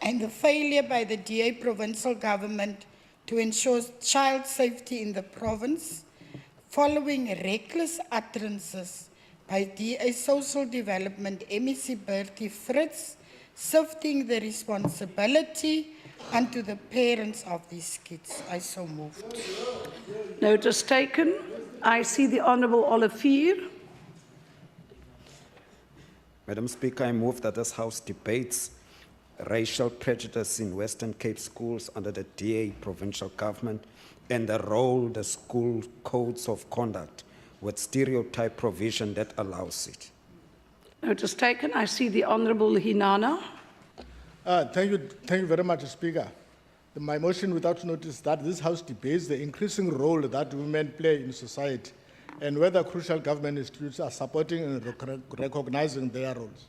and the failure by the DA provincial government to ensure child safety in the province following reckless utterances by DA Social Development MEC Bertie Fritz, shifting the responsibility unto the parents of these kids. I so moved. Notice taken. I see the Honourable Olivier. Madam Speaker, I move that this House debates racial prejudice in Western Cape schools under the DA provincial government and the role the school codes of conduct with stereotype provision that allows it. Notice taken. I see the Honourable Hinana. Thank you very much, Speaker. My motion without notice that this House debates the increasing role that women play in society and whether crucial government institutions are supporting and recognizing their roles.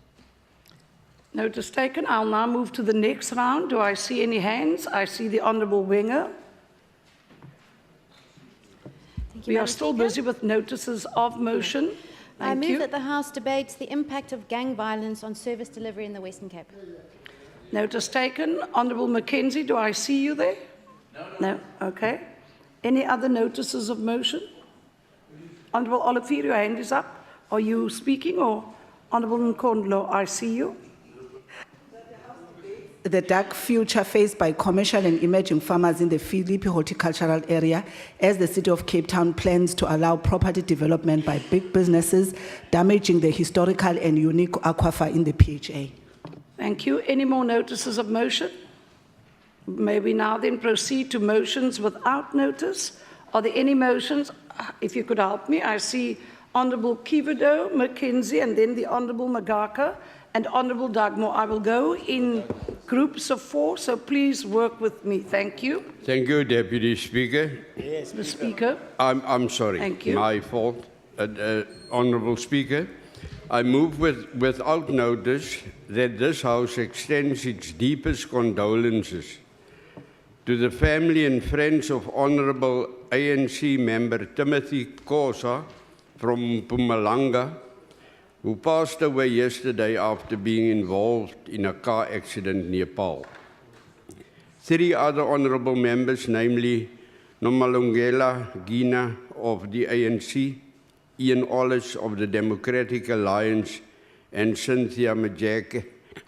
Notice taken. I'll now move to the next round. Do I see any hands? I see the Honourable Wenger. We are still busy with notices of motion. I Thank move you. that the House debates the impact of gang violence on service delivery in the Western Cape. Notice taken. Honourable Mackenzie, do I see you there? No. Okay. Any other notices of motion? Honourable Olivier, your hand is up. Are you speaking, or Honourable Nkondlo, I see you? The dark future faced by commercial and emerging farmers in the Philippi horticultural area as the City of Cape Town plans to allow property development by big businesses, damaging the historical and unique aquifer in the PHA. Thank you. Any more notices of motion? May we now then proceed to motions without notice? Are there any motions? If you could help me, I see Honourable Kivido, Mackenzie, and then the Honourable Magaka and Honourable Dugmore. I will go in groups of 4, so please work with me. Thank you. Thank you, Deputy Speaker. Yes, Mr. Speaker. I'm sorry. Thank you. My fault. Honourable Speaker, I move without notice that this House extends its deepest condolences to the family and friends of Honourable ANC member Timothy Kosa from Mpumalanga, who passed away yesterday after being involved in a car accident near Paarl. 3 other honourable members, namely Nomalungela Gina of the ANC, Ian Ollis of the Democratic Alliance, and Cynthia Majake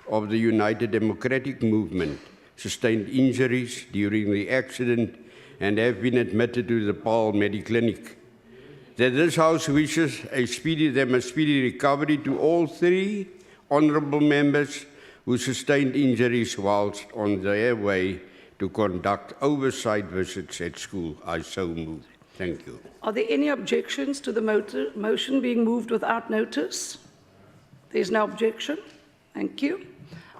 of the United Democratic Movement, sustained injuries during the accident and have been admitted to the Paarl Mediclinic. That this House wishes them a speedy recovery to all 3 honourable members who sustained injuries whilst on their way to conduct oversight visits at school. I so move. Thank you. Are there any objections to the motion being moved without notice? There's no objection. Thank you.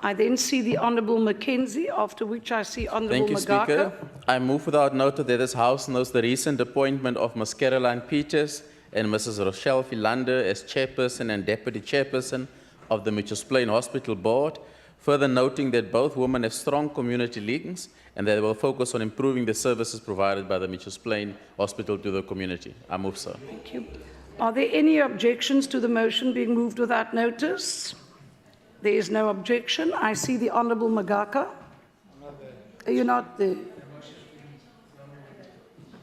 I then see the Honourable Mackenzie, after which I see Honourable Thank you, Magaka. Speaker. I move without notice that this House knows the recent appointment of Ms. Caroline Peters and Mrs. Rochelle Philander as Chairperson and Deputy Chairperson of the Mitchells Plain Hospital Board, further noting that both women have strong community links and that they will focus on improving the services provided by the Mitchells Plain Hospital to the community. I move, sir. Thank you. Are there any objections to the motion being moved without notice? There is no objection. I see the Honourable Magaka. Are you not there?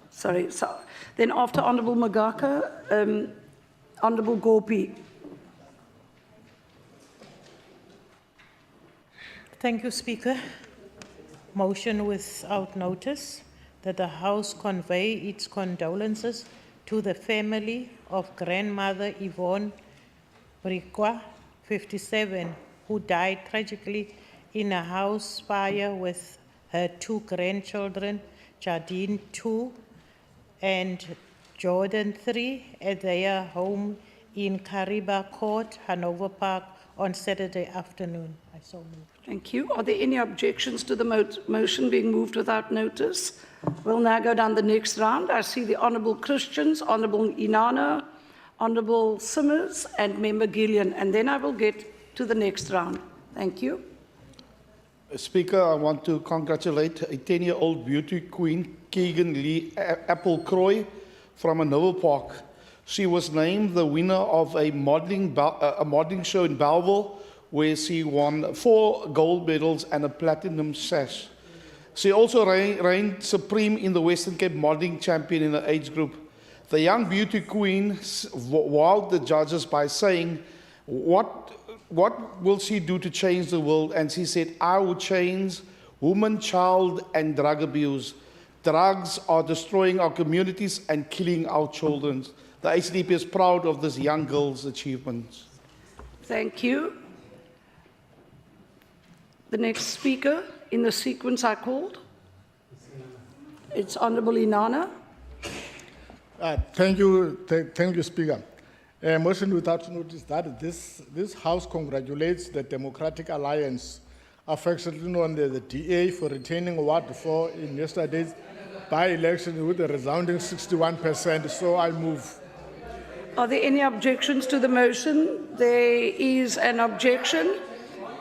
Sorry. So then after Honourable Magaka, Honourable Gopi. Thank you, Speaker. Motion without notice that the House convey its condolences to the family of grandmother Yvonne Brikwa, 57, who died tragically in a house fire with her 2 grandchildren, Jardine 2 and Jordan 3, at their home in Kariba Court, Hanover Park, on Saturday afternoon. I so move. Thank you. Are there any objections to the motion being moved without notice? We'll now go down the next round. I see the Honourable Christians, Honourable Inanna, Honourable Simmers, and Member Gillian, and then I will get to the next round. Thank you. Speaker, I want to congratulate a 10-year-old beauty queen, Keegan Lee Applecroy from Hanover Park. She was named the winner of a modelling show in Belleville, where she won 4 gold medals and a platinum sash. She also reigned supreme in the Western Cape Modelling Champion in the age group. The young beauty queen wowed the judges by saying, what will she do to change the world? And she said, I will change woman, child, and drug abuse. Drugs are destroying our communities and killing our children. The HDP is proud of this young girl's achievements. Thank you. The next speaker in the sequence I called, it's Honourable Inanna. Thank you, Speaker. Motion without notice that this House congratulates the Democratic Alliance, affectionately known as the DA, for retaining Ward 4 in yesterday's by-election with a resounding 61%. So I move. Are there any objections to the motion? There is an objection.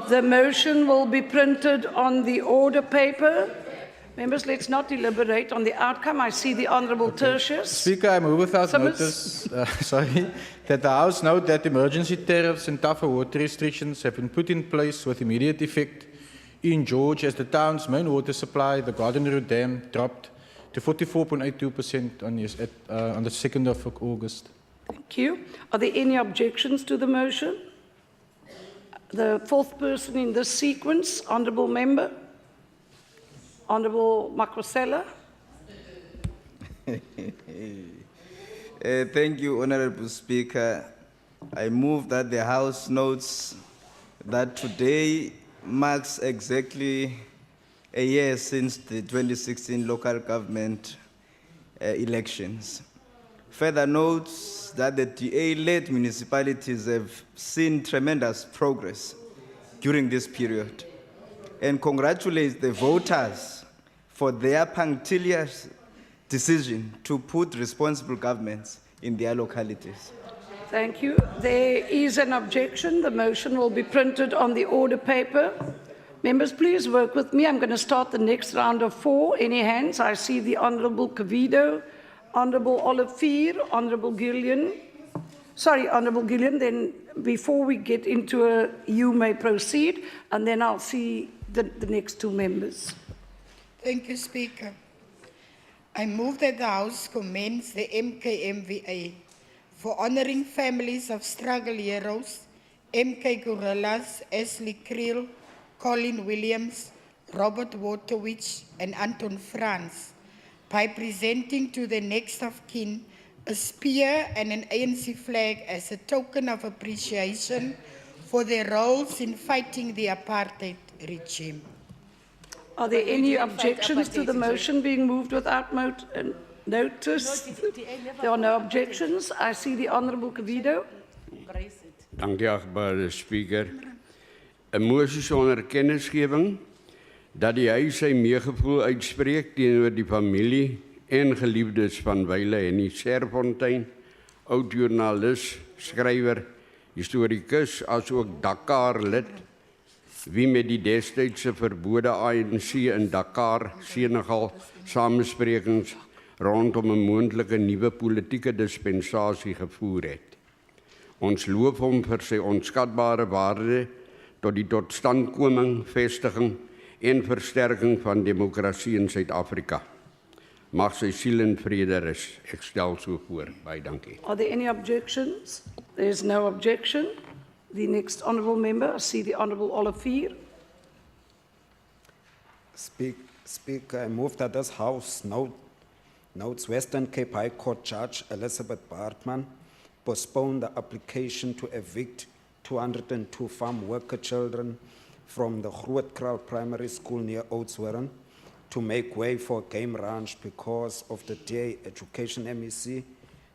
The motion will be printed on the order paper. Members, let's not deliberate on the outcome. I see the Honourable Tertius. Speaker, I move without Summers. notice, that the House note that emergency tariffs and tougher water restrictions have been put in place with immediate effect in George as the town's main water supply, the Garden Route Dam, dropped to 44.82% on the 2nd of August. Thank you. Are there any objections to the motion? The fourth person in this sequence, Honourable Member. Honourable Makrosela. Thank you, Honourable Speaker. I move that the House notes that today marks exactly a year since the 2016 local government elections. Further notes that the DA-led municipalities have seen tremendous progress during this period and congratulates the voters for their punctilious decision to put responsible governments in their localities. Thank you. There is an objection. The motion will be printed on the order paper. Members, please work with me. I'm going to start the next round of 4. Any hands? I see the Honourable Cavido, Honourable Olivier, Honourable Gillian. Sorry, Honourable Gillian, then before we get into you may proceed, and then I'll see the next 2 members. Thank you, Speaker. I move that the House commends the MKMVA for honouring families of struggle heroes, MK Gorillas, Ashley Creel, Colin Williams, Robert Waterwich, and Anton Franz by presenting to the next of kin a spear and an ANC flag as a token of appreciation for their roles in fighting the apartheid regime. Are there any objections to the motion being moved without notice? There are no objections. I see the Honourable Cavido. Dankie, achtbare Speaker. 'n Mosie sonder kennisgewing dat die huis sy meegevoel uitspreek teenoor die familie en geliefdes van Wyle en die Serfontein, oud-joernalis, skrywer, historikus, asook Dakar lid, wie met die destydse verbode ANC in Dakar, Senegal, samesprekings rondom 'n moontlike nuwe politieke dispensasie gevoer het. Ons loof hom vir sy onskatbare waarde tot die totstandkoming, vestiging en versterking van demokrasie in Suid-Afrika. Mag sy siel in vrede rus. Ek stel so voor. Baie dankie. Are there any objections? There is no objection. The next Honourable Member, I see the Honourable Olivier. Speaker, I move that this House notes Western Cape High Court Judge Elizabeth Bartman postponed the application to evict 202 farm worker children from the Grootkraal Primary School near Oudtshoorn to make way for a game ranch because of the DA Education MEC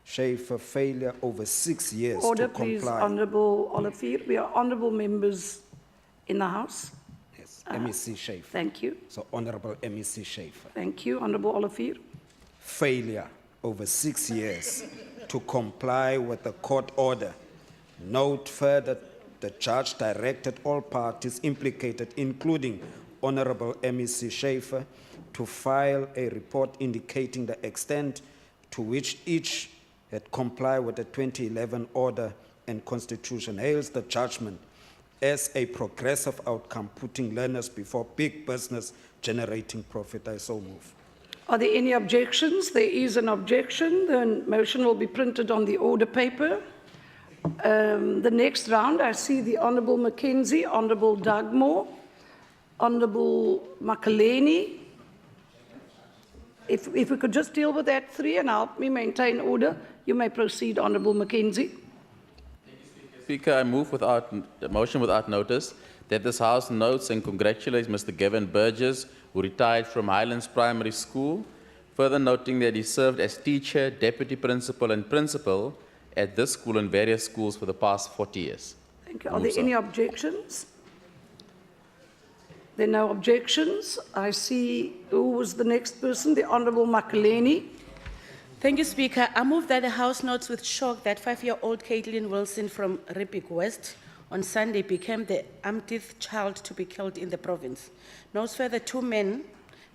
Schaefer failure over 6 years Order, to comply. please, Honourable Olivier. We are honourable members in the House. Yes, MEC Schaefer. Thank you. So Honourable MEC Schaefer. Thank you, Honourable Olivier. Failure over 6 years to comply with the court order. Note further, the judge directed all parties implicated, including Honourable MEC Schaefer, to file a report indicating the extent to which each had complied with the 2011 order and constitution, hails the judgment as a progressive outcome, putting learners before big business generating profit. I so move. Are there any objections? There is an objection. The motion will be printed on the order paper. The next round, I see the Honourable Mackenzie, Honourable Dugmore, Honourable Makaleni. If we could just deal with that 3 and help me maintain order, you may proceed, Honourable Mackenzie. Speaker, I move without the motion without notice that this House notes and congratulates Mr. Gavin Burgess, who retired from Highlands Primary School, further noting that he served as teacher, deputy principal, and principal at this school and various schools for the past 40 years. Thank you. Are there any objections? There are no objections. I see, who was the next person? The Honourable Makaleni. Thank you, Speaker. I move that the House notes with shock that 5-year-old Caitlin Wilson from Ripik West on Sunday became the umpteenth child to be killed in the province. Notes further 2 men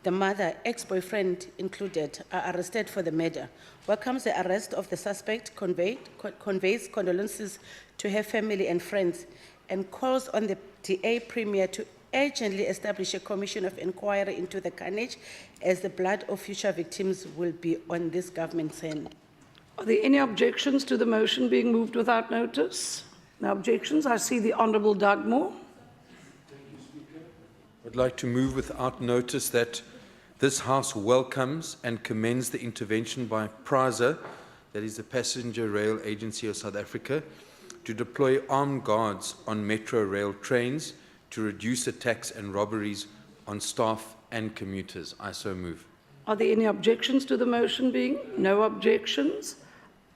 the mother, ex-boyfriend included, are arrested for the murder. Welcomes the arrest of the suspect, conveys condolences to her family and friends, and calls on the DA Premier to urgently establish a commission of inquiry into the carnage, as the blood of future victims will be on this government's hand. Are there any objections to the motion being moved without notice? No objections. I see the Honourable Doug Moore. I'd like to move without notice that this House welcomes and commends the intervention by PRASA, that is the Passenger Rail Agency of South Africa, to deploy armed guards on metro rail trains to reduce attacks and robberies on staff and commuters. I so move. Are there any objections to the motion being? No objections.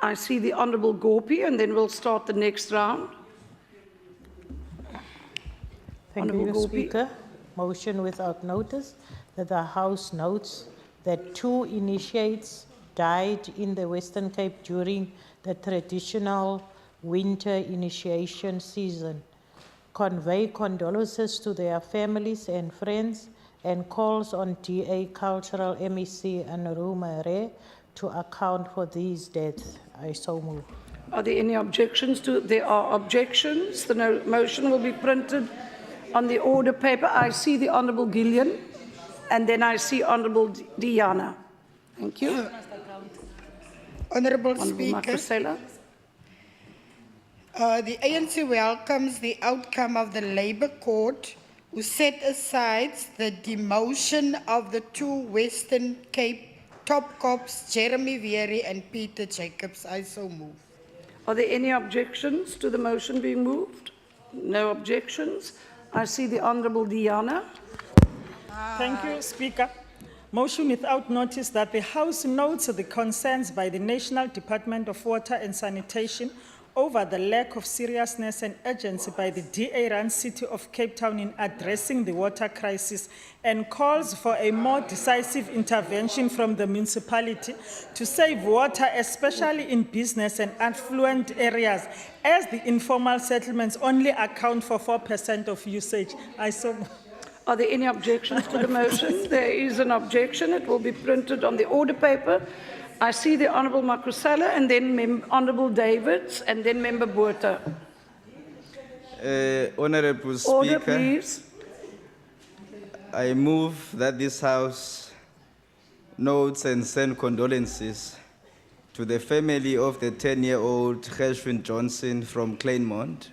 I see the Honourable Gorpy, and then we'll start the next round. Thank you, Speaker. Motion without notice that the House notes that 2 initiates died in the Western Cape during the traditional winter initiation season. Convey condolences to their families and friends, and calls on DA Cultural MEC Anaru Mare to account for these deaths. I so move. Are there any objections to? There are objections. The motion will be printed on the order paper. I see the Honourable Gillian, and then I see Honourable Diana. Thank you. Honourable Honourable Speaker, Makrasela. the ANC welcomes the outcome of the Labour Court, who set aside the demotion of the 2 Western Cape top cops, Jeremy Vieri and Peter Jacobs. I so move. Are there any objections to the motion being moved? No objections. I see the Honourable Diana. Thank you, Speaker. Motion without notice that the House notes the concerns by the National Department of Water and Sanitation over the lack of seriousness and urgency by the DA-run City of Cape Town in addressing the water crisis, and calls for a more decisive intervention from the municipality to save water, especially in business and affluent areas, as the informal settlements only account for 4% of usage. I so. Are there any objections to the motion? There is an objection. It will be printed on the order paper. I see the Honourable Makrasela, and then Honourable Davids, and then Member Botha. Honourable Speaker, Order, please. I move that this House notes and send condolences to the family of the 10-year-old Gershwin Johnson from Kleinmond,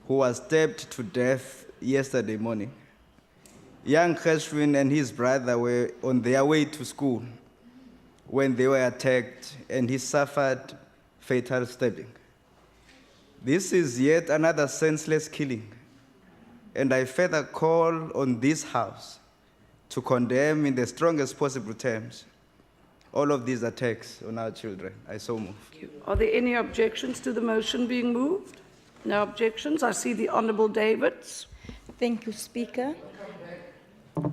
who was stabbed to death yesterday morning. Young Gershwin and his brother were on their way to school when they were attacked, and he suffered fatal stabbing. This is yet another senseless killing, and I further call on this House to condemn in the strongest possible terms all of these attacks on our children. I so move. Are there any objections to the motion being moved? No objections. I see the Honourable Davids. Thank you, Speaker.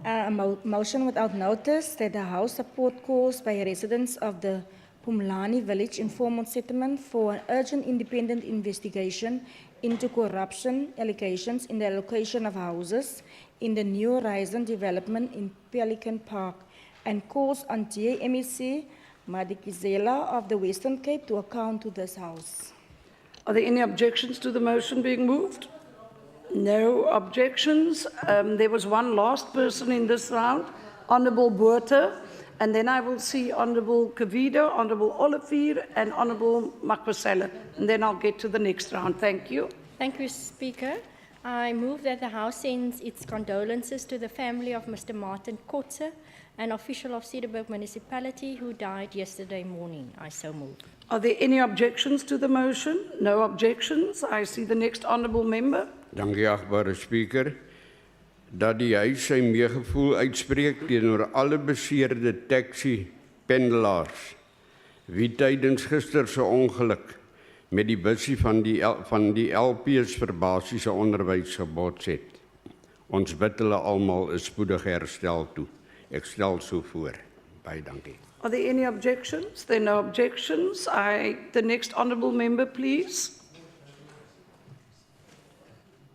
A motion without notice that the House support calls by residents of the Pumlani village informal settlement for an urgent independent investigation into corruption allegations in the allocation of houses in the New Horizon development in Pelican Park, and calls on DA-MEC Madikizela of the Western Cape to account to this House. Are there any objections to the motion being moved? No objections. There was one last person in this round, Honourable Botha, and then I will see Honourable Kavido, Honourable Olivier, and Honourable Makrasela, and then I'll get to the next round. Thank you. Thank you, Speaker. I move that the House sends its condolences to the family of Mr. Martin Kotze, an official of Cedarburg Municipality who died yesterday morning. I so move. Are there any objections to the motion? No objections. I see the next Honourable Member. Dankie, achtbare Speaker. Dat die huis sy meegevoel uitspreek teenoor alle beseerde taxi-pendelaars wie tydens gister se ongeluk met die bussie van die LP's vir basiese onderwys gebots het. Ons bid hulle almal 'n spoedige herstel toe. Ek stel so voor. Baie dankie. Are there any objections? There are no objections. The next Honourable Member, please.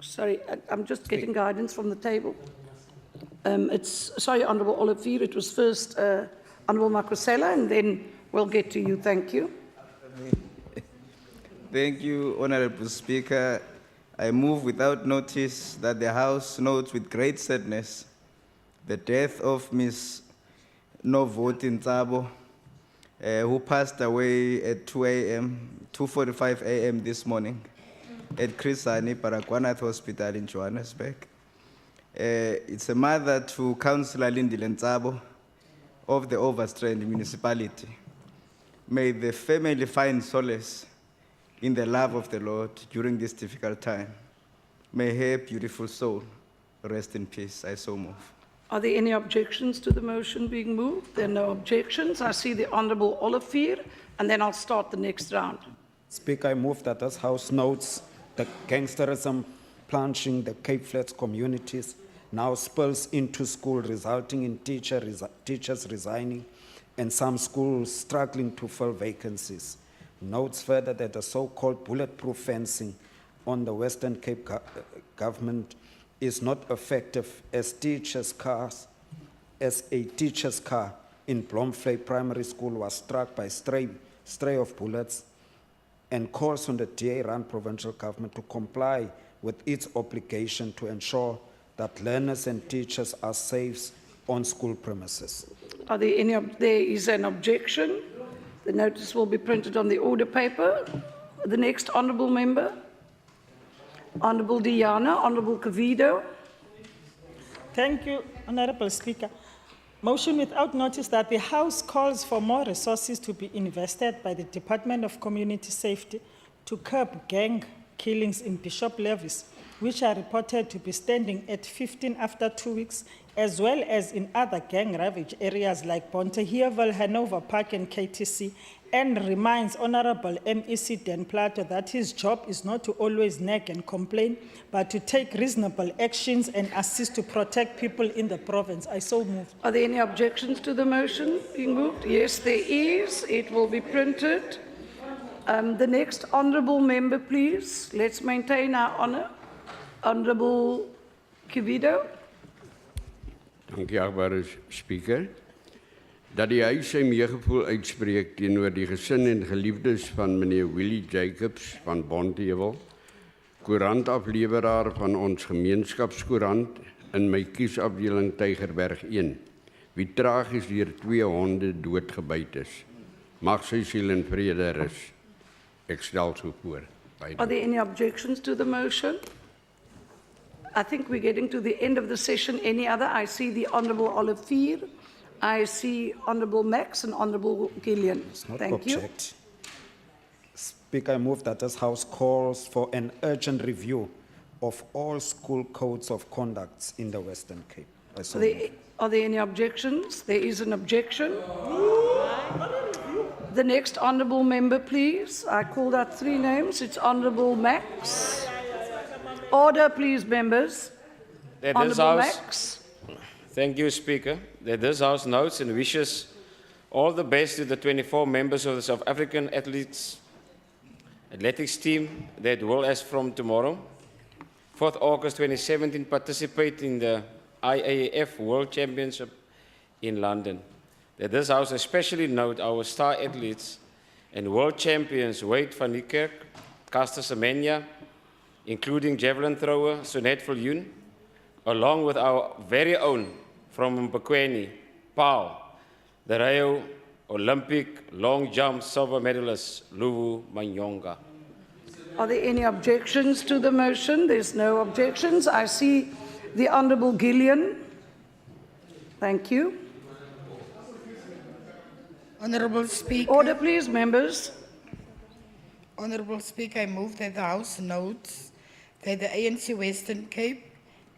Sorry, I'm just getting guidance from the table. Sorry, Honourable Olivier, it was first Honourable Makrosela, and then we'll get to you. Thank you. Thank you, Honorable Speaker. I move without notice that the House notes with great sadness the death of Ms. Novoti Ntsabo, who passed away at 2:45 a.m. this morning at Chris Hani Baragwanath Hospital in Johannesburg. It's a mother to Councillor Lindile Ntsabo of the Overstrand municipality. May the family find solace in the love of the Lord during this difficult time. May her beautiful soul rest in peace. I so move. Are there any objections to the motion being moved? There are no objections. I see the Honourable Olivier, and then I'll start the next round. Speaker, I move that this House notes the gangsterism plunging the Cape Flats communities now spills into school, resulting in teachers resigning and some schools struggling to fill vacancies. Notes further that the so-called bulletproof fencing on the Western Cape government is not effective as a teacher's car in Blomvlei Primary School was struck by stray of bullets, and calls on the DA-run provincial government to comply with its obligation to ensure that learners and teachers are safe on school premises. Are there any? There is an objection. The notice will be printed on the order paper. The next honourable member, Honourable Diana, Honourable Cavido. Thank you, Honourable Speaker. Motion without notice that the House calls for more resources to be invested by the Department of Community Safety to curb gang killings in Bishop Levis, which are reported to be standing at 15 after 2 weeks, as well as in other gang-ravaged areas like Bonteheerville, Hanover Park, and KTC, and reminds Honourable MEC Dan Plato that his job is not to always nag and complain, but to take reasonable actions and assist to protect people in the province. I so move. Are there any objections to the motion being moved? Yes, there is. It will be printed. The next honourable member, please. Let's maintain our honour. Honourable Cavido. Dank u, achtbare Speaker. Dat die huis sy meegevoel uitspreek teenoor die gesin en geliefdes van meneer Willie Jacobs van Bontheuwel, koerantafleweraar van ons gemeenskapskoerant in my kiesafdeling Tygerberg 1, wie tragies deur 2 honde doodgebyt is. Mag sy siel in vrede rus. Ek stel so voor. Are there any objections to the motion? I think we're getting to the end of the session. Any other? I see the Honourable Olivier. I see Honourable Max and Honourable Gillian. Thank you. Speaker, I move that this House calls for an urgent review of all school codes of conduct in the Western Cape. Are there any objections? There is an objection. The next honourable member, please. I called out 3 names. It's Honourable Max. Order, please, members. Honourable Max. Thank you, Speaker. That this House notes and wishes all the best to the 24 members of the South African athletics team that will, as from tomorrow, 4th August 2017, participate in the IAAF World Championship in London. That this House especially note our star athletes and world champions Wade van Niekerk, Caster Semenya, including javelin thrower Sunette Viljoen, along with our very own from Mbekweni, Paul, the Rio Olympic long jump silver medalist Luvu Manyonga. Are there any objections to the motion? There's no objections. I see the Honourable Gillian. Thank you. Honourable Speaker. Order, please, members. Honourable Speaker, I move that the House notes that the ANC Western Cape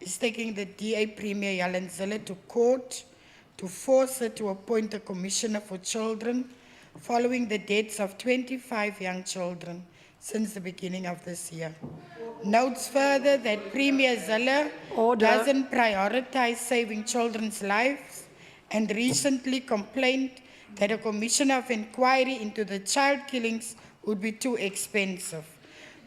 is taking the DA Premier Yalan Zille to court to force her to appoint a commissioner for children following the deaths of 25 young children since the beginning of this year. Notes further that Premier Zille doesn't prioritize saving children's lives and recently complained that a commissioner of inquiry into the child killings would be too expensive.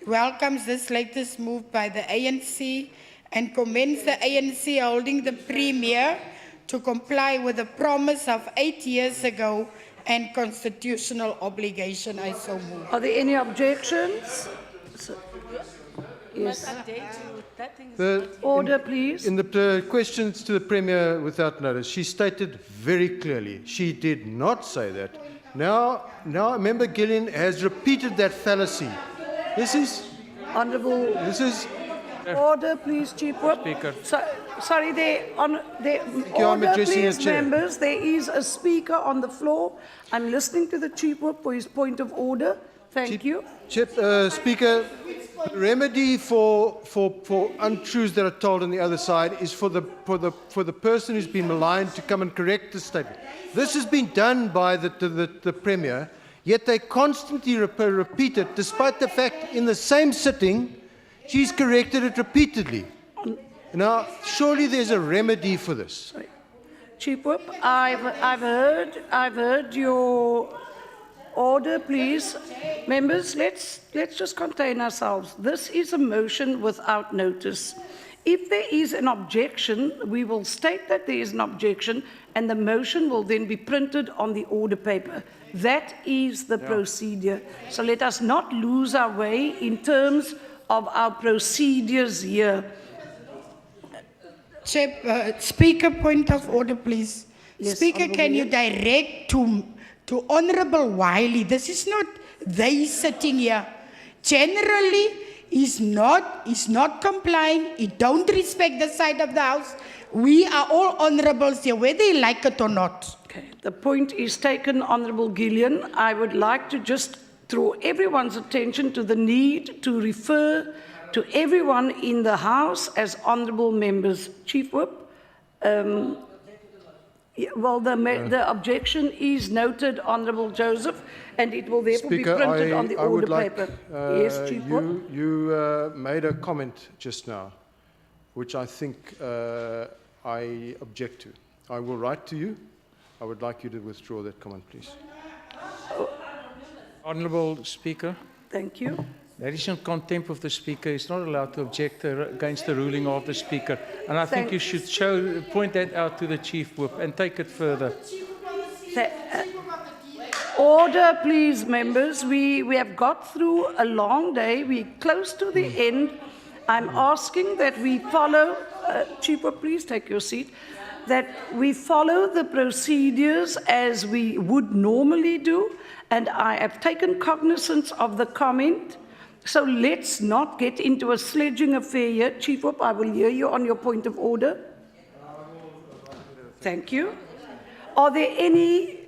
Welcomes this latest move by the ANC and commends the ANC holding the premier to comply with the promise of 8 years ago and constitutional obligation. I so move. Are there any objections? Yes. Order, please. In the questions to the Premier without notice, she stated very clearly she did not say that. Now Member Gillian has repeated that fallacy. This is... Honourable... This is... Order, please, Chief Whip. Speaker. Sorry, order, please, members. There is a speaker on the floor. I'm listening to the Chief Whip for his point of order. Thank you. Speaker, the remedy for untruths that are told on the other side is for the person who's been maligned to come and correct the statement. This has been done by the Premier, yet they constantly repeat it, despite the fact in the same sitting, she's corrected it repeatedly. Now, surely there's a remedy for this. Chief Whip, I've heard your order, please. Members, let's just contain ourselves. This is a motion without notice. If there is an objection, we will state that there is an objection, and the motion will then be printed on the order paper. That is the procedure. So let us not lose our way in terms of our procedures here. Speaker, point of order, please. Yes, Speaker, can you direct to Honourable Wiley? This is not they sitting here. Generally, is not complying. He don't respect the side of the house. We are all honourables here, whether you like it or not. Okay. The point is taken, Honourable Gillian. I would like to just draw everyone's attention to the need to refer to everyone in the House as honourable members. Chief Whip, the objection is noted, Honourable Joseph, and it will therefore Speaker, be printed on the I order would like, paper. Yes, Chief Whip. You made a comment just now, which I think I object to. I will write to you. I would like you to withdraw that comment, please. Honourable Speaker. Thank you. That is in contempt of the Speaker. He's not allowed to object against the ruling of the Speaker. And I think you should point that out to the Chief Whip and take it further. Order, please, members. We have got through a long day. We're close to the end. I'm asking that we follow, Chief Whip, please take your seat, that we follow the procedures as we would normally do. And I have taken cognizance of the comment. So let's not get into a sledging affair here. Chief Whip, I will hear you on your point of order. Thank you. Are there any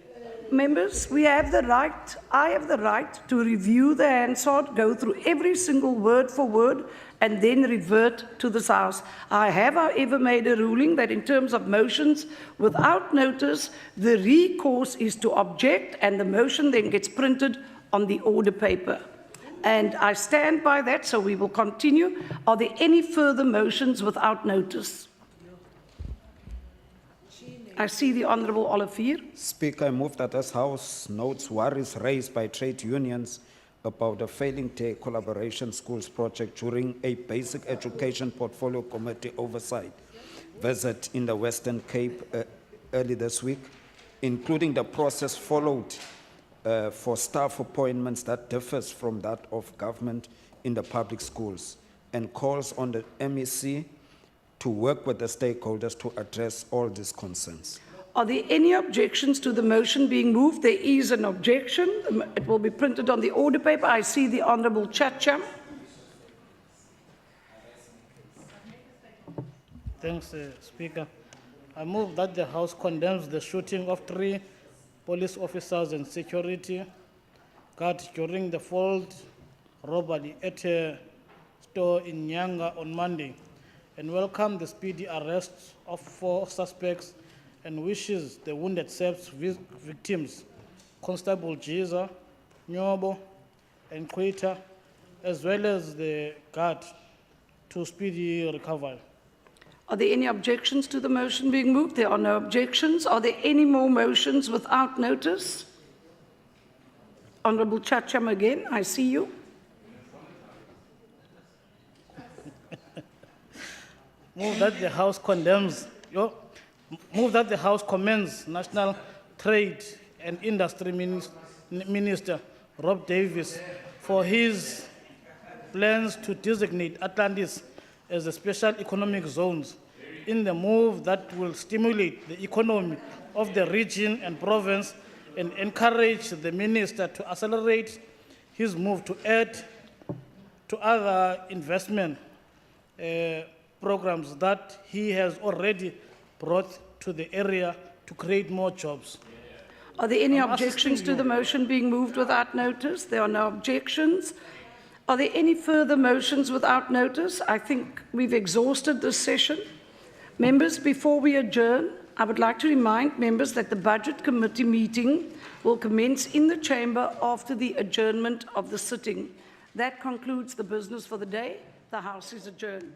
members? We have the right, I have the right to review the Hansard, go through every single word for word, and then revert to this House. I have, however, made a ruling that in terms of motions without notice, the recourse is to object, and the motion then gets printed on the order paper. And I stand by that, so we will continue. Are there any further motions without notice? I see the Honourable Olivier. Speaker, I move that this House notes worries raised by trade unions about the failing Day Collaboration Schools project during a Basic Education Portfolio Committee oversight visit in the Western Cape early this week, including the process followed for staff appointments that differs from that of government in the public schools, and calls on the MEC to work with the stakeholders to address all these concerns. Are there any objections to the motion being moved? There is an objection. It will be printed on the order paper. I see the Honourable Chacham. Thanks, Speaker. I move that the House condemns the shooting of 3 police officers and security guards during the failed robbery at a store in Nyanga on Monday, and welcome the speedy arrest of 4 suspects and wishes the wounded selves victims, Constable Jiza, Nyobo, and Quita, as well as the guard, to speedy recovery. Are there any objections to the motion being moved? There are no objections. Are there any more motions without notice? Honourable Chacham again, I see you. Move that the House commends National Trade and Industry Minister Rob Davis for his plans to designate Atlantis as a special economic zones in the move that will stimulate the economy of the region and province and encourage the minister to accelerate his move to add to other investment programs that he has already brought to the area to create more jobs. Are there any I'm objections asking to you- the motion being moved without notice? There are no objections. Are there any further motions without notice? I think we've exhausted this session. Members, before we adjourn, I would like to remind members that the Budget Committee meeting will commence in the chamber after the adjournment of the sitting. That concludes the business for the day. The House is adjourned.